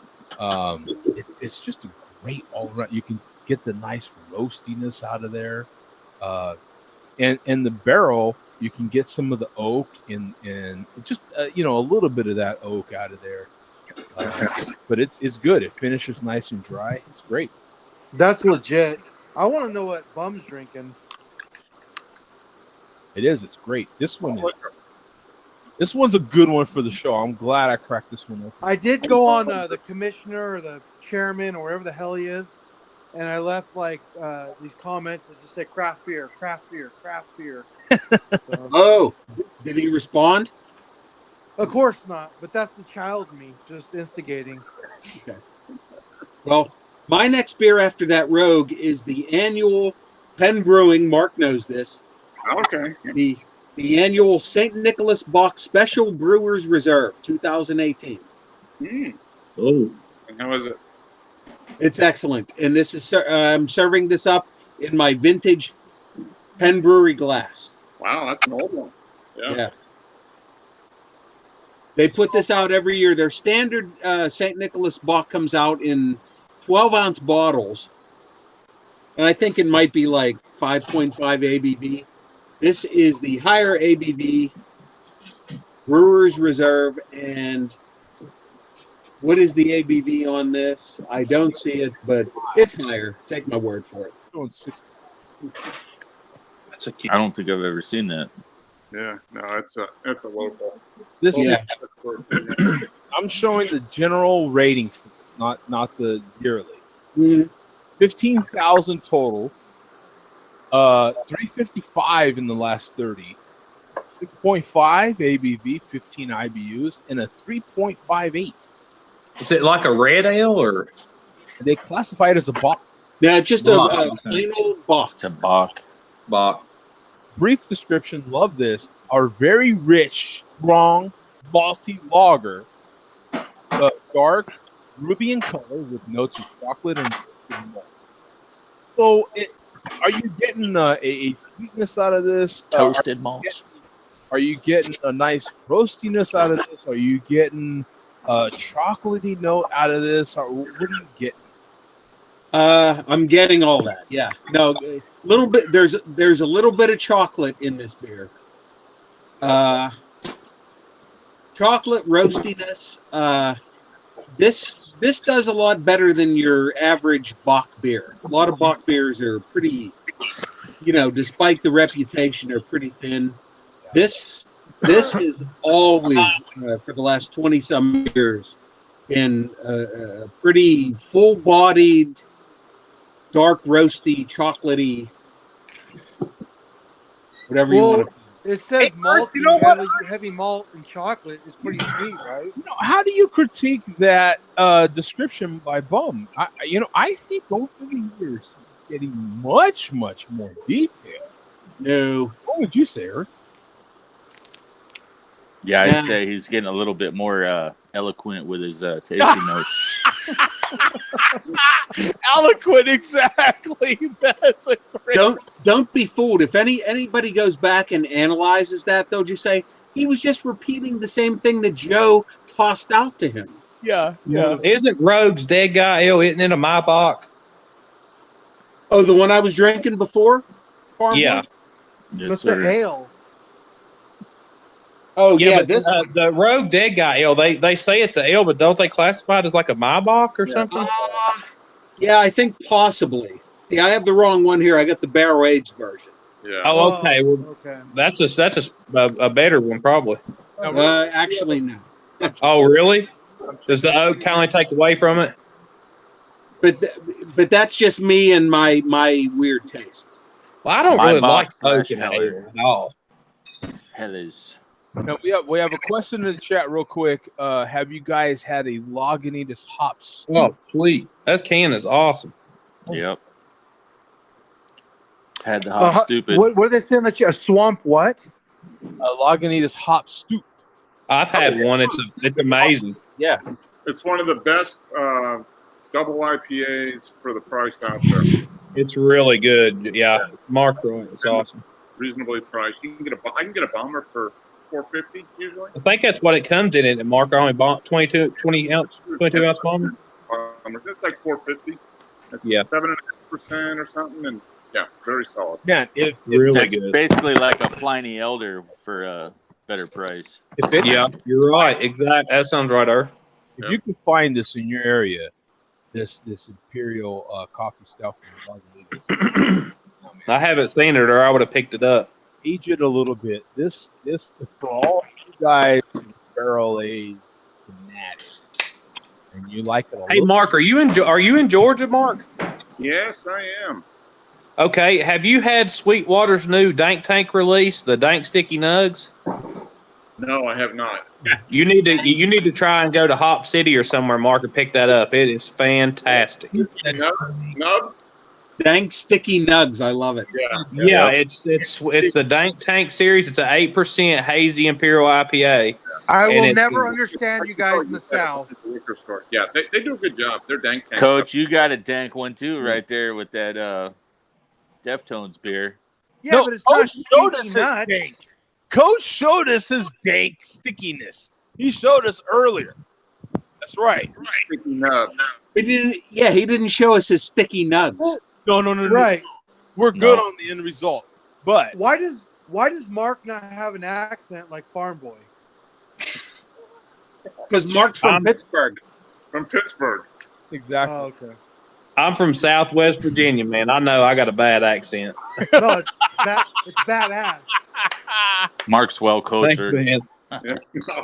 It's just a great all around. You can get the nice roastiness out of there, and the barrel. You can get some of the oak and just a little bit of that oak out of there. But it's good. It finishes nice and dry. It's great. That's legit. I want to know what Bum's drinking. It is. It's great. This one's a good one for the show. I'm glad I cracked this one open. I did go on the commissioner or the chairman or whatever the hell he is, and I left these comments that just say craft beer, craft beer, craft beer. Oh, did he respond? Of course not, but that's the child me just instigating. Okay. Well, my next beer after that Rogue is the annual Penn Brewing. Mark knows this. Okay. The annual St. Nicholas Bock Special Brewers Reserve 2018. Oh. And how is it? It's excellent. And this is I'm serving this up in my vintage Penn Brewery glass. Wow, that's an old one. Yeah. They put this out every year. Their standard St. Nicholas Bock comes out in 12-ounce bottles. And I think it might be like 5.5 ABV. This is the higher ABV Brewers Reserve. And what is the ABV on this? I don't see it, but it's higher. Take my word for it. I don't think I've ever seen that. Yeah, no, it's a local. This Yeah. is. I'm showing the general rating for this, not the yearly. 15,000 total. 355 in the last 30. 6.5 ABV, 15 IBUs, and a 3.58. Is it like a red ale or? They classify it as a Bock. Yeah, just a plain old Bock. It's a Bock. Bock. Brief description, love this. Our very rich, strong, malty lager. Dark, ruby in color with notes of chocolate and malt. So, are you getting a sweetness out of this? Toasted malts. Are you getting a nice roastiness out of this? Are you getting a chocolatey note out of this? Or what are you getting? I'm getting all that. Yeah. No, a little bit. There's a little bit of chocolate in this beer. Chocolate roastiness. This does a lot better than your average Bock beer. A lot of Bock beers are pretty, despite the reputation, are pretty thin. This is always for the last 20 some years been a pretty full-bodied, dark roasty, chocolatey, whatever you want to. It says malty, you know what? heavy malt, and chocolate is pretty sweet, right? How do you critique that description by Bum? I think over the years he's getting much, much more detail. No. What would you say, Earth? Yeah, I'd say he's getting a little bit more eloquent with his tasting notes. Eloquent, exactly. That's a great. Don't be fooled. If anybody goes back and analyzes that, they'll just say he was just repeating the same thing that Joe tossed out to him. Yeah. Isn't Rogue's Dead Guy Ale? Isn't it a Maybach? Oh, the one I was drinking before? Yeah. Yes, What's sir. the ale? Oh, yeah. But the Rogue Dead Guy Ale, they say it's an ale, but don't they classify it as like a Maybach or something? Yeah, I think possibly. Yeah, I have the wrong one here. I got the barrel-aged version. Yeah. Oh, okay. Well, Okay. that's a better one, probably. Actually, no. Oh, really? Does the oak kind of take away from it? But that's just me and my weird taste. Well, I don't My really box like oak slash in Heller. ale at all. Heathers. Now, we have a question in the chat real quick. Have you guys had a Lagunitas hop stew? Oh, sweet. That can is awesome. Yep. Had the hop stupid. What are they saying that a swamp what? A Lagunitas hop stew. I've had one. It's amazing. Yeah. It's one of the best double IPAs for the price out there. It's really good. Yeah. Mark's right. It's awesome. Reasonably priced. I can get a bomber for $4.50 usually. I think that's what it comes in at Mark. Only 22 ounce bomber. It's like $4.50. It's Yeah. 7.5% or something, and yeah, very solid. Yeah, Really That's good. basically like a Pliny Elder for a better price. Yeah, you're right. Exactly. That sounds right, Earth. If you can find this in your area, this imperial coffee stout from Lagunitas, I haven't seen it, or I would have picked it up. age it a little bit. This for all you guys barrel aged fanatics, and you like it. Hey, Mark, are you in Georgia, Mark? Yes, I am. Okay. Have you had Sweetwater's new Dank Tank release, the Dank Sticky Nugs? No, I have not. You need to try and go to Hop City or somewhere, Mark, and pick that up. It is fantastic. Nubs? Dank Sticky Nugs. I love it. Yeah, it's the Dank Tank series. It's an 8% hazy Imperial IPA. I will it's- never understand you guys in the South. Liquor store. Yeah, they do a good job. They're dank tank. Coach, you got a dank one too right there with that Deftones beer. Yeah, but it's not showed us stinky his nuts. dank. Coach showed us his dank stickiness. He showed us earlier. That's right. Sticky nub. He didn't show us his sticky nugs. No. Right. We're good on the end result. But Why does Mark not have an accent like Farm Boy? Because Mark's from Pittsburgh. From Pittsburgh. exactly. Oh, okay. I'm from Southwest Virginia, man. I know I got a bad accent. No, it's badass. Mark's well Thanks, cultured. man. Yeah.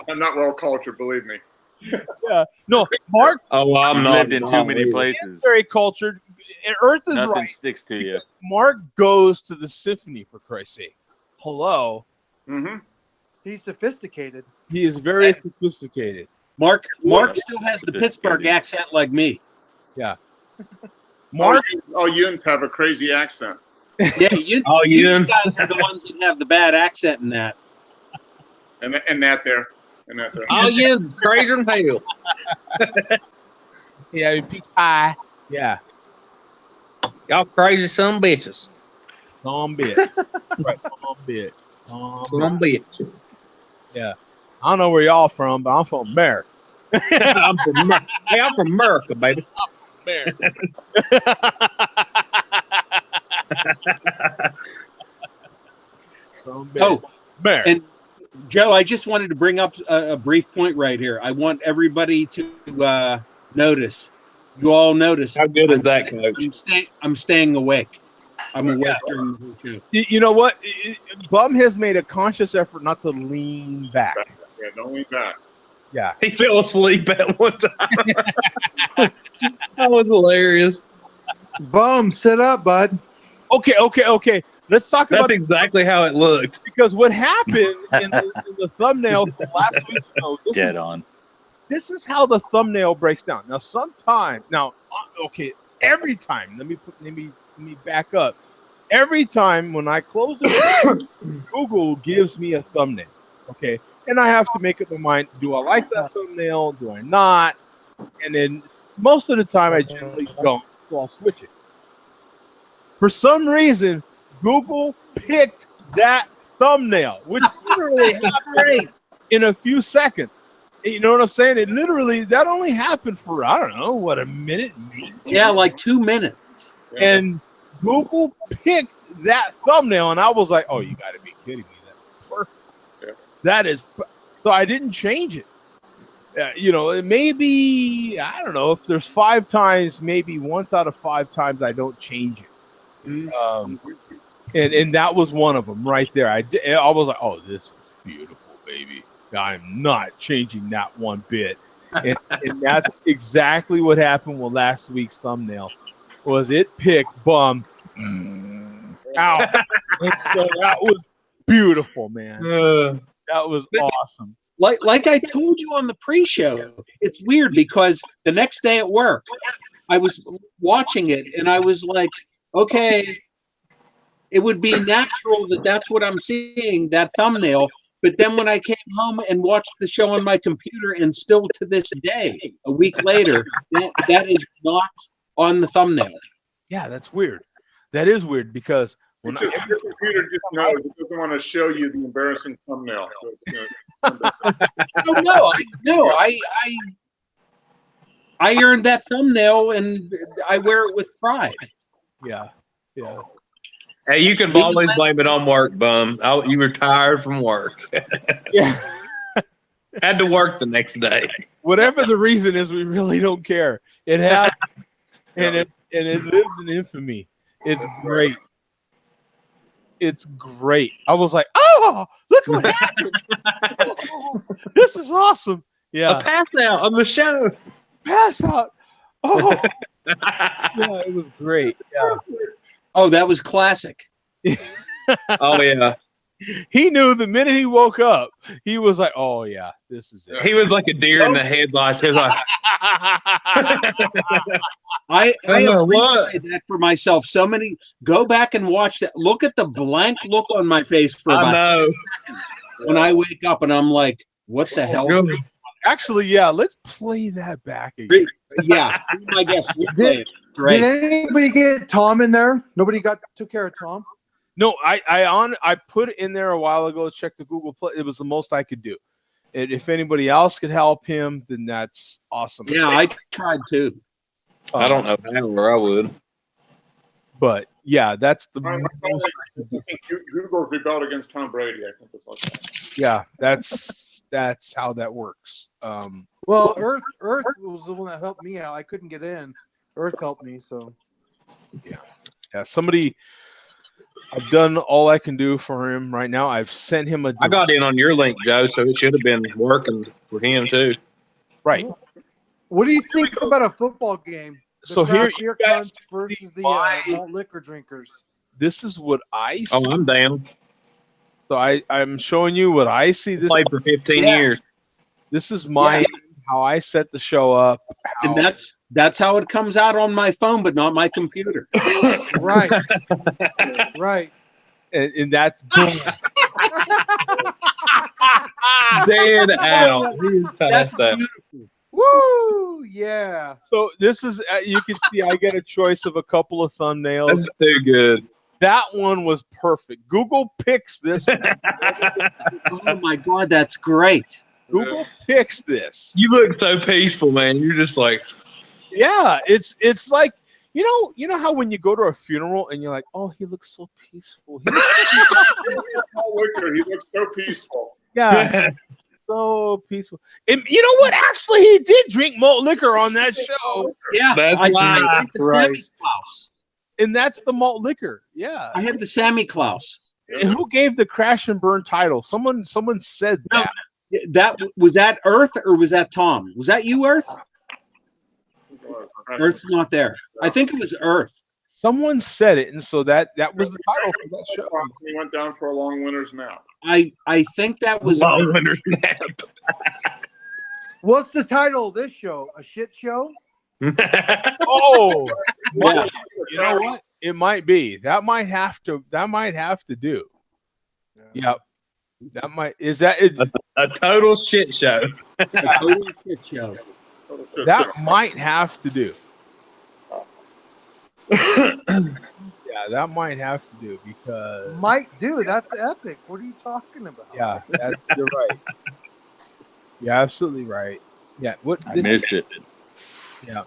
I'm not well cultured, believe me. Yeah. No, Mark Oh, I'm You've not. lived in too many is places. very cultured. And Earth is Nothing right. sticks to you. Mark goes to the symphony, for Christ's sake. Hello. Mm-hmm. He's sophisticated. He is very sophisticated. Mark still has the Pittsburgh accent like me. Yeah. Mark, All Yuns have a crazy accent. Yeah, you guys are the ones that have the bad accent in that. And that there. Oh, yeah, it's crazier than hell. yeah, peak high. Yeah. Y'all crazy some bitches. Some bit. Right, some bit. Some bitches. Yeah. I don't know where y'all from, but I'm from America. I'm from America, baby. America. Oh, America. and Joe, I just wanted to bring up a brief point right here. I want everybody to notice. You all notice. How good is that, Coach? I'm staying awake. I'm awake during the whole show. You know what? Bum has made a conscious effort not to lean back. Yeah, don't lean back. Yeah. He fell asleep at one time. That was hilarious. Bum, sit up, bud. Okay. Let's talk That's about exactly how it looked. because what happened in the thumbnail from last week's show. Dead on. This is how the thumbnail breaks down. Now, every time. Let me back up. Every time when I close it, Google gives me a thumbnail. Okay, and I have to make up my mind: do I like that thumbnail? Do I not? And then most of the time, I generally don't, so I'll switch it. For some reason, Google picked that thumbnail, which literally happened in a few seconds. You know what I'm saying? That only happened for, I don't know, a minute? Maybe? Yeah, like 2 minutes. And Google picked that thumbnail, and I was like, oh, you got to be kidding me. That's perfect. Yeah. That is, so I didn't change it. Maybe, I don't know, if there's 5 times, maybe once out of 5 times I don't change it. And that was one of them right there. I was like, oh, this is beautiful, baby. I'm not changing that one bit. And that's exactly what happened with last week's thumbnail. Was it picked Bum out. And so that was beautiful, man. That was awesome. Like I told you on the pre-show, it's weird because the next day at work, I was watching it and I was like, okay, it would be natural that that's what I'm seeing, that thumbnail. But then when I came home and watched the show on my computer, and still to this day, a week later, that is not on the thumbnail. Yeah, that's weird. That is weird because when Your computer just knows it doesn't want to show you the embarrassing thumbnail. So I earned that thumbnail and I wear it with pride. Yeah. Hey, you can always blame it on work, Bum. You were tired from work. Yeah. Had to work the next day. Whatever the reason is, we really don't care. It happened, and it lives in infamy. It's great. It's great. I was like, oh, look what happened. This is awesome. Yeah. A pass out on the show. Pass out. Oh. Yeah, it was great. Yeah. Oh, that was classic. Oh, yeah. He knew the minute he woke up, he was like, oh, yeah, this is it. He was like a deer in the headlights. He was like, I appreciate that for myself. Go back and watch that. Look at the blank look on my face for about 2 seconds when I wake up and I'm like, what the hell? Actually, yeah, let's play that back again. Yeah, I guess we play it. Great. Did anybody get Tom in there? Nobody took care of Tom? No, I put it in there a while ago. Check the Google Play. It was the most I could do. And if anybody else could help him, then that's awesome. Yeah, I tried too. I don't know where I would. But yeah, that's the I think Google's rebelled against Tom Brady. I think it's like that. Yeah, that's how that works. Well, Earth was the one that helped me out. I couldn't get in. Earth helped me, so yeah. Somebody, I've done all I can do for him right now. I've sent him I got in on your link, Joe, so it should have been working for him too. Right. What do you think about a football game? So here you guys versus the malt liquor drinkers. This is what I see. Oh, I'm down. So I'm showing you what I see. This played for 15 years. This is how I set the show up. And that's how it comes out on my phone, but not my computer. Right. Right. And that's dead out. That's beautiful. Woo! Yeah. So this is, you can see I get a choice of a couple of thumbnails. That's too good. That one was perfect. Google picks this one. Oh my God, that's great. Google picks this. You look so peaceful, man. You're just like, yeah, it's like, you know how when you go to a funeral and you're like, oh, he looks so peaceful. He looks so peaceful. Yeah, so peaceful. And you know what? Actually, he did drink malt liquor on that show, Yeah, That's I why. drank the Right. Sammy Klaus. and that's the malt liquor. Yeah. I had the Sammy Klaus. And who gave the crash and burn title? Someone said No, that. that was that Earth or was that Tom? Was that you, Earth? Earth's not there. I think it was Earth. Someone said it, and so that was the title for that show. He went down for a long winter's nap. I think that was Long winter's nap. What's the title of this show? A shit show? Oh, Yeah. you know what? It might be. That might have to do. Yep. That might is that it, A total shit show. Total shit show. that might have to do. Yeah, that might have to do because Might do. That's epic. What are you talking about? yeah, you're right. You're absolutely right. Yeah, I missed it. Yeah.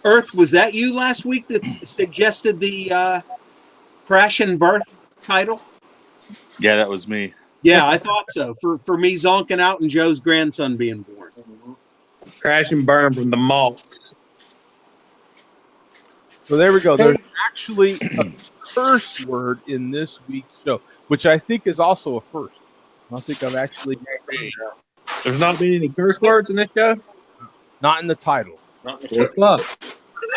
Earth, was that you last week that suggested the crash and birth title? Yeah, that was me. Yeah, I thought so. For me zonking out and Joe's grandson being born. Crash and burn from the malt. So there we go. There's Hey. actually a curse word in this week's show, which I think is also a first. I don't think I've actually There's not been any curse words in this show? not in the title. What's up?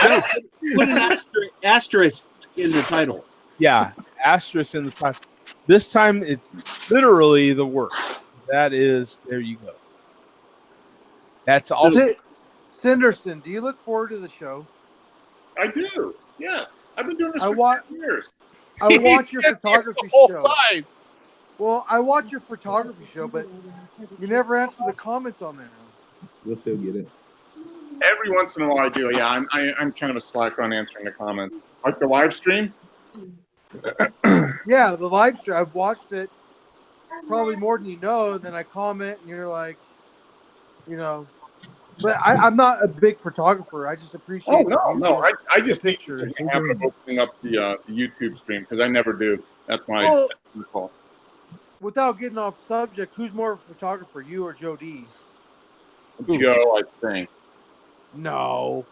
Put an asterisk in the title. Yeah, asterisk in the title. This time it's literally the word. That is, there you go. That's also Cinderson, do you look forward to the show? I do. Yes, I've been doing this I for wa- 10 years. I watch your photography the whole show. time. Well, I watch your photography show, but you never answer the comments on there. We'll still get it. Every once in a while I do. Yeah, I'm kind of a slacker on answering the comments. Like the live stream. Yeah, the live stream. I've watched it probably more than you know. And then I comment, and you're like, you know. But I'm not a big photographer. I just appreciate. Oh no. I just think pictures. the habit of opening up the YouTube stream because I never do. That's my Well, default. without getting off subject, who's more of a photographer, you or Joe D? Joe, I think. No.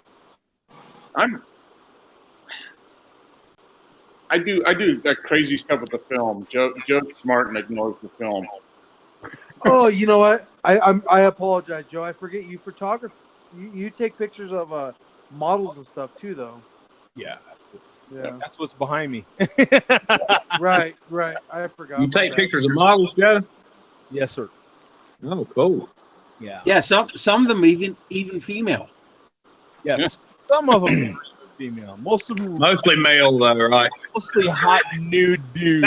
I do that crazy stuff with the film. Joe's smart and ignores the film. Oh, you know what? I apologize, Joe. I forget you photograph. You take pictures of models and stuff too, though. Yeah, Yeah. that's what's behind me. Right. I forgot. You take pictures of models, Joe? Yes, sir. Oh, cool. Yeah. Yeah, some of them even female. Yes. Some of them are female. Most of them Mostly male, though, right? mostly hot nude dudes.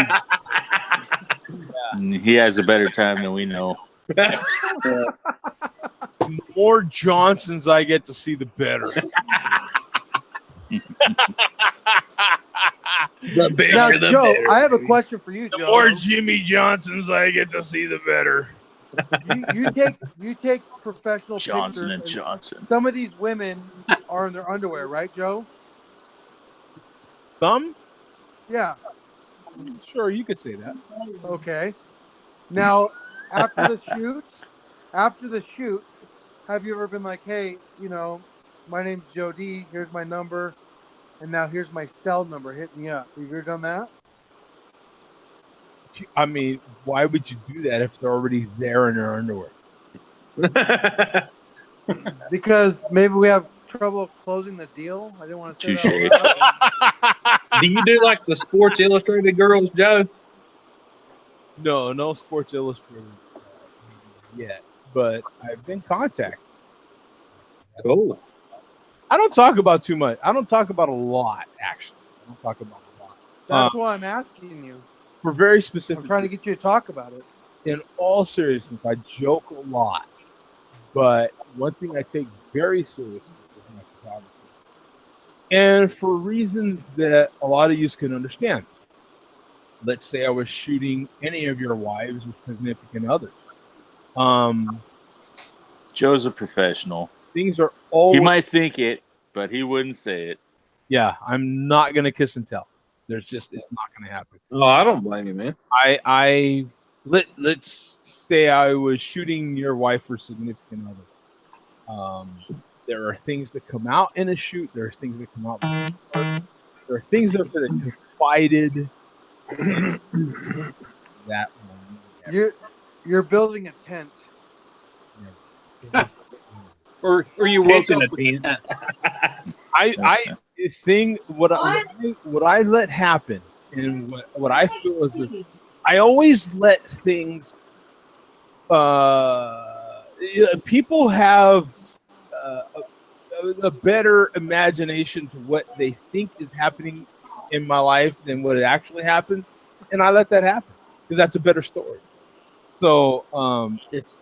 He has a better time than we know. The more Johnsons I get to see, the better. The bigger, Now, the Joe, better. I have a question for you, The Joe. more Jimmy Johnsons I get to see, the better. You take professional Johnson pictures. and Johnson. Some of these women are in their underwear, right, Joe? Some? Yeah. Sure, you could say that. Okay. Now, after the shoot, have you ever been like, hey, you know, my name's Joe D. Here's my number, and now here's my cell number. Hit me up. Have you ever done that? I mean, why would you do that if they're already there in their underwear? Because maybe we have trouble closing the deal. I didn't want to say Touche. that. out loud. Do you do like the Sports Illustrated girls, Joe? No Sports Illustrated yet, but I've been contacted. Cool. I don't talk about too much. I don't talk about a lot, actually. I don't talk about a lot. That's why I'm asking you. For very specific, I'm trying to get you to talk about it. in all seriousness, I joke a lot, but one thing I take very seriously is my photography. And for reasons that a lot of you can understand. Let's say I was shooting any of your wives or significant others. Joe's a professional. Things are always... He might think it, but he wouldn't say it. Yeah, I'm not going to kiss and tell. It's not going to happen. Oh, I don't blame you, man. Let's say I was shooting your wife or significant other. There are things that come out in a shoot. There are things that come out. There are things that are confided. That one. You're building a tent. Or you woke up with a tent. I think what I let happen, and what I feel is that I always let things. People have a better imagination to what they think is happening in my life than what it actually happens, and I let that happen because that's a better story. So it's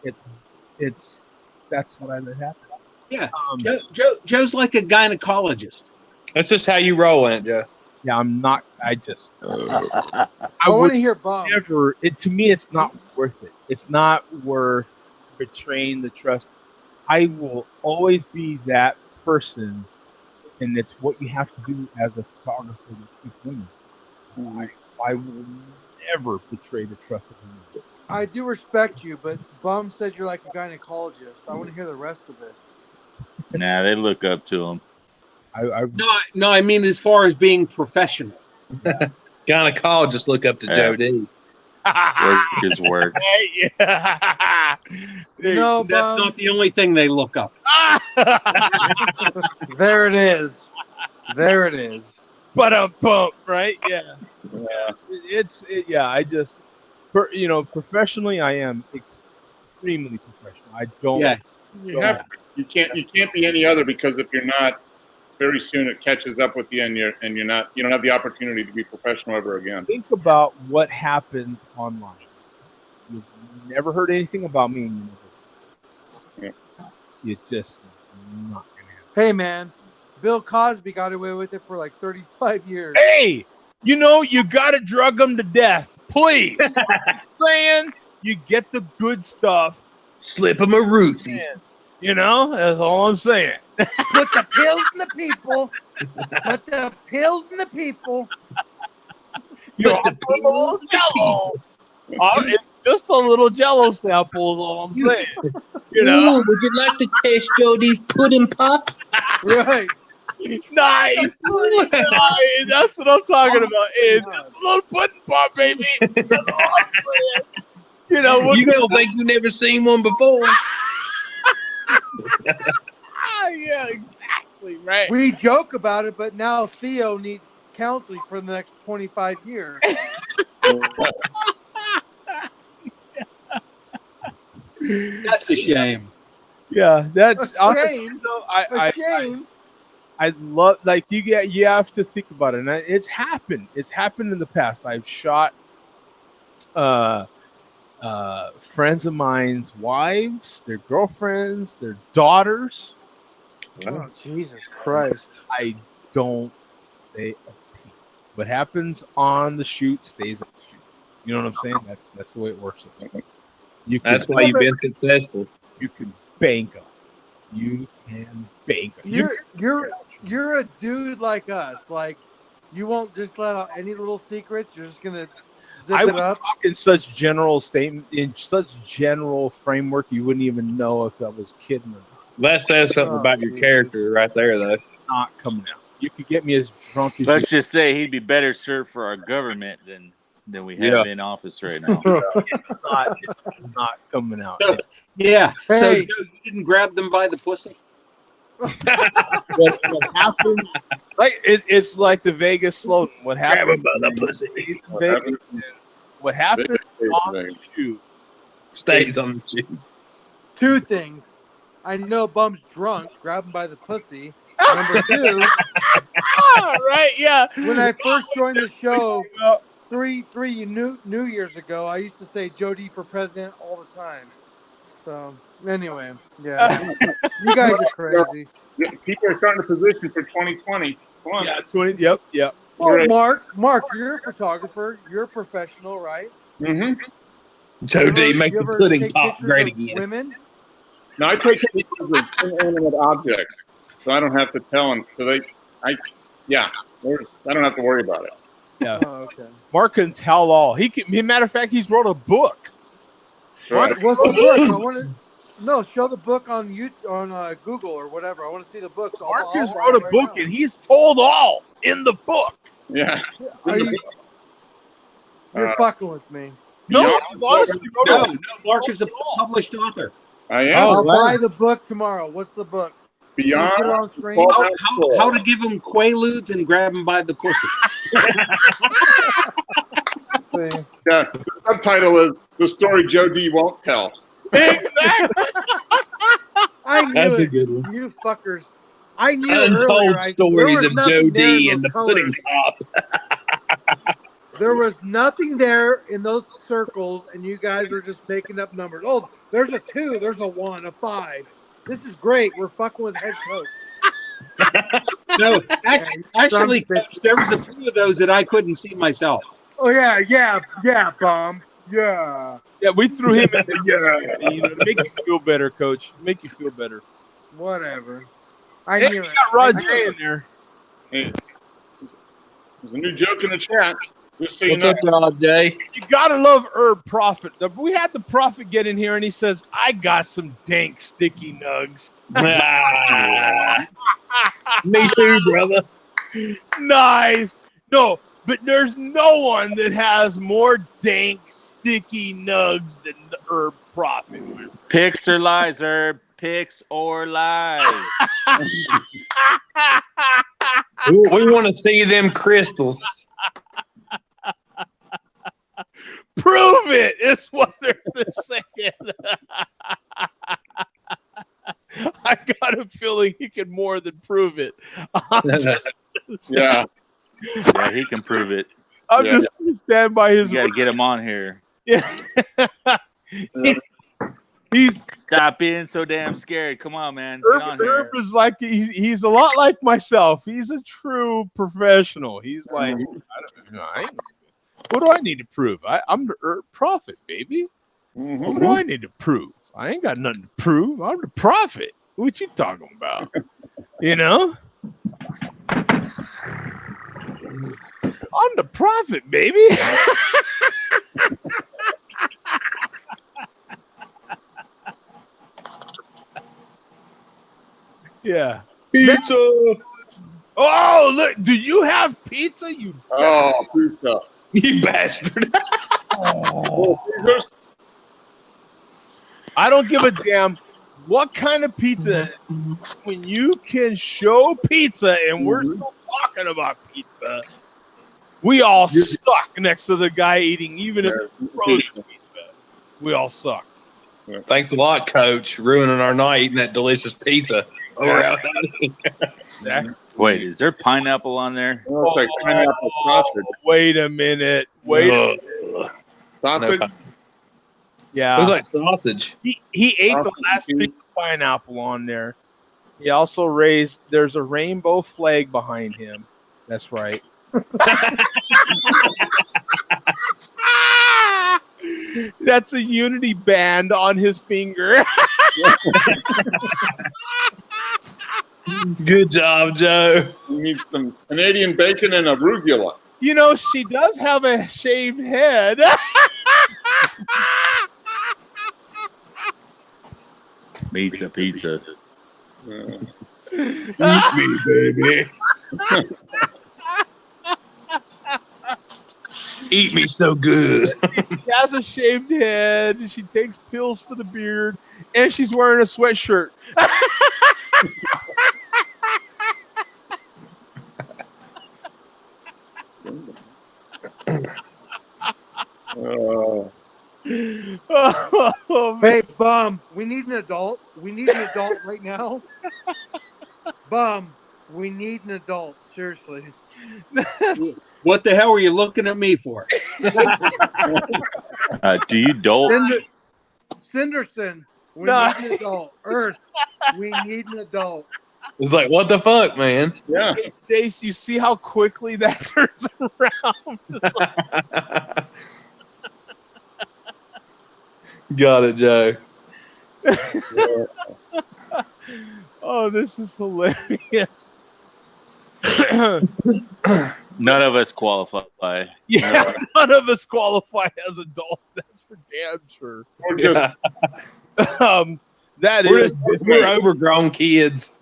that's what I let happen. Yeah, Joe's like a gynecologist. That's just how you roll, Aunt Joe. Yeah, I'm not. I just. I want to hear Bum. Never. To me, it's not worth it. It's not worth betraying the trust. I will always be that person, and it's what you have to do as a photographer to keep women. I will never betray the trust of women. I do respect you, but Bum said you're like a gynecologist. I want to hear the rest of this. Nah, they look up to him. No, I mean as far as being professional. Gynecologists look up to Joe D. Work is work. No, that's not the only thing they look up. There it is. There it is. But a bump, right? Yeah. I just, professionally, I am extremely professional. I don't. Yeah. You can't be any other, because if you're not, very soon it catches up with you, and you don't have the opportunity to be professional ever again. Think about what happened online. You've never heard anything about me. You just not gonna happen. Hey, man. Bill Cosby got away with it for like 35 years. Hey, you got to drug them to death. Please. Saying you get the good stuff. Slip them a roofie. That's all I'm saying. Put the pills in the people. Put the pills in the people. Put the pills in the people. It's just a little Jello sample is all I'm saying. Ooh, would you like to taste Jody's pudding pop? Right. Nice. That's what I'm talking about. It's just a little pudding pop, baby. That's all I'm saying. You don't think you've never seen one before. Yeah, exactly. Right. We joke about it, but now Theo needs counseling for the next 25 years. That's a shame. Yeah, that's a shame. A shame. I love, like, you have to think about it, and it's happened. It's happened in the past. I've shot friends of mine's wives, their girlfriends, their daughters. Oh, Jesus Christ. I don't say a peep. What happens on the shoot stays on the shoot. You know what I'm saying? That's the way it works. That's why you've been successful. You can bank them. You can bank them. You're a dude like us. Like, you won't just let out any little secrets. You're just gonna zip it up. Talk in such general statement, in such general framework, you wouldn't even know if I was kidding or not. That says something about your character right there, though. Not coming out. You could get me as drunk as Let's just say he'd be better served for our government than we have in office right now. It's not coming out. Yeah. Hey. So you didn't grab them by the pussy? What happens? Like it's like the Vegas slogan. What happens? Grab 'em by the pussy. What happens on the shoot stays on the shoot. Two things. I know Bum's drunk. Grab him by the pussy. Number two. Right? Yeah. When I first joined the show, three New Years ago, I used to say Jody for president all the time. So anyway, yeah, you guys are crazy. People are starting to position for 2020. Come on. Yeah, 20. Yep. Well, Mark, you're a photographer. You're a professional, right? Mm-hmm. Joe D, make the pudding pop great again. Women? No, I take pictures of inanimate objects, so I don't have to tell them. So I don't have to worry about it. Yeah. Oh, okay. Mark can tell all. Matter of fact, he's wrote a book. Right. What's the book? I want to. No, show the book on Google or whatever. I want to see the book. So Marcus buy wrote it a right book now. and he's told all in the book. Yeah. Are you? You're fucking with me. No, Beyond he's honestly wrote No, Mark is a published author. I am. Oh, I'll wow. buy the book tomorrow. What's the book? Can you Beyond put it on the screen? clubhouse door. How to give him quaaludes and grab him by the pussy. See. Yeah, the subtitle is "The Story Joe D Won't Tell." Exactly. I knew That's a it. good one. You fuckers. I knew Untold earlier. stories there of was Joe nothing there in D those and the colors. pudding top. There was nothing there in those circles, and you guys are just making up numbers. Oh, there's a 2, there's a 1, a 5. This is great. We're fucking with head coach. No, actually, Coach, there was a few of those that I couldn't see myself. Oh yeah, bum. Yeah. Yeah, we threw him in there, you know, to make you feel better, Coach. Make you feel better. Whatever. I Hey, knew we it. got Roger in there. Hey, there's a new joke in the chat. Just so you What's know. up, Rod J? You gotta love Herb Prophet. We had the Prophet get in here and he says, "I got some dank sticky nugs." Me too, brother. Nice. No, but there's no one that has more dank sticky nugs than the Herb Prophet. Picks or lies, Herb. Picks or lies. We want to see them crystals. Prove it is what they're saying. I got a feeling he can more than prove it. Yeah. Yeah, he can prove it. I'm Yeah. just gonna stand by his You got to word. get him on here. Yeah. He's Stop being so damn scared. Come on, man. Get on here. Herb is like he's a lot like myself. He's a true professional. He's like, what do I need to prove? I'm the Herb Prophet, baby. What do I need to prove? I ain't got nothing to prove. I'm the prophet. What you talking about? You know? I'm the prophet, baby. Yeah. Pizza. Oh, look. Do you have pizza? You Pizza. You bastard. I don't give a damn what kind of pizza. When you can show pizza, and we're still talking about pizza, we all suck next to the guy eating even if it's frozen pizza. We all suck. Thanks a lot, Coach. Ruining our night eating that delicious pizza. Wait, is there pineapple on there? It's like pineapple sausage. Wait a minute. Wait a minute. Sausage? Yeah. It was like sausage. He ate the Sausage last and piece of pineapple on there. He also raised, there's a rainbow flag behind him. That's right. That's a unity band on his finger. Good job, Joe. You need some Canadian bacon and arugula. You know, she does have a shaved head. Pizza, pizza. Eat me, baby. Eat me so good. She has a shaved head. She takes pills for the beard, and she's wearing a sweatshirt. Hey, bum. We need an adult. We need an adult right now. Bum. We need an adult. Seriously. What the hell are you looking at me for? Do you dolt? Cinderson. We No. need an adult. Earth. We need an adult. It's like, what the fuck, man? Yeah. Hey, Jace, you see how quickly that turns around? Got it, Joe. Oh, this is hilarious. None of us qualify. Yeah, none of us qualify as adults. That's for damn sure. Or just That We're is we're overgrown kids.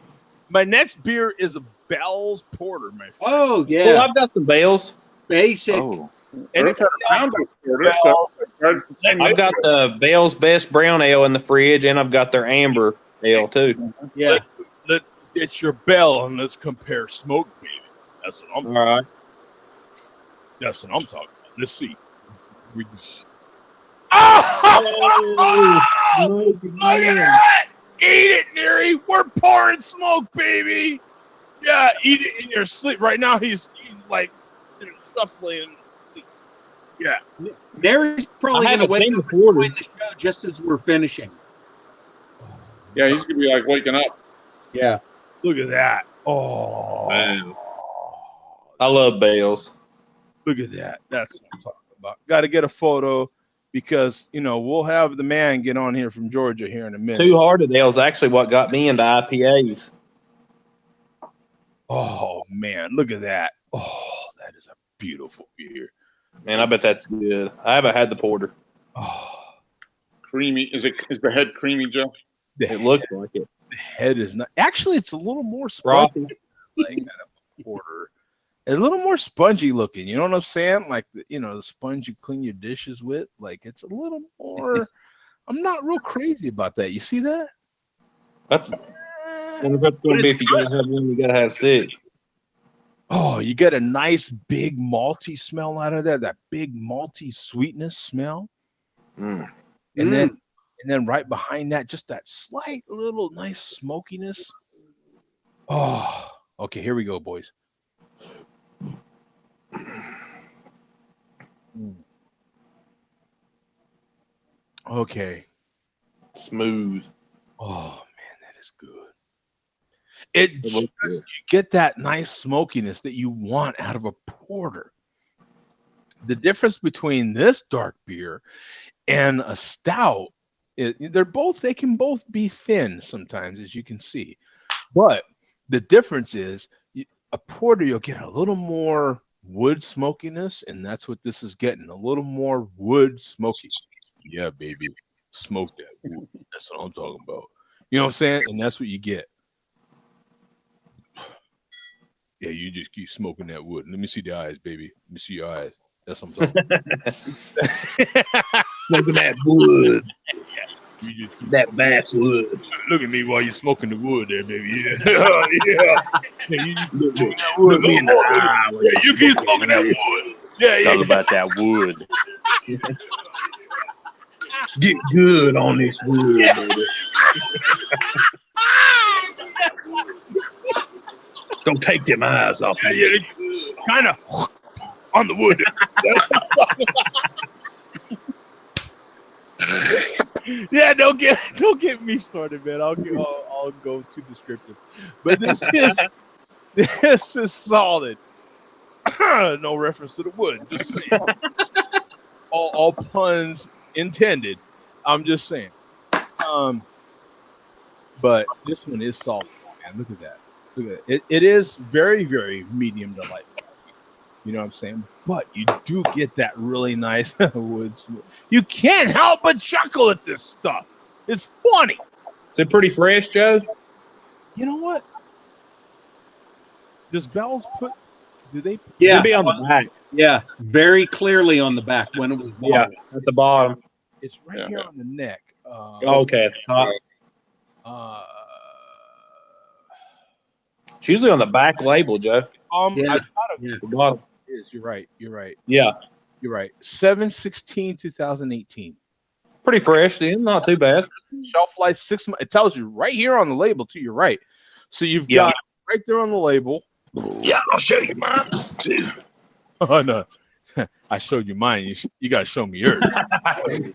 my next beer is a Bell's Porter, my friend. Oh Well, yeah, I've got some bales. basic. Oh, And Earth had a pound of quarter, so I've got the Bale's Best Brown Ale in the fridge, and I've got their Amber Ale too. Yeah, let get your bell and let's compare smoke, baby. That's what I'm. All right. That's what I'm talking about. Let's see. Oh, smoke Look at again. that! Eat it, Neary. We're pouring smoke, baby. Yeah, eat it in your sleep. Right now, he's like shuffling in his sleep. Yeah. Mary's probably I going to haven't wake seen up the and join quarter. the show just as we're finishing. yeah, he's gonna be like waking up. Yeah. Look at that. Oh, Wow. I love Bales. look at that. That's what I'm talking about. Got to get a photo because we'll have the man get on here from Georgia here in a minute. Two Hearted Ale is actually what got me into IPAs. Oh man, look at that. Oh, that is a beautiful beer. Man, I bet that's good. I haven't had the porter. Oh, Creamy. Is the head creamy, Joe? It looks like it. the head is not. Actually, it's a little more Frothy. spongy. Like a porter. A little more spongy looking. You know what I'm saying? Like the sponge you clean your dishes with. Like it's a little more. I'm not real crazy about that. You see that? That's wonder if that's going to be if you gotta have one, you gotta have six. Oh, you get a nice big malty smell out of there. That big malty sweetness smell. Mm. And then right behind that, just that slight little nice smokiness. Oh, okay, here we go, boys. Okay. Smooth. Oh man, that is good. It It just, looks you good. get that nice smokiness that you want out of a porter. The difference between this dark beer and a stout, they can both be thin sometimes, as you can see. But the difference is a porter, you'll get a little more wood smokiness, and that's what this is getting, a little more wood smoky. Yeah, baby, smoke that wood. That's what I'm talking about. You know what I'm saying? And that's what you get. Yeah, you just keep smoking that wood. Let me see the eyes, baby. Let me see your eyes. That's what I'm talking about. Smoking that wood. You just That backwood. look at me while you're smoking the wood there, baby. Yeah. Yeah, you just Look smoking that wood. look me in the eye. when Yeah, you keep smoking smoking that wood. wood. Yeah, it's all about that wood. Get good on this wood, Yeah. baby. Don't take them eyes off me. Yeah, kind of on the wood. Yeah, don't get me started, man. I'll go too descriptive. But this is solid. No reference to the wood. Just saying. all puns intended. I'm just saying. But this one is solid, man. Look at that. Look at it. It is very, very medium to light. You know what I'm saying? But you do get that really nice wood. You can't help but chuckle at this stuff. It's funny. Is it pretty fresh, Joe? You know what? Does Bell's do they? Yeah. It'll be on the back. Yeah. Very clearly on the back when it was Yeah, bottled. at the bottom. It's right here on the neck. Okay. It's usually on the back label, Joe. Yeah. I thought Yeah. The bottom. it is. You're right. Yeah. You're right. 7/16/2018. Pretty fresh, then. Not too bad. Shelf life 6 months. It tells you right here on the label too. You're right. So you've Yeah. got right there on the label. Yeah, I'll show you mine too. Oh no, I showed you mine. You got to show me yours.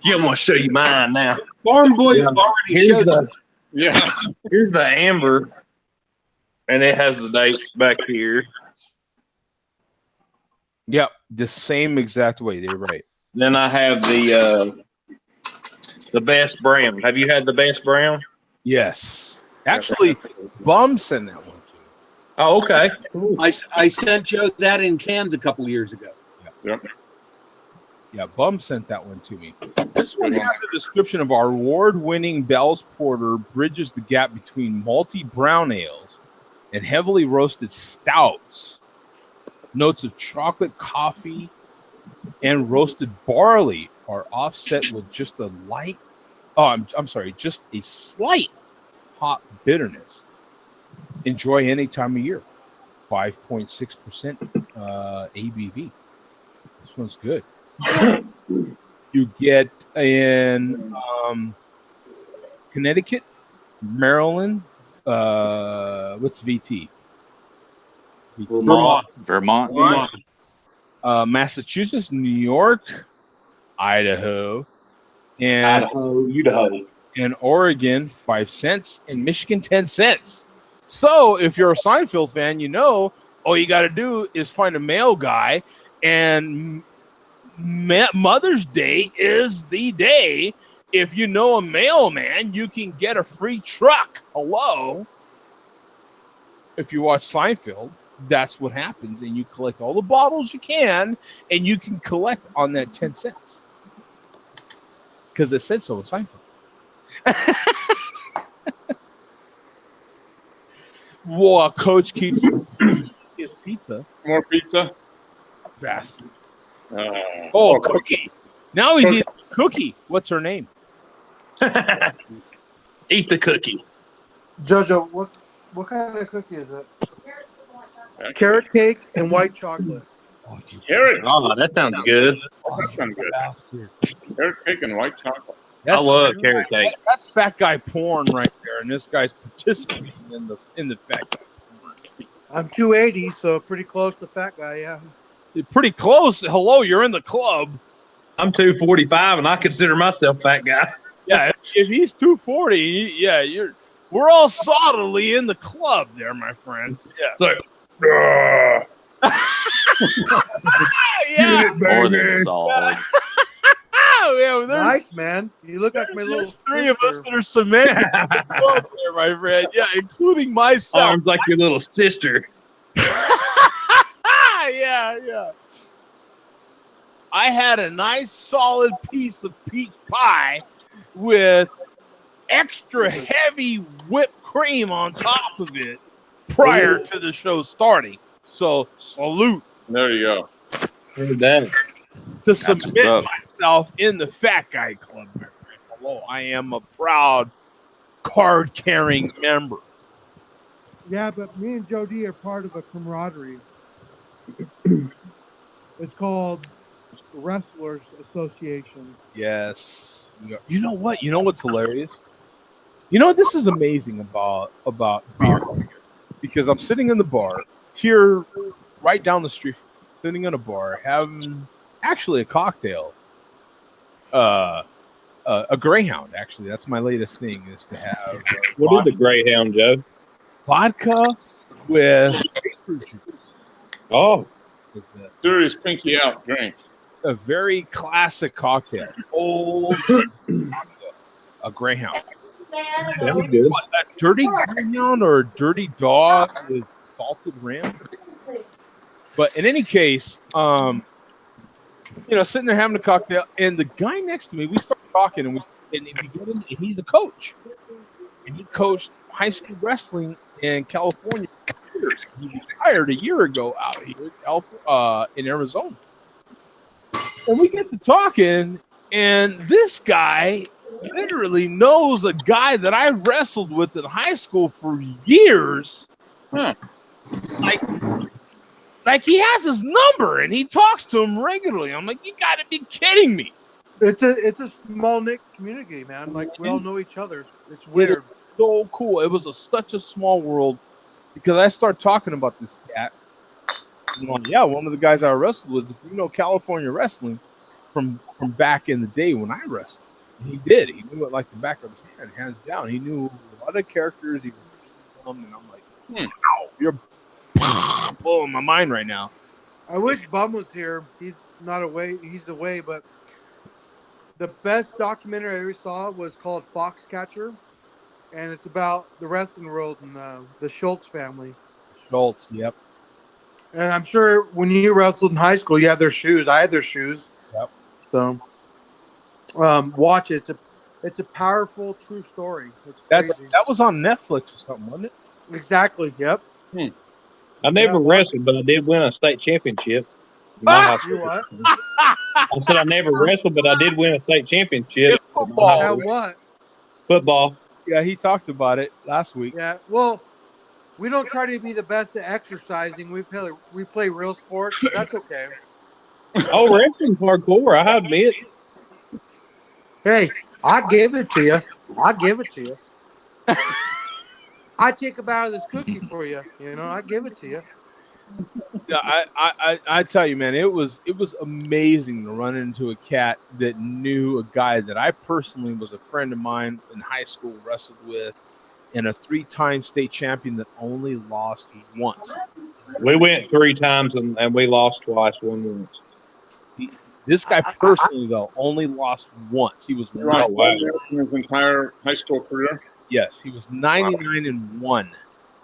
Yeah, I'm gonna show you mine now. Farm Boy Yeah. already Here's showed the Yeah. here's the amber, and it has the date back here. Yep, the same exact way. They're right. Then I have the best brown. Have you had the best brown? Yes, actually, Bum sent that one too. Oh, okay. Cool. I sent Joe that in cans a couple years ago. Yep. Yeah, Bum sent that one to me. This one has a description of our award-winning Bell's Porter bridges the gap between malty brown ales and heavily roasted stouts. Notes of chocolate, coffee, and roasted barley are offset with just a slight hop bitterness. Enjoy any time of year. 5.6% ABV. This one's good. You get in Connecticut, Maryland. What's VT? Vermont. Massachusetts, New York, Idaho, and Idaho. and Oregon 5 cents, and Michigan 10 cents. So if you're a Seinfeld fan, you know all you got to do is find a male guy, and Mother's Day is the day. If you know a mailman, you can get a free truck. Hello. If you watch Seinfeld, that's what happens, and you collect all the bottles you can, and you can collect on that 10 cents. Because it said so in Seinfeld. Well, Coach keeps his pizza. More pizza? Bastard. Cookie. Now he's eating Cookie. What's her name? Eat the cookie. Jojo, what kind of cookie is it? Carrot cake and white chocolate. Carrot. Oh, that sounds good. That sounds good. Bastard. Carrot cake and white chocolate. I love carrot cake. That's fat guy porn right there, and this guy's participating in the fat guy porn. I'm 280, so pretty close to fat guy, yeah. You're pretty close. Hello, you're in the club. I'm 245, and I consider myself fat guy. Yeah, if he's 240, we're all solidly in the club there, my friends. Yeah. Yeah. More than solid. Yeah, nice, man. You look like my little three of us that are cemented in the club there, my friend. Yeah, including myself. Arms like your little sister. Yeah. I had a nice solid piece of peach pie with extra heavy whipped cream on top of it prior to the show starting. So salute. There you go. Heard that. To submit myself in the fat guy club, my friend. Hello, I am a proud card carrying member. Yeah, but me and Joe D are part of a camaraderie. It's called Wrestlers Association. Yes. You know what? You know what's hilarious? You know, this is amazing about beer. Because I'm sitting in the bar here right down the street, sitting in a bar, having actually a cocktail. A Greyhound, actually. That's my latest thing, is to have What is a Greyhound, Joe? vodka with grapefruit juice. Oh. Serious pinky out drink. A very classic cocktail. Old a Greyhound. That was good. What, a dirty Greyhound or a dirty dog with salted ram? But in any case, sitting there having a cocktail, and the guy next to me, we start talking, and he's a coach, and he coached high school wrestling in California. He retired a year ago out here in Arizona, and we get to talking, and this guy literally knows a guy that I wrestled with in high school for years. Huh. Like he has his number and he talks to him regularly. I'm like, you gotta be kidding me. It's a small knit community, man. Like we all know each other. It's weird. It's so cool. It was such a small world because I start talking about this cat. Yeah, one of the guys I wrestled with, California wrestling from back in the day when I wrestled. He did. He knew it like the back of his hand, hands down. He knew a lot of characters. He was and I'm like, wow, you're blowing my mind right now. I wish Bum was here. He's not away. He's away, but the best documentary I ever saw was called Foxcatcher, and it's about the wrestling world and the Schultz family. Schultz, yep. And I'm sure when you wrestled in high school, you had their shoes. I had their shoes. Yep. So, watch it. It's a powerful, true story. It's crazy. That was on Netflix or something, wasn't it? Exactly. Yep. I never Yeah, wrestled, but I did win a state championship. In my high You school. what? I said I never wrestled, but I did win a state championship. In at my football. high At school. what? Football. Yeah, he talked about it last week. Yeah. Well, we don't try to be the best at exercising. We play real sports, but that's okay. Oh, wrestling's hardcore. I admit. Hey, I give it to you. I give it to you. I take a bite of this cookie for you. You know, I give it to you. Yeah, I tell you, man, it was amazing to run into a cat that knew a guy that I personally was a friend of mine in high school, wrestled with, and a 3-time state champion that only lost once. We went 3 times and we lost twice, won once. This guy personally, though, only lost once. He was He lost Oh, wow. in his entire high school career. yes, he was 99-1.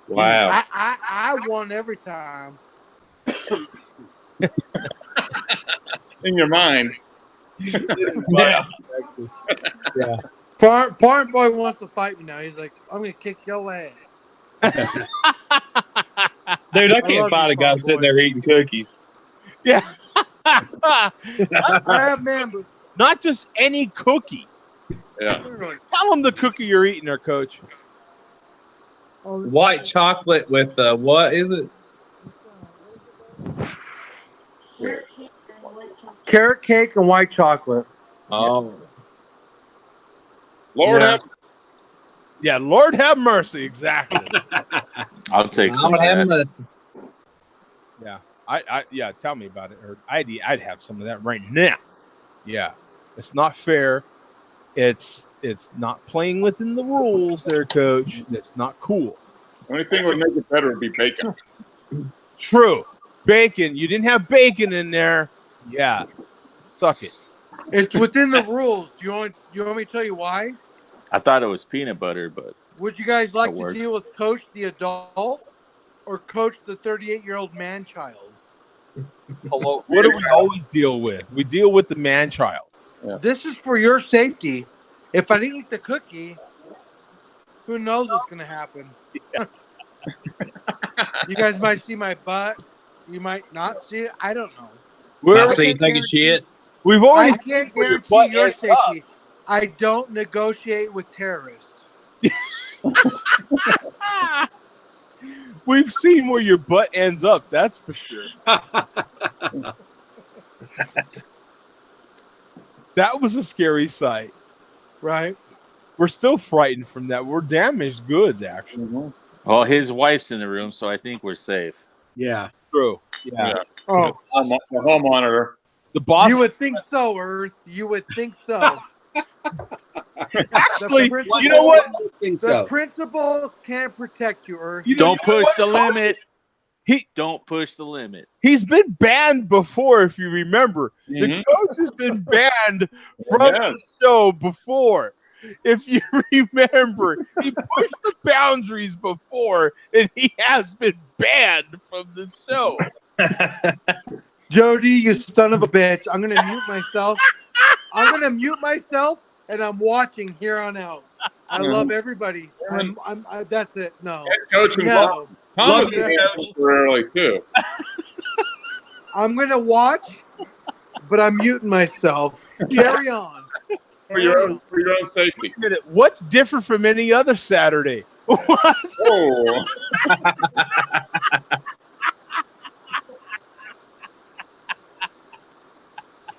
Wow. I won every time. In your mind. Yeah. Yeah. Farm boy wants to fight me now. He's like, I'm gonna kick your ass. Dude, I I can't love fight you, a guy Farm sitting Boy. there eating cookies. Yeah. Man, Not just any cookie. Yeah. Tell him the cookie you're eating there, Coach. White chocolate with what is it? carrot cake and white chocolate. Oh, Lord Yeah. have Yeah, Lord have mercy. Exactly. I'll take some of I'm that. Yeah. Yeah, tell me about it. Or I'd have some of that right now. Yeah. It's not fair. It's not playing within the rules there, Coach. It's not cool. the only thing that would make it better would be bacon. True. Bacon. You didn't have bacon in there. Yeah. Suck it. It's within the rules. Do you want me to tell you why? I thought it was peanut butter, but Would you guys like That to works. deal with Coach the adult or Coach the 38-year-old man child? Hello. What do we always deal with? We deal with the man child. This is for your safety. If I didn't eat the cookie, who knows what's going to happen? You guys might see my butt. You might not see it. I don't know. I see you taking shit. We've I already can't where your guarantee butt your ends up. safety. I don't negotiate with terrorists. We've seen where your butt ends up. That's for sure. That was a scary sight. Right. We're still frightened from that. We're damaged goods, actually. Mm-hmm. well, his wife's in the room, so I think we're safe. Yeah. True. Yeah. Oh, The hall monitor. The boss. you would think so, Earth. You would think so. Actually, principal- you know what? Think The so. principal can't protect you, Earth. Don't push the limit. He- Don't push the limit. He's been banned before, if you remember. The Mhm. coach has been banned from Yes. the show before. If you remember, he pushed the boundaries before, and he has been banned from the show. Jody, you son of a bitch. I'm going to mute myself. And I'm watching here on out. I love everybody. That's it. No. Head coach and No. Thomas Love you, banned Coach. temporarily too. I'm going to watch, but I'm muting myself. Carry on. For your own safety. Wait a minute, what's different from any other Saturday? Oh.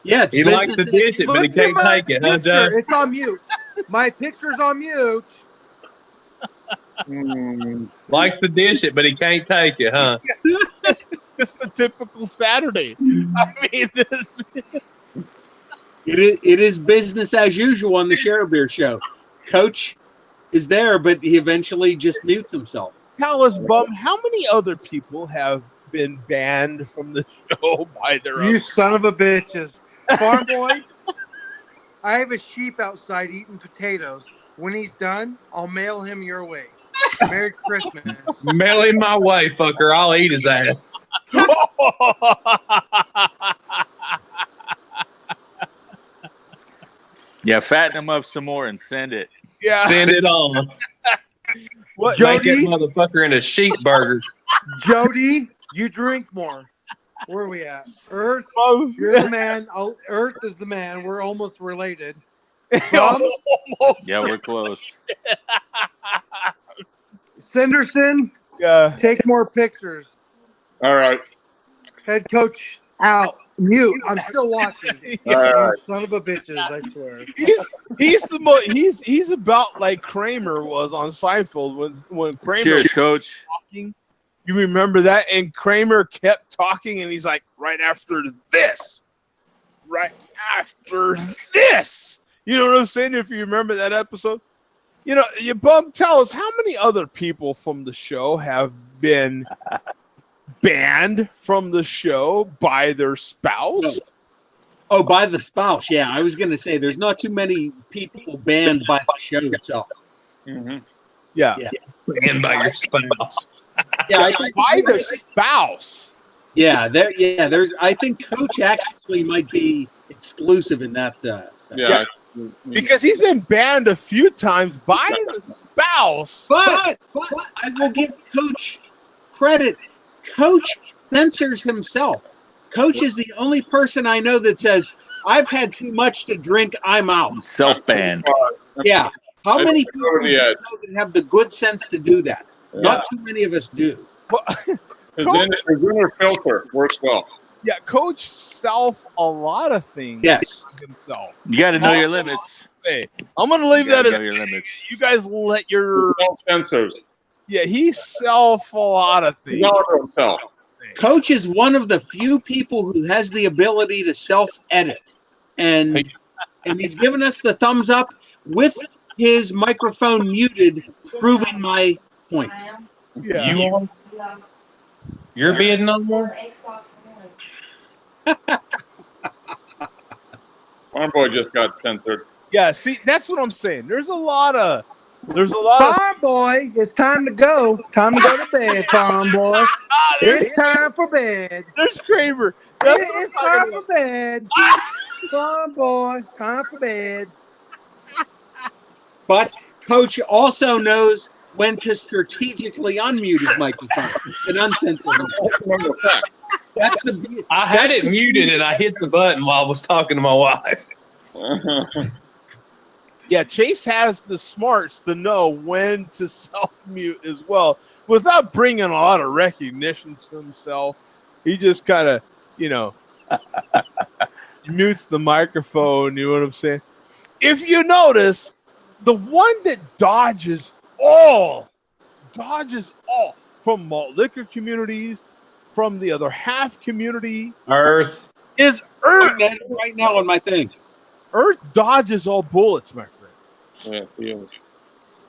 Yeah, it's He likes to business. dish it, but he Look at can't my take it, huh, picture. John? It's on mute. My picture's on mute. Likes to dish it, but he can't take it, huh? Just a typical Saturday. I mean, this. It is business as usual on the Share Beer Show. Coach is there, but he eventually just mutes himself. Tell us, Bum, how many other people have been banned from the show by their You own? son of a bitches. Farm boy, I have a sheep outside eating potatoes. When he's done, I'll mail him your way. Merry Christmas. Mail him my way, fucker. I'll eat his ass. Yeah, fatten them up some more and send it. Yeah. Send it on. What? Make that Jody, motherfucker into sheep burger. Jody, you drink more. Where are we at? Earth, Bum. you're the man. Earth is the man. We're almost related. Bum, Yeah, we're close. Sanderson, Yeah. take more pictures. All right. Head coach out. Mute. I'm still watching. All right. You son of a bitches, I swear. He's he's about like Kramer was on Seinfeld when Kramer Cheers, was Coach. talking. You remember that? And Kramer kept talking, and he's like, right after this. You know what I'm saying? If you remember that episode. You know, you Bum, tell us how many other people from the show have been banned from the show by their spouse? Oh, by the spouse. Yeah, I was going to say there's not too many people banned by the show itself. Mm-hmm. Yeah. Banned by your spouse. Yeah, I think By the spouse. Yeah, there's. I think Coach actually might be exclusive in that. Yeah. Because he's been banned a few times by the spouse. But I will give Coach credit. Coach censors himself. Coach is the only person I know that says, "I've had too much to drink. I'm out." Self-ban. Yeah. How many That's people over do the you edge. know that have the good sense to do that? Yeah. Not too many of us do. His inner filter works well. Yeah, Coach self a lot of things. Yes. Himself. You got to know your limits. Hey, I'm gonna leave You gotta that know as your limits. you guys let your Self-censors. yeah. He self a lot of things. He's all to himself. Coach is one of the few people who has the ability to self-edit, and he's given us the thumbs up with his microphone muted, proving my point. Yeah. You're being no more? Farm Boy just got censored. Yeah, see, that's what I'm saying. There's a lot of Farm boy, it's time to go. Time to go to bed, farm boy. It's time for bed. There's Kramer. That's what I'm It's talking time about. for bed. Farm boy, time for bed. But Coach also knows when to strategically unmute his microphone and uncensor himself. That's the. I had it muted and I hit the button while I was talking to my wife. Yeah, Chase has the smarts to know when to self-mute as well without bringing a lot of recognition to himself. He just kind of, mutes the microphone. You know what I'm saying? If you notice, the one that dodges all from malt liquor communities, from the other half community, Earth is Earth. Right now on my thing. Earth dodges all bullets, my friend. Yeah, he is.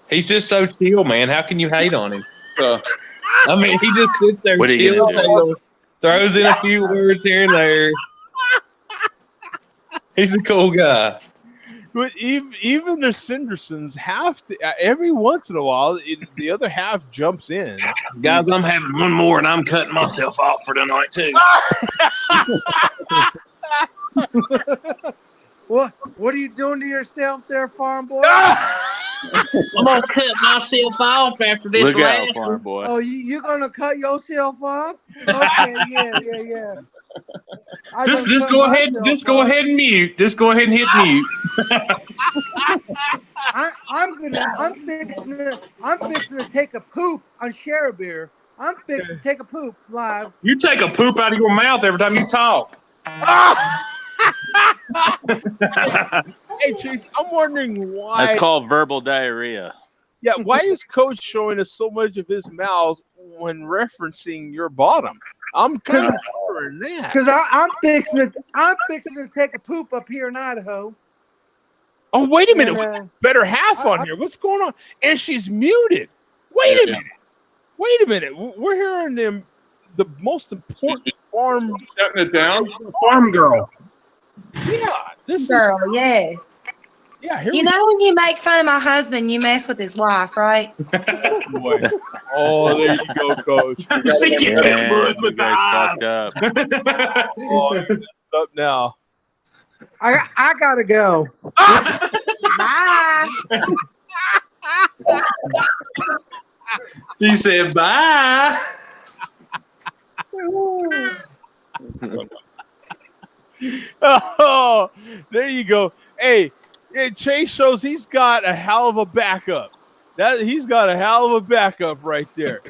He's just so chill, man. How can you hate on him? Uh, I mean, he just sits there What are you chill, gonna do? throws in a few words here and there. He's a cool guy. But even the Sandersons have to every once in a while. The other half jumps in. Guys, I'm having one more and I'm cutting myself off for tonight, too. What are you doing to yourself there, farm boy? I'm going to cut myself off after this Look out, last farm one. boy. Oh, you're gonna cut yourself off? Okay, yeah. Just go ahead and mute. Just go ahead and hit mute. I'm fixing to take a poop on Share a Beer. I'm fixing to take a poop live. You take a poop out of your mouth every time you talk. Hey, Chase, I'm wondering why. That's called verbal diarrhea. Yeah, why is Coach showing us so much of his mouth when referencing your bottom? I'm considering that. Because I'm fixing to take a poop up here in Idaho. Oh, wait a minute. And, We got better half on here. What's going on? And she's muted. Wait a minute. We're hearing the most important farm. shutting it down. Farm girl. Yeah, this Girl, yes. Yeah, here You know when you make fun of my husband, you mess with his wife, right? boy. Oh, there you go, Coach. Man, you guys fucked up. Oh, you're messed up now. I gotta go. Bye. She said bye. Oh, there you go. Hey, Chase shows he's got a hell of a backup. He's got a hell of a backup right there.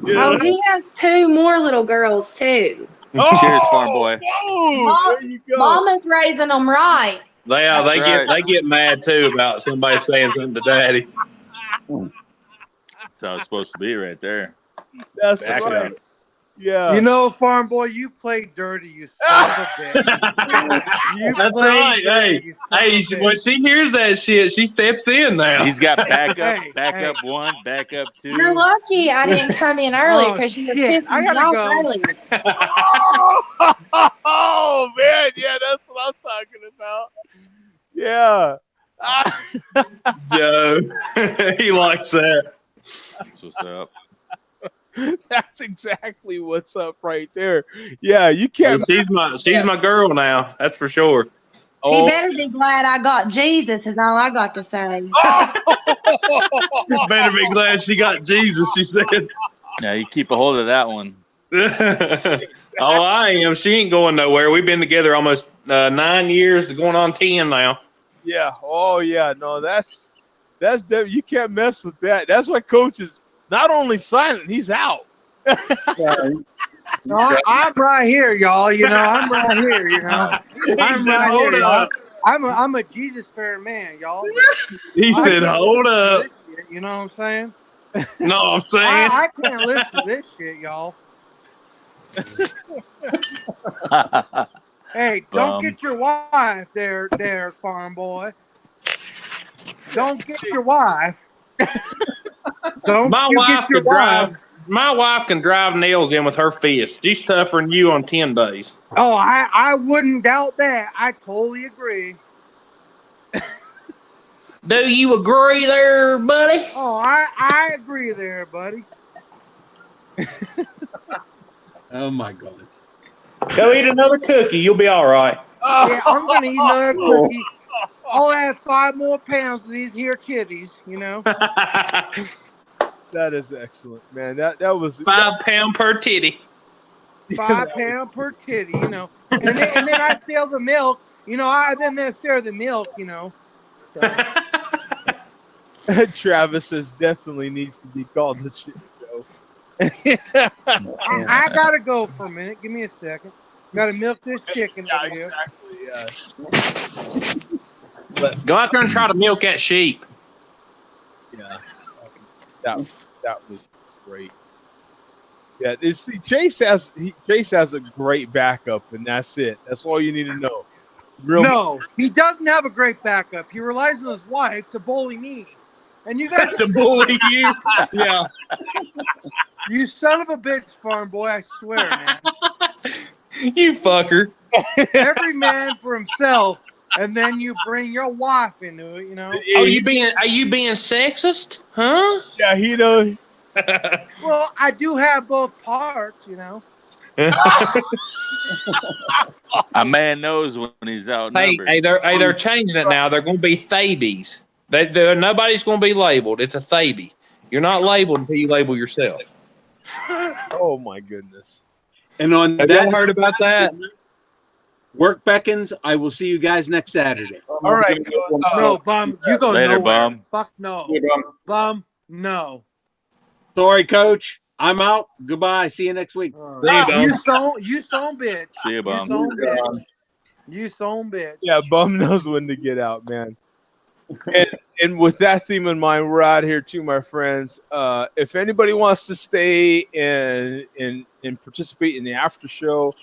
You know? Oh, he has two more little girls too. Oh, Cheers, farm boy. whoa, there you go. Mama's raising them right. They get mad too about somebody saying something to daddy. That's how it's supposed to be right there. That's Back right. up. Yeah. You know, farm boy, you played dirty, you son of a bitch. That's played right. dirty, Hey, you son of a when bitch. she hears that shit, she steps in now. He's got backup, Hey, backup 1, backup 2. You're lucky I didn't come in early Oh, because you were shit. I pissing me gotta off go. earlier. Oh, man. Yeah, that's what I'm talking about. Yeah. Joe, he likes that. That's what's up. That's exactly what's up right there. Yeah, you can't. She's my girl now. That's for sure. He better be glad I got Jesus, is all I got to say. Better be glad she got Jesus, she said. Yeah, you keep a hold of that one. Oh, I am. She ain't going nowhere. We've been together almost 9 years, going on 10 now. Yeah. Oh, yeah. No, that's you can't mess with that. That's why Coach is not only silent, he's out. No, I'm right here, y'all. You know, I'm right here. You know, I'm right here, y'all. I'm a Jesus fair man, y'all. He I said, can't "Hold listen to up." this shit, you know what I'm saying? No, I'm saying. I can't listen to this shit, y'all. Hey, don't get your wife there, farm boy. Don't get your wife. Don't My you wife get your could drive. wife. My wife can drive nails in with her fist. She's tougher than you on 10 days. Oh, I wouldn't doubt that. I totally agree. Do you agree there, buddy? Oh, I agree there, buddy. Oh my God. Go eat another cookie. You'll be all right. Yeah, I'm gonna eat another cookie. I'll add 5 more pounds to these here kitties, you know. That is excellent, man. That was 5 pound per titty. 5 pound per titty, you know. And then I sell the milk, you know. I then sell the milk, you know. So. Travis says definitely needs to be called the shit show. I gotta go for a minute. Give me a second. Gotta milk this chicken over here. Exactly. Yeah. But go out there and try to milk that sheep. Yeah, that was great. Yeah, see, Chase has a great backup, and that's it. That's all you need to know. No, he doesn't have a great backup. He relies on his wife to bully me. And you guys to bully you? Yeah. You son of a bitch, farm boy, I swear, man. You fucker. Every man for himself, and then you bring your wife into it, you know. Are you being sexist? Huh? Yeah, he knows. Well, I do have both parts, you know. A man knows when he's outnumbered. Hey, they're changing it now. They're going to be thabies. Nobody's going to be labeled. It's a thabie. You're not labeled until you label yourself. Oh my goodness! And on Have y'all heard about that? Work beckons. I will see you guys next Saturday. All right. No, bum. You go Later, nowhere. bum. Fuck no. Yeah, Bum, no. Sorry, Coach. I'm out. Goodbye. See you next week. You son bitch. See you, bum. You son bitch. Yeah, bum knows when to get out, man. And with that theme in mind, we're out here too, my friends. If anybody wants to stay and participate in the after show,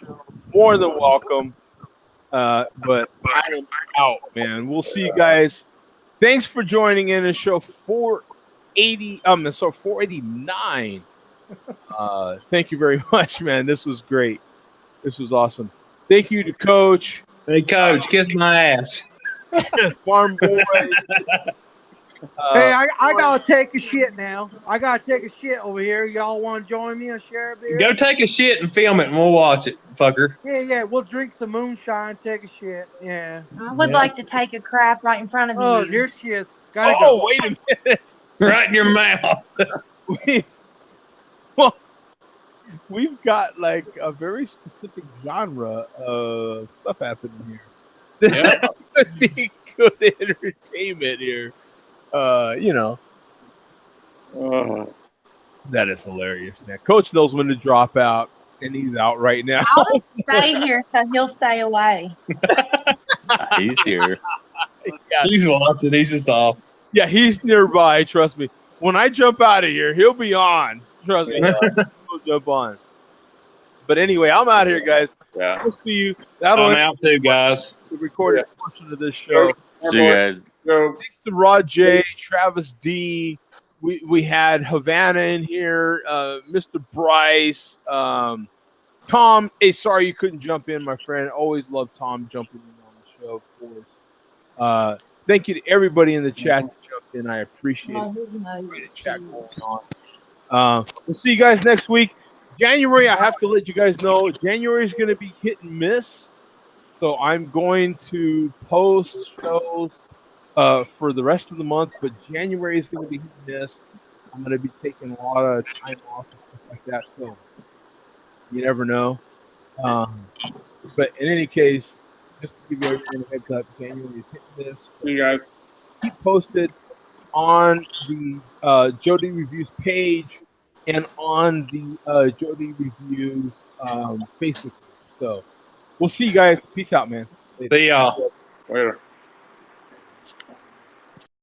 more than welcome. But I am out, man. We'll see you guys. Thanks for joining in the show 489. Thank you very much, man. This was great. This was awesome. Thank you to Coach. Hey, Coach, kiss my ass. Farm Boy. Hey, I gotta take a shit now. I gotta take a shit over here. Y'all want to join me and share a beer? Go take a shit and film it, and we'll watch it, fucker. Yeah. We'll drink some moonshine, take a shit. Yeah. I would like to take a crap right in front of Oh, you. here she is. Gotta Oh, go. wait a minute. Right in your mouth. We've got like a very specific genre of stuff happening here. Yeah. Could be good entertainment here. You know, that is hilarious, man. Coach knows when to drop out, and he's out right now. I'll just stay here so he'll stay away. He's here. Yeah. He's watching. He's just off. Yeah, he's nearby. Trust me. When I jump out of here, he'll be on. Trust me. He'll jump on. But anyway, I'm out here, guys. Yeah. We'll see you. That'll I'm end out too, guys. the recorded portion of this show. See you guys. Go. Thanks to Rod J, Travis D. We had Havana in here, Mr. Bryce, Tom. Hey, sorry you couldn't jump in, my friend. Always love Tom jumping in on the show, of course. Thank you to everybody in the chat that jumped in. I appreciate it. Great chat going on. We'll see you guys next week. January, I have to let you guys know, January is going to be hit and miss. So I'm going to post shows for the rest of the month, but January is going to be hit and miss. I'm going to be taking a lot of time off and stuff like that. So you never know. But in any case, just to give you everyone a heads up, January is hit and miss. See you guys. Keep posted on the Jody Reviews page and on the Jody Reviews Facebook page. So we'll see you guys. Peace out, man. See y'all. Later.